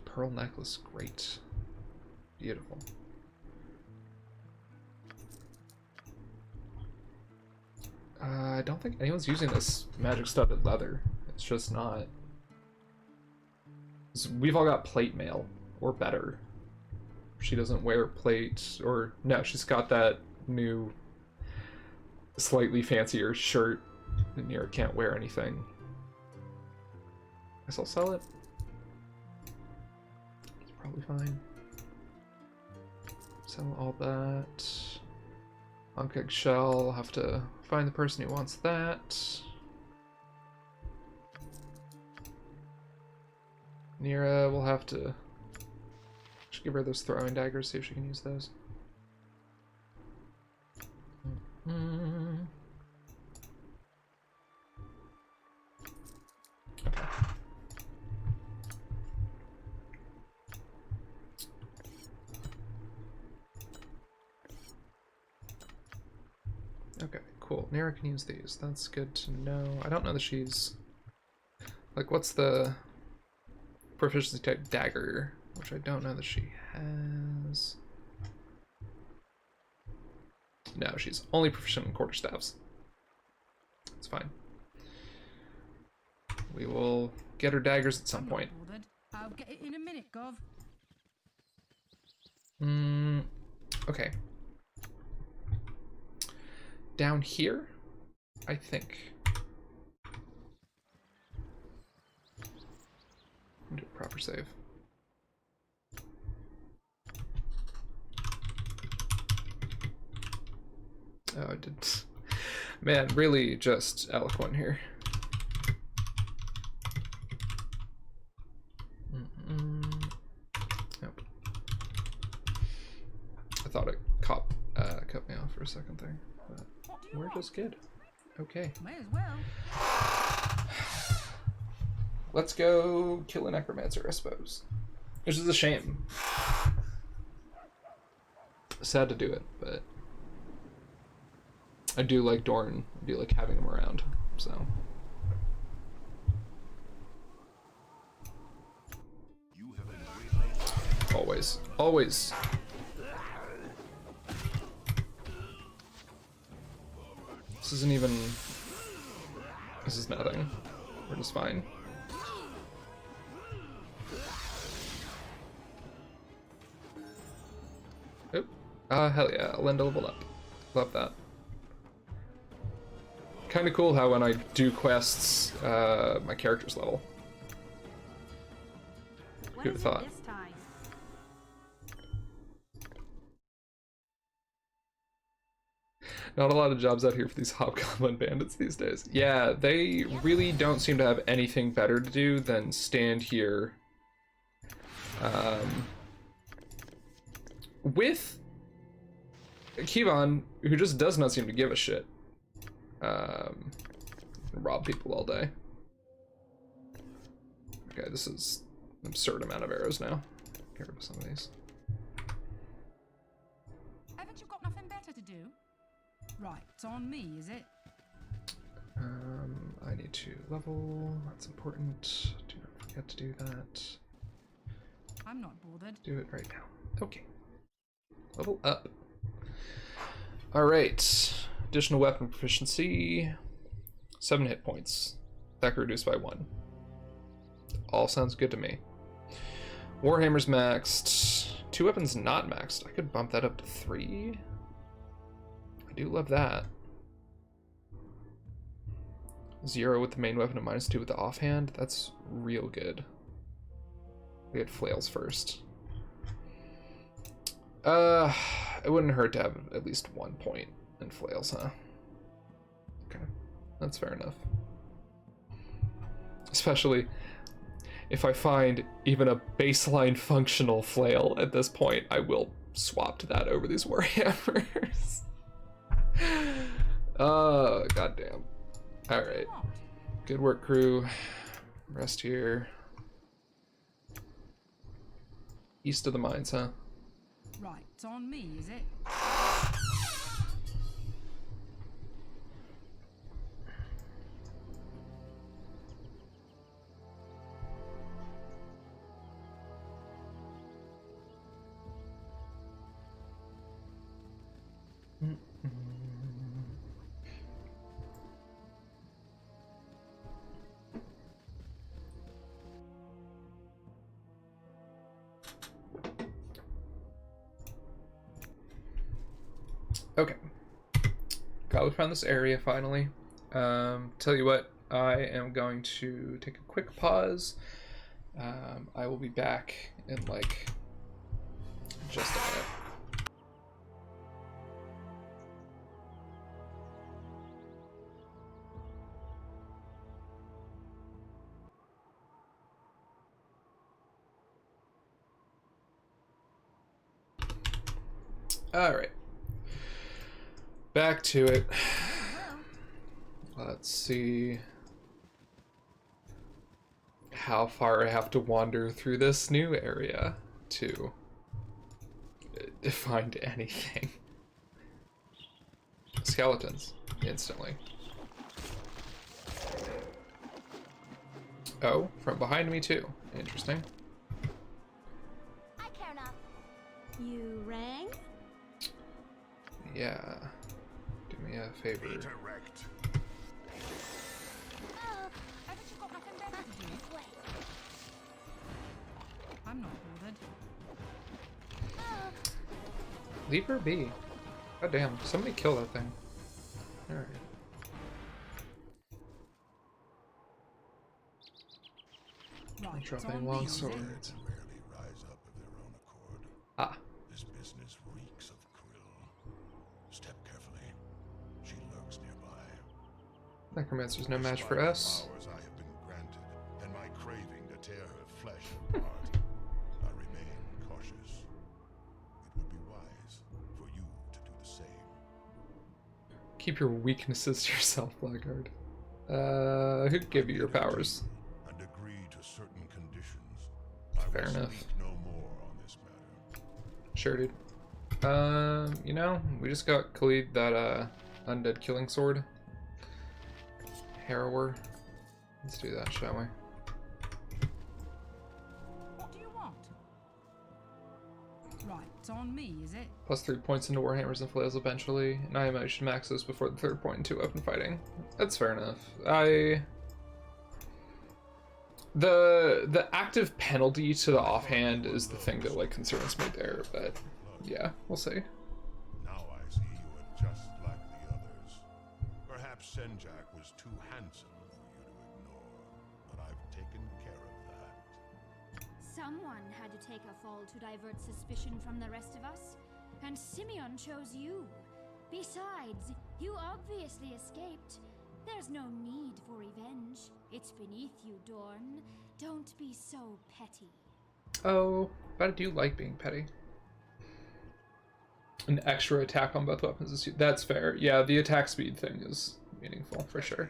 Pearl necklace, great. Beautiful. I don't think anyone's using this magic studded leather. It's just not. We've all got plate mail, or better. She doesn't wear plate, or no, she's got that new, slightly fancier shirt. And Nira can't wear anything. Guess I'll sell it. It's probably fine. Sell all that. Monkeg Shell, I'll have to find the person who wants that. Nira, we'll have to just give her those throwing daggers, see if she can use those. Okay. Okay, cool. Nira can use these. That's good to know. I don't know that she's... Like, what's the proficiency type dagger? Which I don't know that she has. No, she's only proficient in quarterstaffs. It's fine. We will get her daggers at some point. I'll get it in a minute, Gov. Okay. Down here, I think. Do a proper save. Oh, I did. Man, really just eloquent here. Nope. I thought it cut me off for a second there, but we're just good. Okay. May as well. Let's go kill a necromancer, I suppose. Which is a shame. Sad to do it, but I do like Dorn. I do like having him around, so. Always. Always. This isn't even... This is nothing. We're just fine. Oop. Hell yeah. Linda leveled up. Love that. Kinda cool how when I do quests, my character's level. Who'd have thought? Not a lot of jobs out here for these hobgoblin bandits these days. Yeah, they really don't seem to have anything better to do than stand here with Kevon, who just does not seem to give a shit. Rob people all day. Okay, this is an absurd amount of arrows now. Get rid of some of these. Haven't you got nothing better to do? Right, it's on me, is it? I need to level. That's important. Do not forget to do that. I'm not bothered. Do it right now. Okay. Level up. Alright. Additional weapon proficiency. 7 hit points. Attack reduced by 1. All sounds good to me. Warhammer's maxed. 2 weapons not maxed. I could bump that up to 3. I do love that. 0 with the main weapon and -2 with the offhand. That's real good. We had flails first. It wouldn't hurt to have at least 1 point in flails, huh? Okay, that's fair enough. Especially if I find even a baseline functional flail at this point, I will swap to that over these warhammers. Oh, goddamn. Alright. Good work, crew. Rest here. East of the mines, huh? Right, it's on me, is it? Okay. Glad we found this area finally. Tell you what, I am going to take a quick pause. I will be back in like just a minute. Alright. Back to it. Let's see how far I have to wander through this new area to find anything. Skeletons, instantly. Oh, from behind me too. Interesting. I care not. You rang? Yeah. Do me a favor. Redirect. Haven't you got nothing better to do? This way. I'm not bothered. Leave her be. God damn, somebody kill that thing. Alright. Right, it's Dropping on me, long is it? swords. Birds rarely rise up of their own accord. Ah. This business reeks of Krill. Step carefully. She lurks nearby. Necromancer's no match for Despite the us. powers I have been granted, and my craving to tear her flesh apart, I remain cautious. It would be wise for you to do the same. Keep your weaknesses to yourself, Blackguard. Who gave you your powers? And agree to certain conditions. Fair I will enough. speak no more on this matter. Sure, dude. You know, we just got Khalid that, undead killing sword. Harrower. Let's do that, shall we? What do you want? Right, it's on me, is it? Plus 3 points into Warhammers and Flails eventually, and I should max this before the 3rd point into weapon fighting. That's fair enough. The active penalty to the offhand is the thing that like concerns me there, but yeah, we'll see. Now I see you are just like the others. Perhaps Senjak was too handsome for you to ignore, but I've taken care of that. Someone had to take a fall to divert suspicion from the rest of us, and Simeon chose you. Besides, you obviously escaped. There's no need for revenge. It's beneath you, Dorn. Don't be so petty. Oh, but I do like being petty. An extra attack on both weapons is that's fair. Yeah, the attack speed thing is meaningful for sure.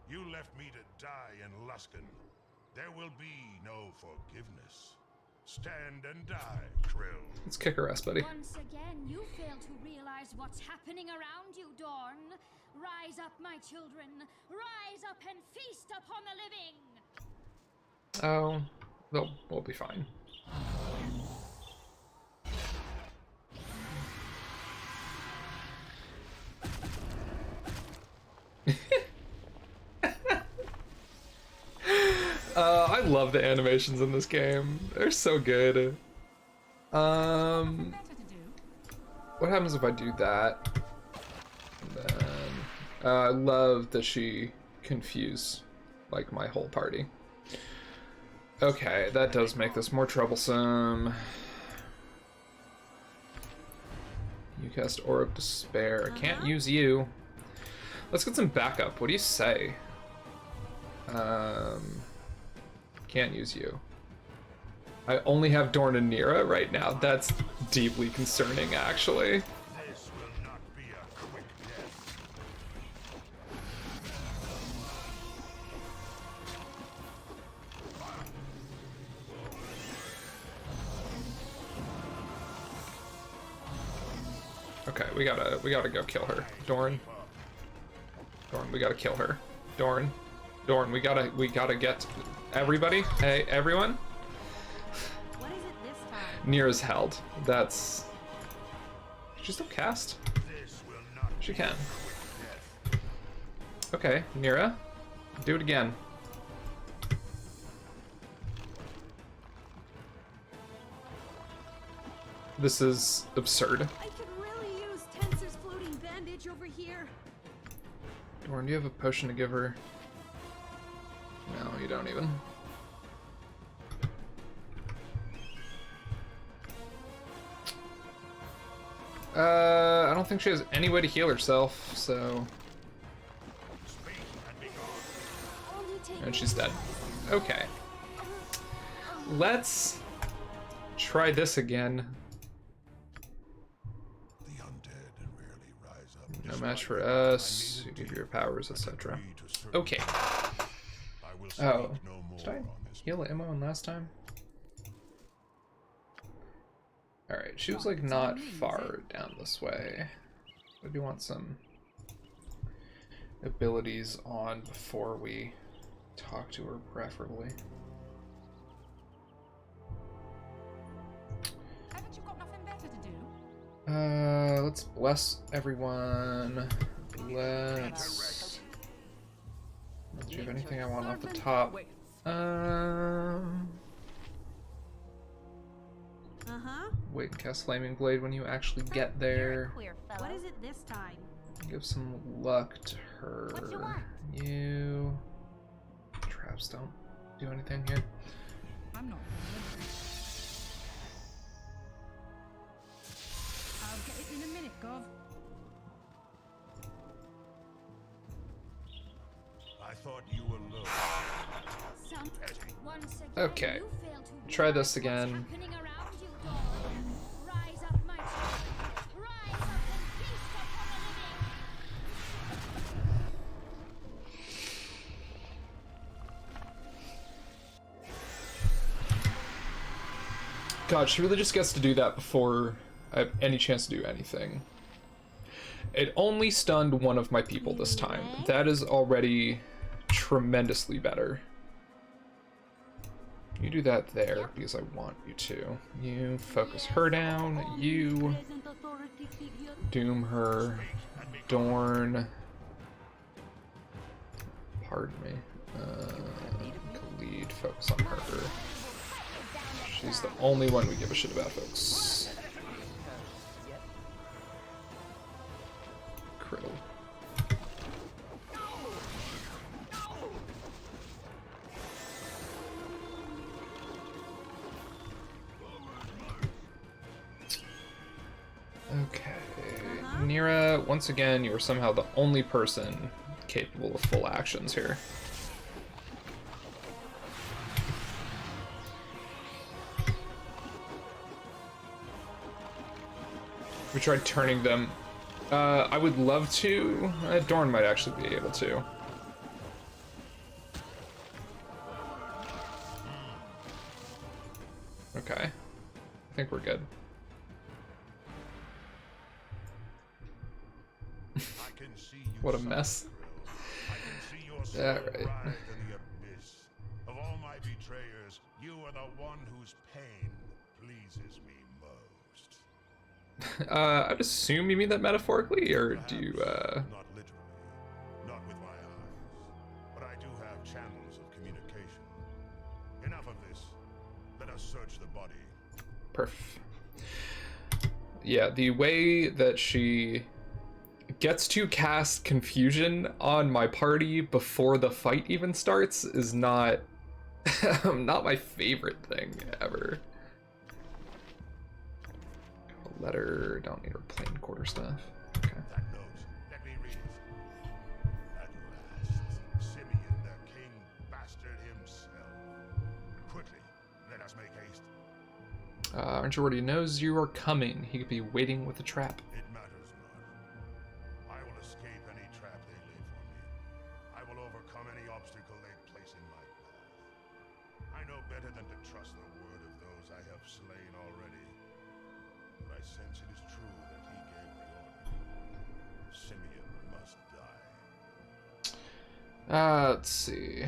You left me to die in Luskan. There will be no forgiveness. Stand and die, Krill. Let's kick her ass, buddy. Once again, you fail to realize what's happening around you, Dorn. Rise up, my children. Rise up and feast upon the living. Oh, we'll be fine. I love the animations in this game. They're so good. Nothing better to do. What happens if I do that? And then, I love that she confused like my whole party. Okay, that does make this more troublesome. You cast Aura of Despair. I can't use you. Let's get some backup. What do you say? Can't use you. I only have Dorn and Nira right now. That's deeply concerning, actually. This will not be a quick death. Okay, we gotta go kill her. Dorn, we gotta kill her. Dorn, we gotta get everybody. Hey, everyone. What is it this time? Nira's held. That's. She still cast? This will not She be can. a quick death. Okay, Nira, do it again. This is absurd. I could really use Tensor's floating bandage over here. Dorn, do you have a potion to give her? No, you don't even. I don't think she has any way to heal herself, so... And she's dead. Okay. Let's try this again. No match for us. You give your powers, etc. Okay. Oh, did I heal ammo on last time? Alright, she was like not far down this way. I do want some abilities on before we talk to her, preferably. Haven't you got nothing better to do? Let's bless everyone. Let's... Do you have anything I want off the top? Wait and cast Flaming Blade when you actually get there. What is it this time? Give some luck to her. What you want? You... Traps don't do anything here. I'm not bothered. I'll get it in a minute, Gov. I thought you were low. Once again, Okay. you fail to Try realize this again. what's happening around you, darling. Rise up, my child. Rise up and feast upon the living. God, she really just gets to do that before I have any chance to do anything. It only stunned one of my people this time. That is already tremendously better. You do that there because I want you to. You focus her down. You doom her. Dorn. Pardon me. Khalid, focus on her. She's the only one we give a shit about, folks. Krill. Okay. Nira, once again, you are somehow the only person capable of full actions here. We tried turning them. I would love to. Dorn might actually be able to. Okay. I think we're good. What a mess. Yeah, right. Of all my betrayers, you are the one whose pain pleases me most. I'd assume you mean that metaphorically, or do you, Not literally. Not with my eyes. But I do have channels of communication. Enough of this. Let us search the body. Perf. Yeah, the way that she gets to cast confusion on my party before the fight even starts is not not my favorite thing ever. Letter, don't need her plain quarter stuff. Okay. That note, let me read it. At last, Simeon, the king bastard himself. Quickly, let us make haste. Aren't you already knows you are coming? He could be waiting with a trap. It matters not. I will escape any trap they lay for me. I will overcome any obstacle they place in my path. I know better than to trust the word of those I have slain already. But I sense it is true that he gave the order. Simeon must die. Let's see.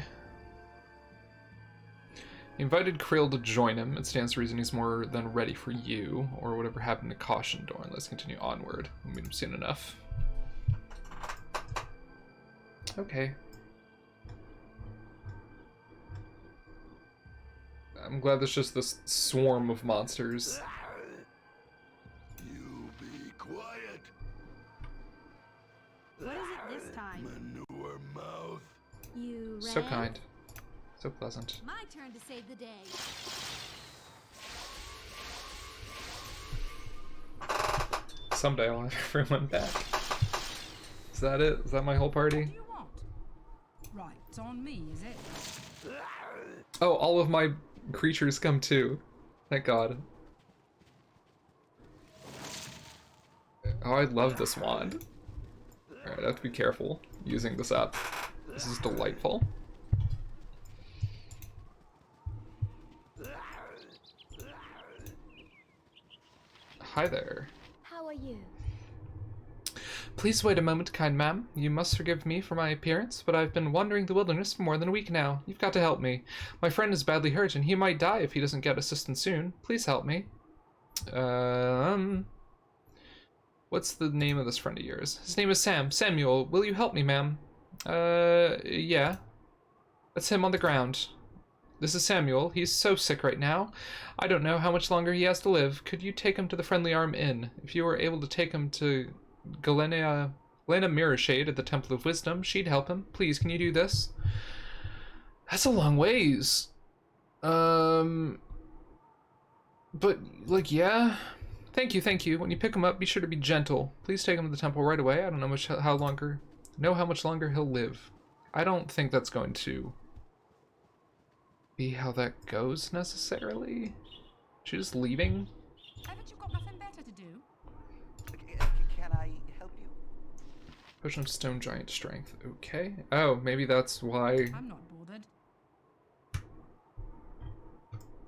He invited Krill to join him. It stands to reason he's more than ready for you, or whatever happened to caution Dorn. Let's continue onward. We'll meet him soon enough. Okay. I'm glad there's just this swarm of monsters. You be quiet. What is it this time? Manure mouth. You So ran? kind. So pleasant. My turn to save the day. Someday I'll have everyone back. Is that it? Is that my whole What do party? you want? Right, it's on me, is it? Oh, all of my creatures come too. Thank God. Oh, I love this wand. I have to be careful using this app. This is delightful. Hi there. How are you? Please wait a moment, kind ma'am. You must forgive me for my appearance, but I've been wandering the wilderness for more than a week now. You've got to help me. My friend is badly hurt, and he might die if he doesn't get assistance soon. Please help me. What's the name of this friend of yours? His name is Sam. Samuel, will you help me, ma'am? Yeah. That's him on the ground. This is Samuel. He's so sick right now. I don't know how much longer he has to live. Could you take him to the Friendly Arm Inn? If you were able to take him to Galena Mirrorshade at the Temple of Wisdom, she'd help him. Please, can you do this? That's a long ways. But, like, yeah. Thank you. When you pick him up, be sure to be gentle. Please take him to the temple right away. I don't know how much longer he'll live. I don't think that's going to be how that goes necessarily. She's just leaving. Haven't you got nothing better to do? Can I help you? Potion of Stone Giant Strength. Okay. Oh, maybe that's why. I'm not bothered.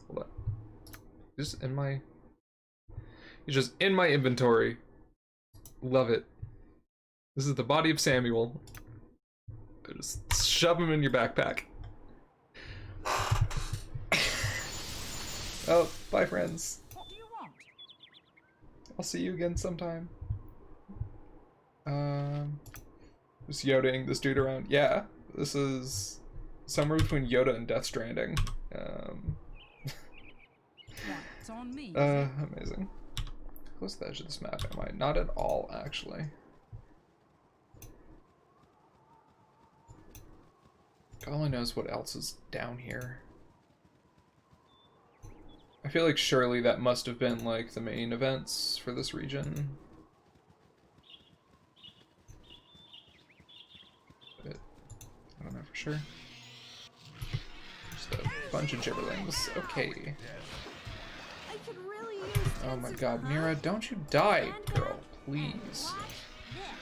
Hold on. Is this in my... It's just in my inventory. Love it. This is the body of Samuel. Just shove him in your backpack. Oh, bye friends. What do you want? I'll see you again sometime. Just Yodaing this dude around. Yeah, this is somewhere between Yoda and Death Stranding. Right, it's on me. Is it? Amazing. Close to the edge of this map, am I? Not at all, actually. God only knows what else is down here. I feel like surely that must have been like the main events for this region. But I don't know for sure. Just a bunch of gibberlings. Okay. I could really use Oh my Tenser's god, help. Mira, don't you die, Stand girl, back please. and watch this.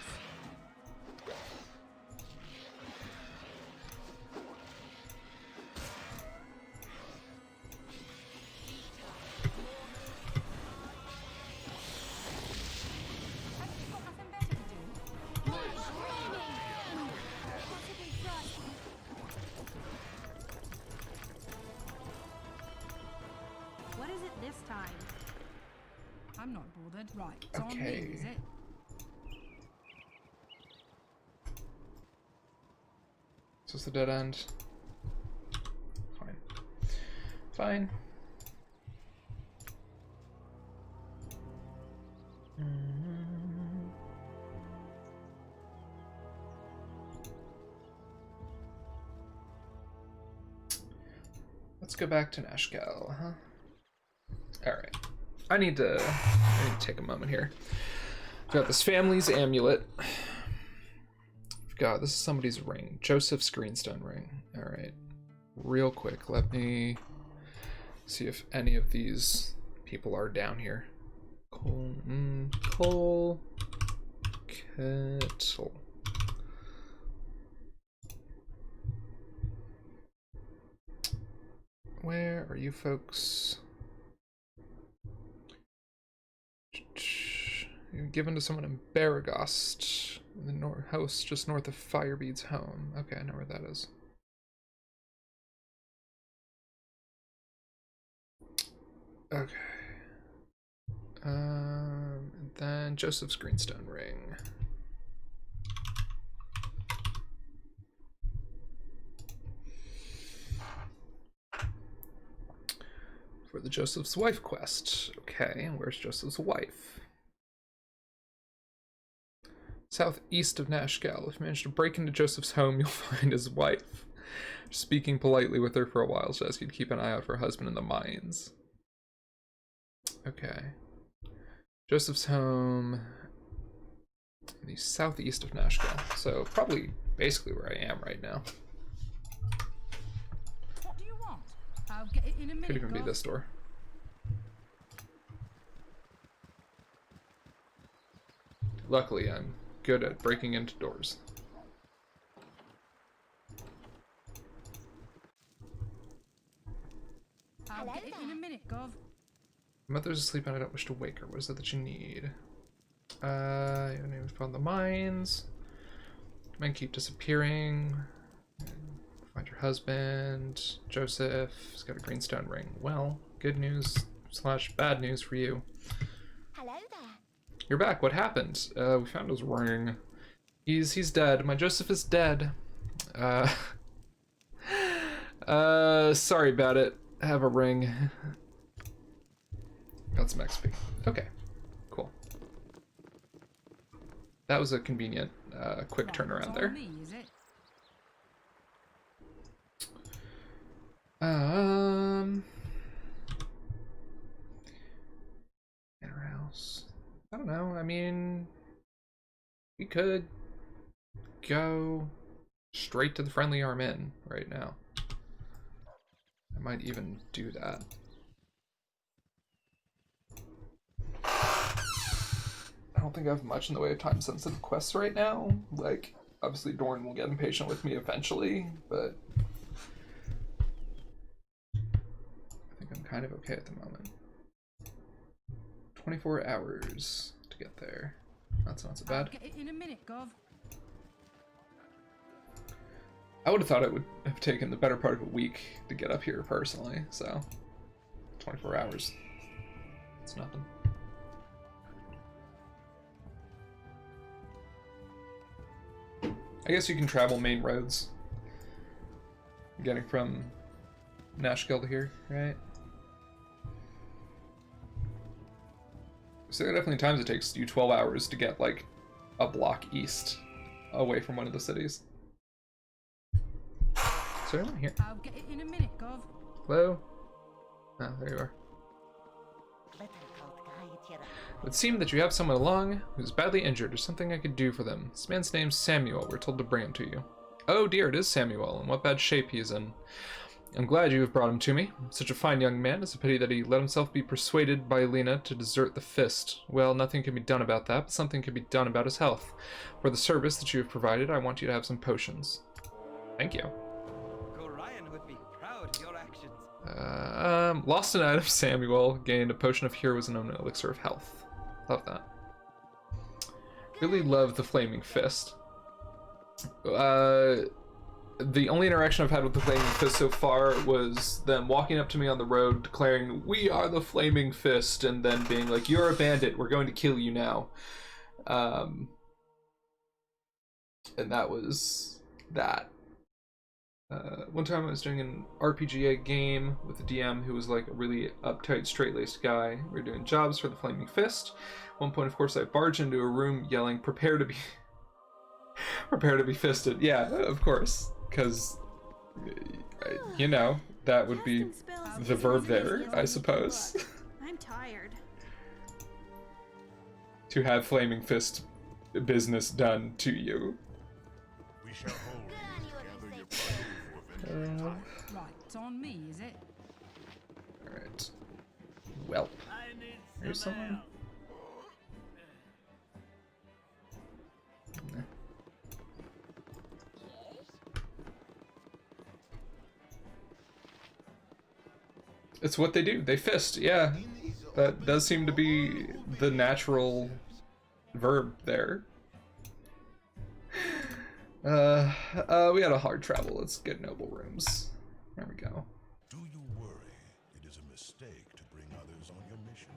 Haven't you got nothing better to do? Possibly trust. What is it this time? I'm not bothered. Right, it's on me, Okay. is it? Is this the dead end? Fine. Fine. Let's go back to Nashkel, huh? Alright. I need to take a moment here. I've got this family's amulet. I've got, this is somebody's ring. Joseph's greenstone ring. Alright. Real quick, let me see if any of these people are down here. Coal kettle. Where are you folks? Given to someone in Baragost, in the house just north of Firebead's home. Okay, I know where that is. Okay. And then Joseph's greenstone ring. For the Joseph's wife quest. Okay, where's Joseph's wife? Southeast of Nashkel. If you manage to break into Joseph's home, you'll find his wife. Speaking politely with her for a while, she asks you to keep an eye out for her husband in the mines. Okay. Joseph's home. The southeast of Nashkel. So probably basically where I am right now. What do you want? I'll get it in a minute. Could even be love. this door. Luckily, I'm good at breaking into doors. I'll get it in a minute, Gov. Mother's asleep and I don't wish to wake her. What is it that you need? Your name is found the mines. Men keep disappearing. Find your husband. Joseph. He's got a greenstone ring. Well, good news slash bad news for you. Hello there. You're back. What happened? We found his ring. He's dead. My Joseph is dead. Sorry about it. I have a ring. Got some XP. Okay. Cool. That was a convenient, quick turnaround there. Me, is it? Manor house. I don't know. I mean, we could go straight to the Friendly Arm Inn right now. I might even do that. I don't think I have much in the way of time-sensitive quests right now. Like, obviously Dorn will get impatient with me eventually, but I think I'm kind of okay at the moment. 24 hours to get there. That's not so bad. I'll get it in a minute, Gov. I would have thought it would have taken the better part of a week to get up here personally, so 24 hours. It's nothing. I guess you can travel main roads. Getting from Nashkel to here, right? So there are definitely times it takes you 12 hours to get like a block east away from one of the cities. Is there anyone here? I'll get it in a minute, Gov. Hello? Oh, there you are. It would seem that you have someone along who's badly injured or something I could do for them. This man's name's Samuel. We're told to bring him to you. Oh dear, it is Samuel, and what bad shape he's in. I'm glad you have brought him to me. Such a fine young man. It's a pity that he let himself be persuaded by Lena to desert the Fist. Well, nothing can be done about that, but something can be done about his health. For the service that you have provided, I want you to have some potions. Thank you. Ryan would be proud of your actions. Lost an item, Samuel. Gained a potion of heroes and an elixir of health. Love that. Really love the Flaming Fist. The only interaction I've had with the Flaming Fist so far was them walking up to me on the road, declaring, "We are the Flaming Fist," and then being like, "You're a bandit, we're going to kill you now." And that was that. One time I was doing an RPGA game with a DM who was like a really uptight, straight-laced guy. We were doing jobs for the Flaming Fist. At one point, of course, I barged into a room yelling, "Prepare to be prepare to be fisted." Yeah, of course, because, you know, that would be the verb there, I suppose. I'm tired. To have Flaming Fist business done to you. We shall hold you together your plan for Right, it's on me, is it? Alright. Well. Here's someone. Nah. It's what they do. They fist, yeah. That does seem to be the natural verb there. We had a hard travel. Let's get noble rooms. There we go. Do you worry it is a mistake to bring others on your mission?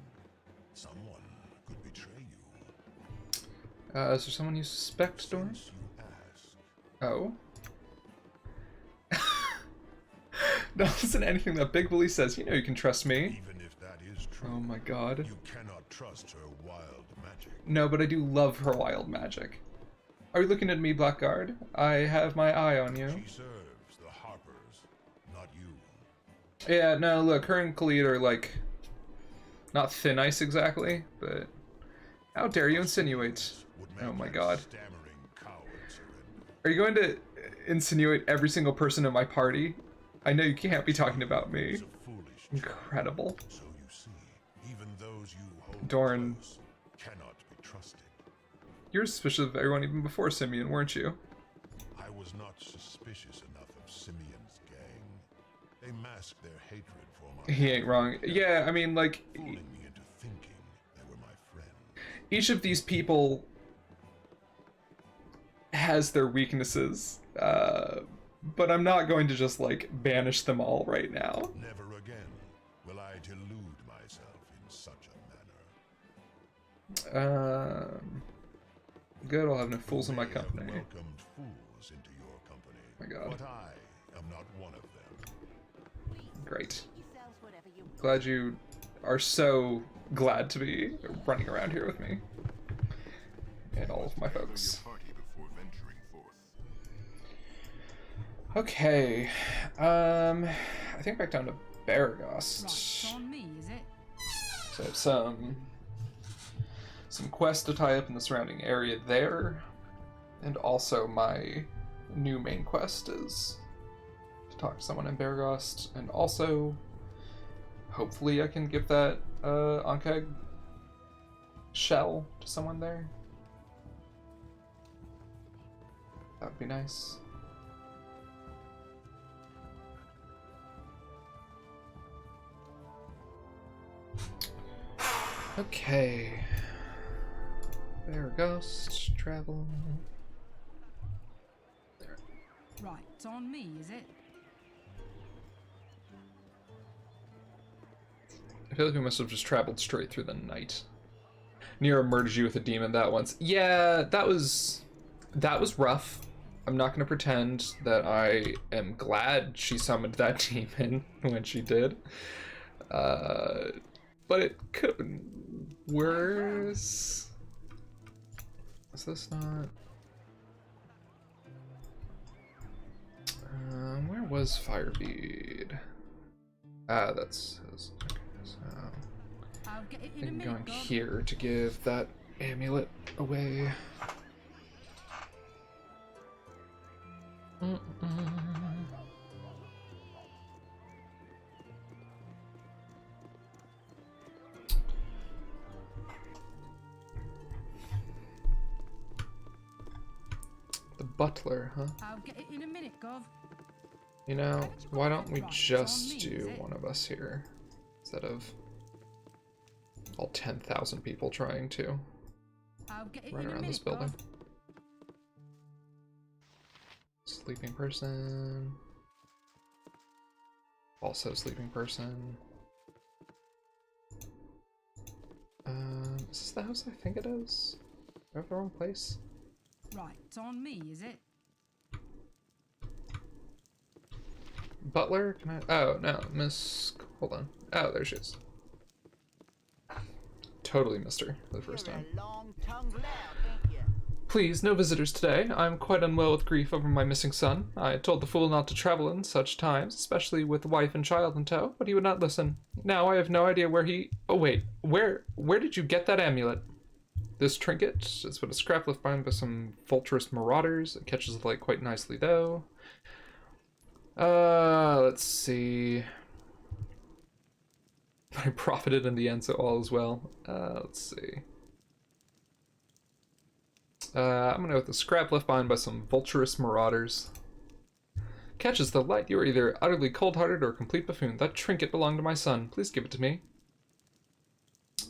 Someone could betray you. Is there someone you suspect, Dorn? Since you ask, Oh. Don't listen to anything that Big Bully says. You know you can trust me. even if that is true, Oh my god. you cannot trust her wild magic. No, but I do love her wild magic. Are you looking at me, Blackguard? I have my eye on you. She serves the Harpers, not you. Yeah, no, look, her and Khalid are like, not thin ice exactly, but how dare you insinuate? Would make Oh my that god. stammering coward surrender. Are you going to insinuate every single person in my party? I know you can't be talking about me. It's a foolish Incredible. So you see, even those you hold Dorn. close cannot be trusted. You were suspicious of everyone even before Simeon, weren't you? I was not suspicious enough of Simeon's gang. They masked their hatred for my... He ain't wrong. Yeah, I mean, like... fooling me into thinking they were my friend. Each of these people has their weaknesses, but I'm not going to just, like, banish them all right now. Never again will I delude myself in such a manner. Good, I'll have no fools in my company. Welcomed fools into your company. My God. But I am not one of them. Great. Glad you are so glad to be running around here with me. And all of my folks. Okay. I think back down to Baragost. Right, it's on me, is it? So I have some quests to tie up in the surrounding area there. And also my new main quest is to talk to someone in Baragost. And also, hopefully I can give that Ankeg shell to someone there. That would be nice. Okay. Baragost, travel. There. Right, it's on me, is it? I feel like we must have just traveled straight through the night. Nero murdered you with a demon that once. Yeah, that was rough. I'm not going to pretend that I am glad she summoned that demon when she did. But it could have been worse. Is this not... where was Firebead? Ah, that's his. Okay, so... I'll get it I in a think minute, going God. here to give that amulet away. The butler, huh? I'll get it in a minute, Gov. You know, why don't we Right, it's just on me, do is it? one of us here instead of all 10,000 people trying to I'll get it run in a around this minute, building? Gov. Sleeping person. Also sleeping person. Is this the house I think it is? Do I have the wrong place? Right, it's on me, is it? Butler? Can I? Oh, no. Miss... Hold on. Oh, there she is. Totally missed her the first time. Please, no visitors today. I'm quite unwell with grief over my missing son. I told the fool not to travel in such times, especially with wife and child in tow, but he would not listen. Now I have no idea where he... Oh, wait. Where did you get that amulet? This trinket is but a scrap left behind by some vulturous marauders. It catches the light quite nicely, though. Let's see. I profited in the end, so all is well. Let's see. I'm gonna go with the scrap left behind by some vulturous marauders. Catches the light. You are either utterly cold-hearted or a complete buffoon. That trinket belonged to my son. Please give it to me.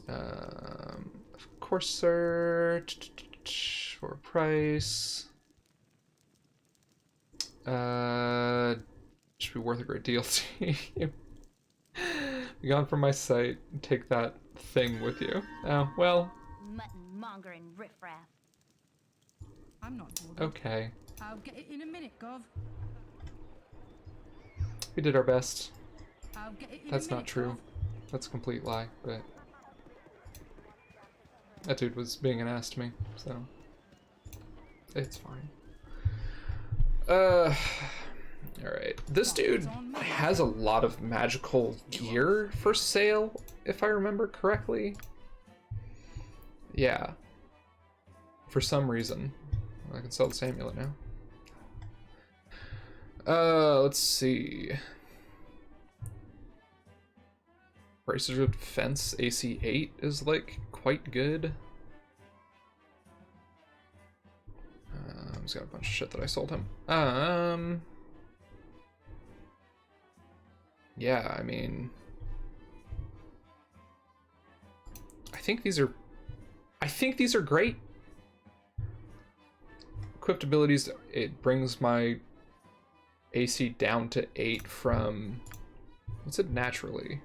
Of course, sir. For a price. Should be worth a great deal to you. Be gone from my sight and take that thing with you. Oh, well. Mutton monger and riffraff. I'm not bored. Okay. I'll get it in a minute, Gov. We did our best. I'll get it in That's a minute, not true. Gov. That's a complete lie, but... That dude was being an ass to me, so... It's fine. Alright. This dude has a lot of magical gear for sale, if I remember correctly. Yeah. For some reason. I can sell this amulet now. Let's see. Braces of Defense AC 8 is, like, quite good. he's got a bunch of shit that I sold him. Yeah, I mean, I think these are great. Equipped abilities, it brings my AC down to 8 from, what's it naturally?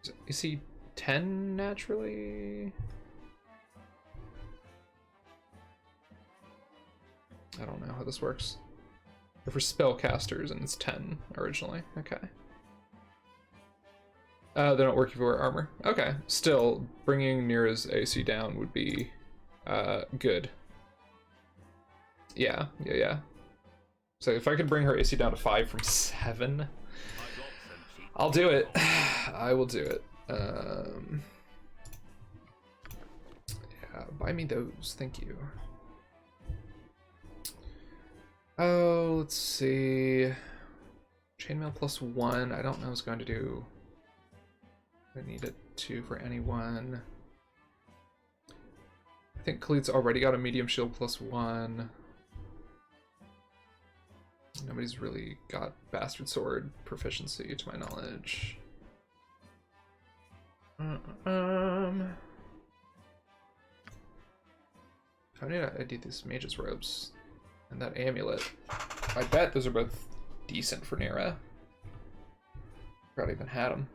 Is it AC 10 naturally? I don't know how this works. They're for spellcasters and it's 10 originally. Okay. They don't work if you wear armor. Okay. Still, bringing Nira's AC down would be good. Yeah. So if I could bring her AC down to 5 from 7, I'll do it. I will do it. Yeah, buy me those. Thank you. Oh, let's see. Chainmail +1. I don't know what's going to do. I need it to for anyone. I think Khalid's already got a medium shield +1. Nobody's really got bastard sword proficiency to my knowledge. I need to ID these mage's robes and that amulet. I bet those are both decent for Nira. Forgot I even had them.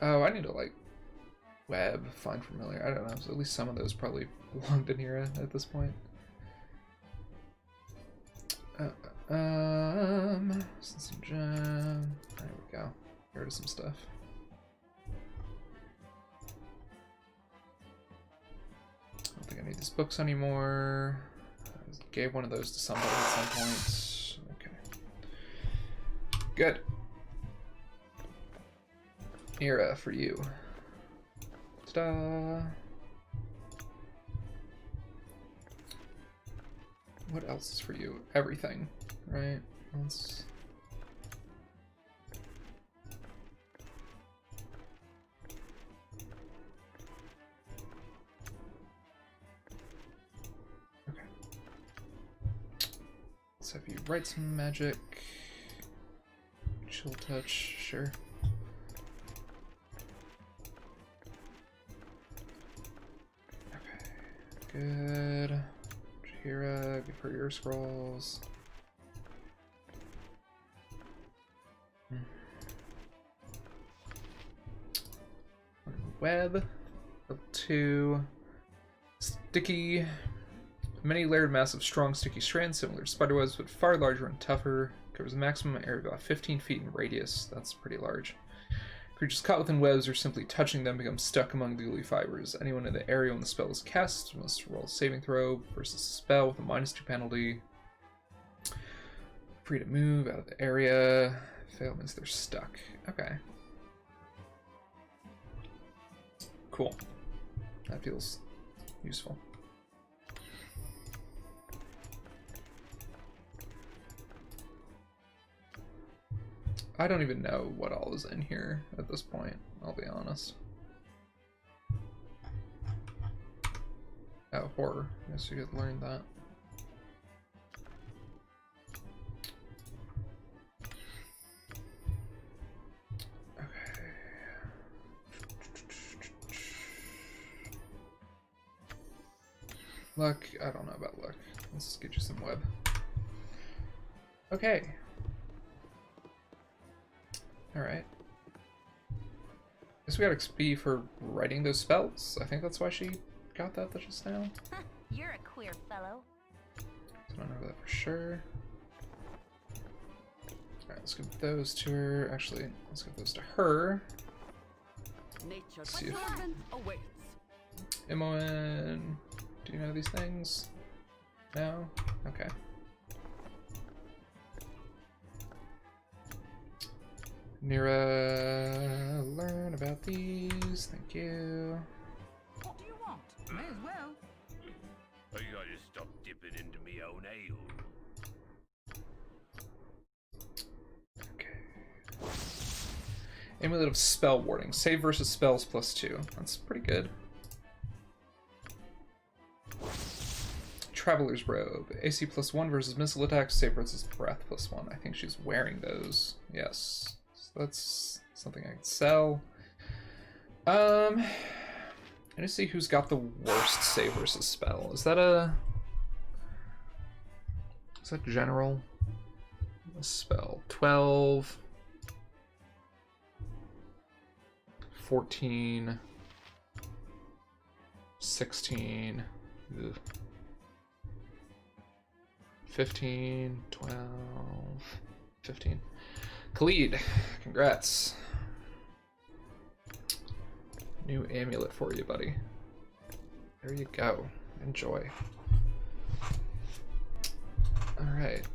Oh, I need to like web, find familiar. I don't know. So at least some of those probably belong to Nira at this point. Some gem. There we go. Here to some stuff. I don't think I need these books anymore. I gave one of those to somebody at some point. Okay. Good. Nira for you. Ta-da! What else is for you? Everything, right? Let's... Okay. Let's have you write some magic. Chill touch, sure. Good. Jahira, give her your scrolls. Web. Level 2. Sticky. Many layered mass of strong sticky strands, similar to spiderwebs, but far larger and tougher. Covers a maximum area of about 15 feet in radius. That's pretty large. Creatures caught within webs or simply touching them become stuck among the gluey fibers. Anyone in the area when the spell is cast must roll a saving throw versus a spell with a -2 penalty. Free to move out of the area. Fail means they're stuck. Okay. Cool. That feels useful. I don't even know what all is in here at this point, I'll be honest. Oh, horror. I guess you could learn that. Okay. Luck, I don't know about luck. Let's get you some web. Okay. Alright. Guess we got XP for writing those spells. I think that's why she got that just now. You're a queer fellow. I don't know that for sure. Alright, let's give those to her. Actually, let's give those to her. Let's see if Imoen, do you know these things? No? Okay. Nira, learn about these. Thank you. What do you want? May as well. I gotta stop dipping into me own ale. Okay. Amulet of Spell Warding. Save versus spells +2. That's pretty good. Traveler's Robe. AC +1 versus missile attacks. Save versus breath +1. I think she's wearing those. Yes. So that's something I can sell. I need to see who's got the worst save versus spell. Is that general? A spell. 12. 14. 16. Ugh. 15, 12, 15. Khalid, congrats. New amulet for you, buddy. There you go. Enjoy. Alright.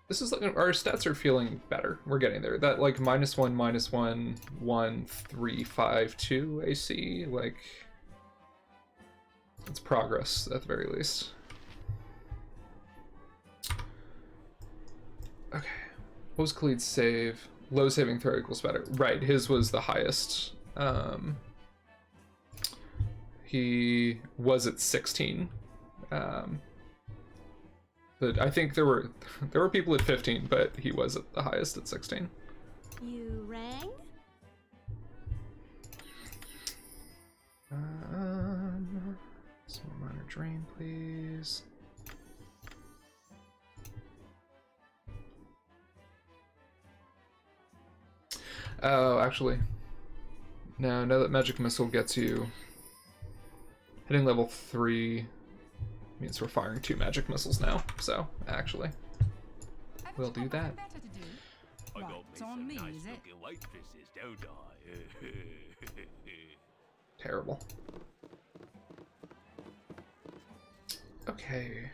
This is like, our stats are feeling better. We're getting there. That like -1, -1, 1, 3, 5, 2 AC, like it's progress at the very least. Okay. What was Khalid's save? Low saving throw equals better. Right, his was the highest. He was at 16. But I think there were people at 15, but he was at the highest at 16. You rang? Some minor drain, please. Oh, actually, no. Now that Magic Missile gets you hitting level 3 means we're firing 2 Magic Missiles now. So actually, we'll do that. I got Right, it's on me, nice is it? looking waitresses, don't I? Terrible. Okay.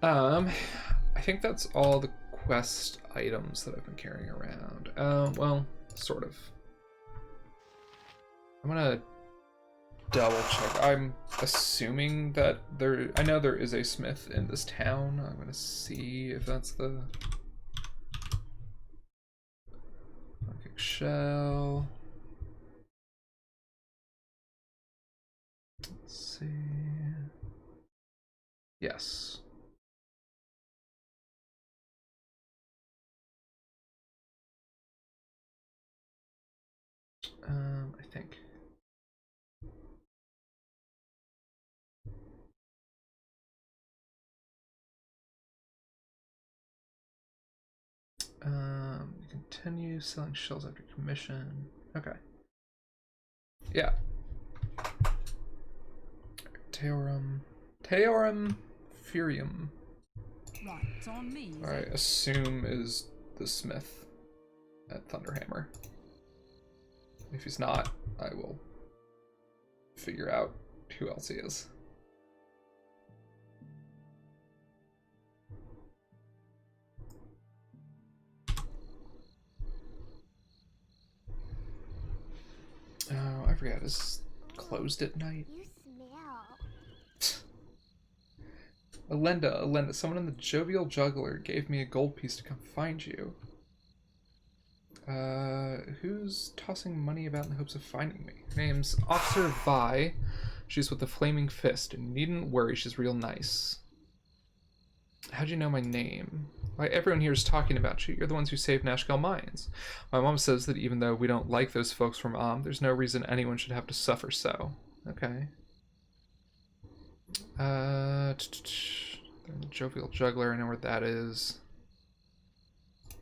I think that's all the quest items that I've been carrying around. Well, sort of. I'm gonna double check. I'm assuming that I know there is a smith in this town. I'm gonna see if that's the Arctic Shell. Let's see. Yes. I think. Continue selling shells after commission. Okay. Yeah. Teorum Furium. Right, it's on me. I assume is the smith at Thunderhammer. If he's not, I will figure out who else he is. Oh, I forgot. It's closed at night. You smell. Alenda, someone in the Jovial Juggler gave me a gold piece to come find you. Who's tossing money about in the hopes of finding me? Her name's Officer Vi. She's with the Flaming Fist, and you needn't worry, she's real nice. How'd you know my name? Why, everyone here is talking about you. You're the ones who saved Nashkel Mines. My mom says that even though we don't like those folks from there's no reason anyone should have to suffer so. Okay. The Jovial Juggler, I know where that is.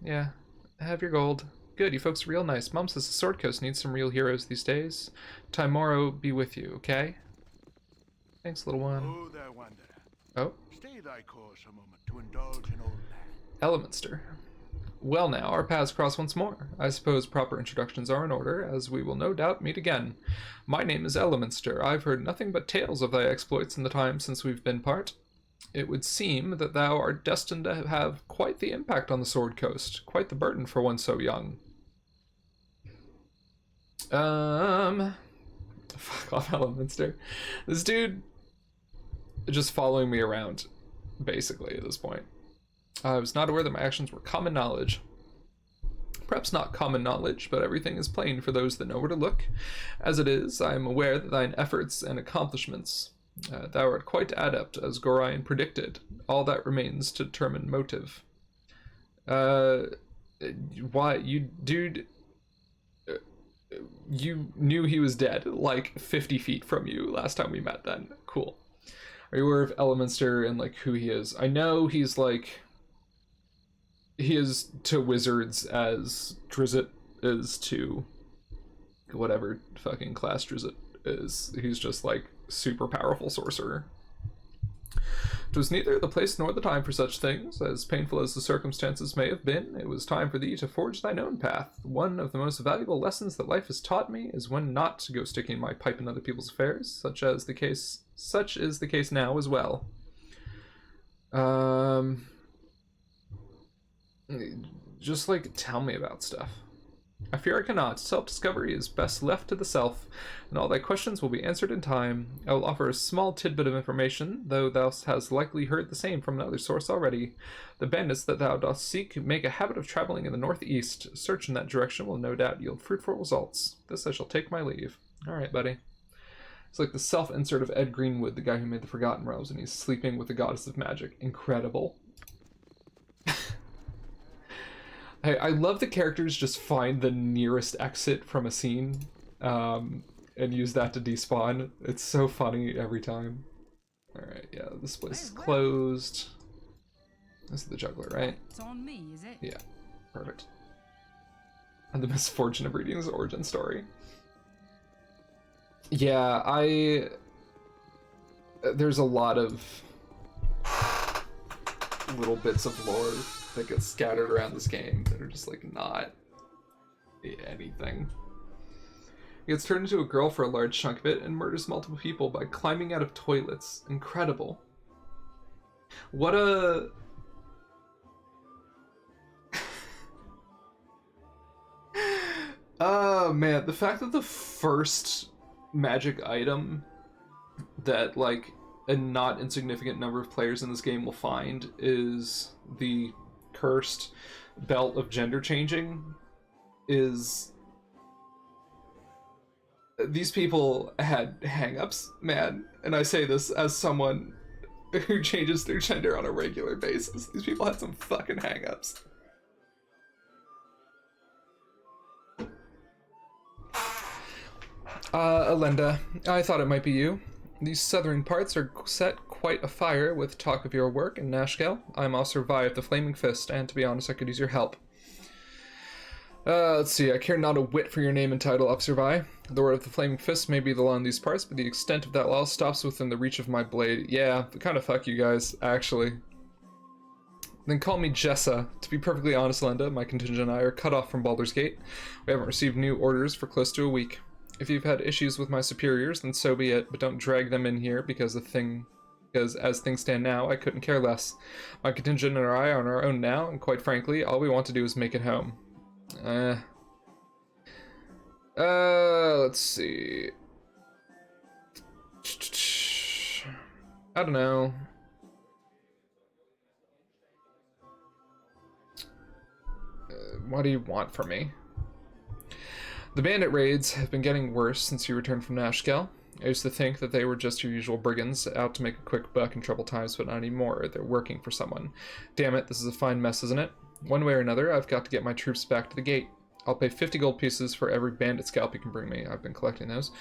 Yeah, have your gold. Good, you folks are real nice. Mom says the Sword Coast needs some real heroes these days. Tomorrow be with you, okay? Thanks, little one. Oh, there, wanderer. Oh. Stay thy course a moment to indulge an old man. Elemenster. Well now, our paths cross once more. I suppose proper introductions are in order, as we will no doubt meet again. My name is Elemenster. I've heard nothing but tales of thy exploits in the time since we've been part. It would seem that thou art destined to have quite the impact on the Sword Coast, quite the burden for one so young. Fuck off, Elemenster. This dude just following me around. basically, at this point. I was not aware that my actions were common knowledge. Perhaps not common knowledge, but everything is plain for those that know where to look. As it is, I am aware that thine efforts and accomplishments, thou art quite adept, as Gorion predicted. All that remains to determine motive. Why, you dude, you knew he was dead, like 50 feet from you last time we met then. Cool. Are you aware of Elemenster and, like, who he is? I know he's, like, he is to wizards as Drizzt is to whatever fucking class Drizzt is. He's just, like, super powerful sorcerer. It was neither the place nor the time for such things. As painful as the circumstances may have been, it was time for thee to forge thine own path. One of the most valuable lessons that life has taught me is when not to go sticking my pipe in other people's affairs, such is the case now as well. Just, like, tell me about stuff. I fear I cannot. Self-discovery is best left to the self, and all thy questions will be answered in time. I will offer a small tidbit of information, though thou hast likely heard the same from another source already. The bandits that thou dost seek make a habit of traveling in the northeast. Search in that direction will no doubt yield fruitful results. This I shall take my leave. Alright, buddy. It's like the self-insert of Ed Greenwood, the guy who made the Forgotten Realms, and he's sleeping with the goddess of magic. Incredible. I love the characters just find the nearest exit from a scene and use that to despawn. It's so funny every time. Alright, yeah, this place is closed. This is the juggler, right? It's on me, is it? Yeah, perfect. And the misfortune of reading his origin story. Yeah, there's a lot of little bits of lore that get scattered around this game that are just, like, not anything. He gets turned into a girl for a large chunk of it and murders multiple people by climbing out of toilets. Incredible. What a... Oh, man. The fact that the first magic item that, like, a not insignificant number of players in this game will find is the cursed belt of gender changing is... These people had hang-ups, man, and I say this as someone who changes their gender on a regular basis. These people had some fucking hang-ups. Alenda, I thought it might be you. These southern parts are set quite afire with talk of your work in Nashkel. I'm also survived the Flaming Fist, and to be honest, I could use your help. Let's see, I care not a whit for your name and title, Upsurvi. The word of the Flaming Fist may be the law in these parts, but the extent of that law stops within the reach of my blade. Yeah, kind of fuck you guys, actually. Then call me Jessa. To be perfectly honest, Linda, my contingent and I are cut off from Baldur's Gate. We haven't received new orders for close to a week. If you've had issues with my superiors, then so be it, but don't drag them in here because as things stand now, I couldn't care less. My contingent and I are on our own now, and quite frankly, all we want to do is make it home. Let's see. I don't know. What do you want from me? The bandit raids have been getting worse since you returned from Nashkel. I used to think that they were just your usual brigands, out to make a quick buck in troubled times, but not anymore. They're working for someone. Damn it, this is a fine mess, isn't it? One way or another, I've got to get my troops back to the gate. I'll pay 50 gold pieces for every bandit scalp you can bring me. I've been collecting those.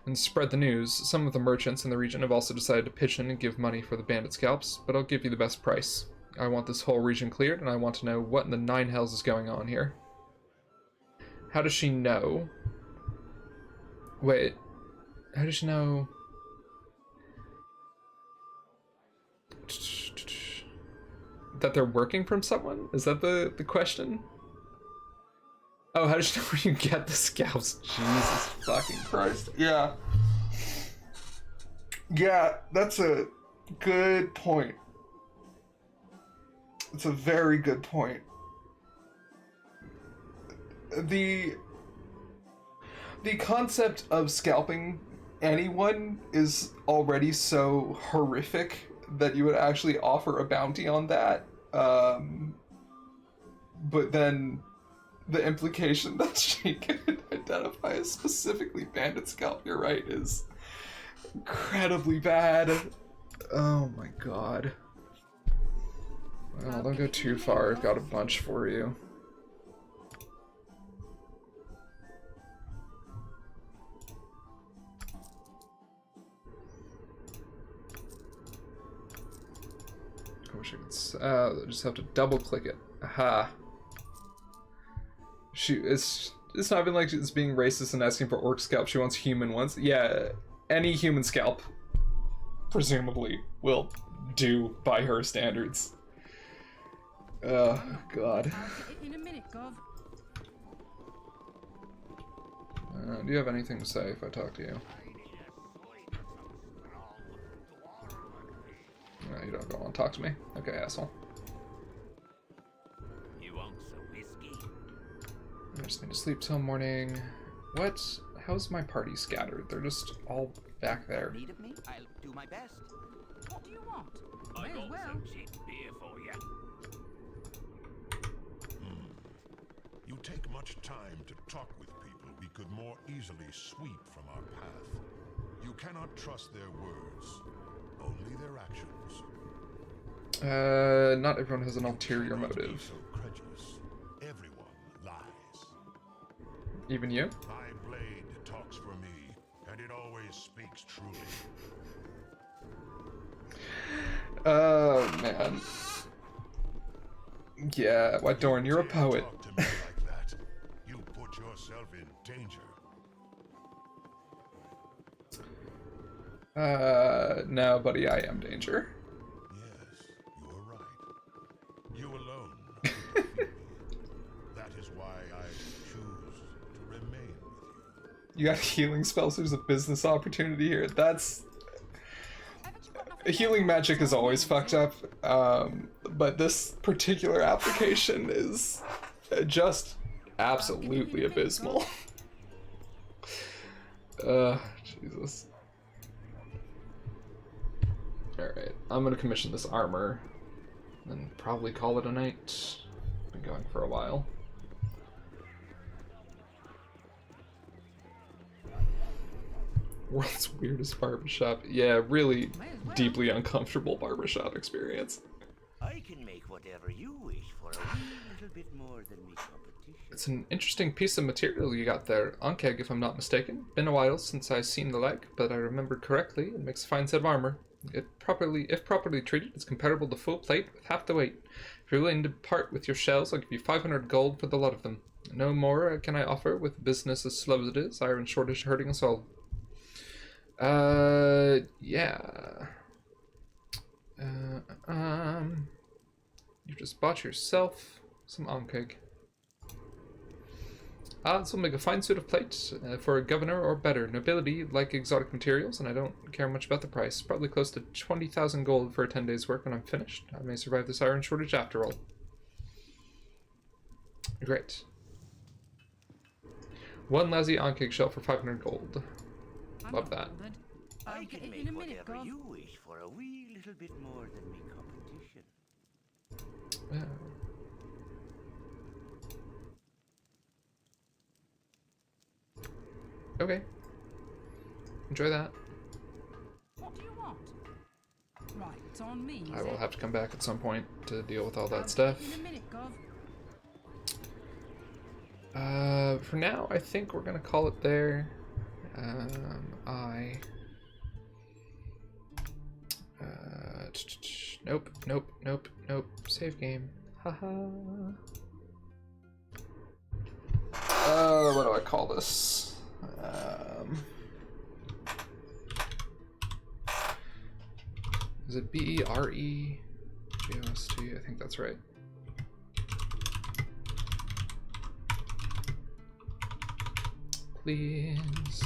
And spread the news. Some of the merchants in the region have also decided to pitch in and give money for the bandit scalps, but I'll give you the best price. I want this whole region cleared, and I want to know what in the nine hells is going on here. How does she know? Wait. How does she know? That they're working from someone? Is that the question? Oh, how does she know where you get the scalps? Jesus fucking Christ. Yeah. Yeah, that's a good point. It's a very good point. The concept of scalping anyone is already so horrific that you would actually offer a bounty on that. But then the implication that she can identify as specifically Bandit Scalp, you're right, is incredibly bad. Oh my god. Well, don't go too far. I've got a bunch for you. I wish I could. I just have to double click it. Aha. It's not even like it's being racist and asking for orc scalp. She wants human ones. Yeah, any human scalp, presumably, will do by her standards. Oh, God. In a minute, Gov. Do you have anything to say if I talk to you? No, you don't go on. Talk to me. Okay, asshole. You want some whiskey? I just need to sleep till morning. What? How's my party scattered? They're just all back there. Need of me? I'll do my best. What do you want? I May as got well. some cheap beer for you. You take much time to talk with people we could more easily sweep from our path. You cannot trust their words, only their actions. Not everyone has an ulterior Cannot be motive. so credulous. Everyone lies. Even you? My blade talks for me, and it always speaks truly. Oh, man. Yeah, White Dorn, you're a poet. Talk to me like that. You put yourself in danger. No, buddy, I am danger. Yes, you are right. You alone could defeat me. That is why I choose to remain with you. You got healing spells, there's a business opportunity here. That's... Healing magic is always fucked up, but this particular application is just absolutely abysmal. Jesus. Alright, I'm gonna commission this armor, and probably call it a night. Been going for a while. World's weirdest barbershop. Yeah, really deeply uncomfortable barbershop experience. I can make whatever you wish for a wee little bit more than me competition. It's an interesting piece of material you got there, Ankeg, if I'm not mistaken. Been a while since I've seen the like, but I remember correctly, it makes a fine set of armor. If properly treated, it's comparable to full plate with half the weight. If you're willing to part with your shells, I'll give you 500 gold for the lot of them. No more can I offer with business as slow as it is. Iron shortage hurting us all. Yeah. You just bought yourself some Ankeg. This will make a fine suit of plate for a governor or better. Nobility like exotic materials, and I don't care much about the price. Probably close to 20,000 gold for a 10 days work when I'm finished. I may survive this iron shortage after all. Great. One lousy Ankeg shell for 500 gold. Love that. I can In make a minute, whatever Gov. you wish for a wee little bit more than me competition. Okay. Enjoy that. What do you want? Right, it's on me. I will have to come back at some point to deal with all that stuff. In a minute, Gov. For now, I think we're gonna call it there. Nope. Save game. Haha. What do I call this? Is it BEREGOST? I think that's right. Please.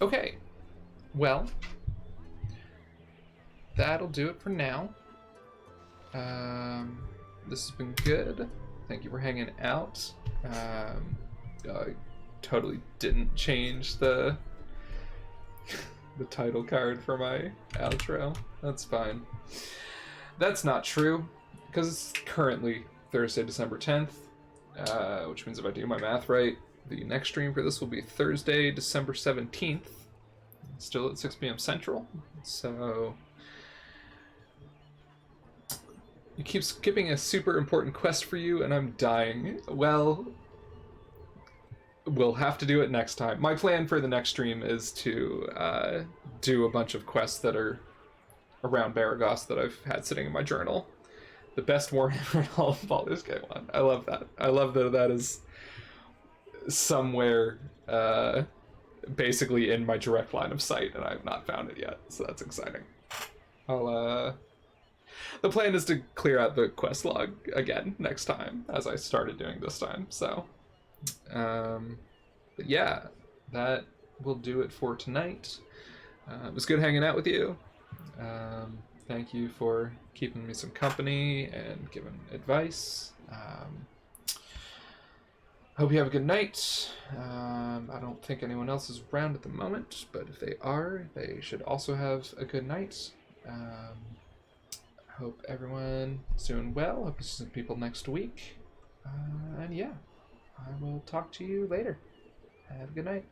Okay. Well, that'll do it for now. This has been good. Thank you for hanging out. I totally didn't change the the title card for my outro. That's fine. That's not true, because it's currently Thursday, December 10th, which means if I do my math right, the next stream for this will be Thursday, December 17th, still at 6 p.m. Central. So you keep skipping a super important quest for you, and I'm dying. Well, we'll have to do it next time. My plan for the next stream is to do a bunch of quests that are around Baragos that I've had sitting in my journal. The best Warhammer in all of Baldur's Gate 1. I love that. I love that that is somewhere basically in my direct line of sight, and I've not found it yet, so that's exciting. The plan is to clear out the quest log again next time, as I started doing this time, so... but yeah, that will do it for tonight. It was good hanging out with you. Thank you for keeping me some company and giving advice. Hope you have a good night. I don't think anyone else is around at the moment, but if they are, they should also have a good night. Hope everyone is doing well. Hope you see some people next week. And yeah, I will talk to you later. Have a good night.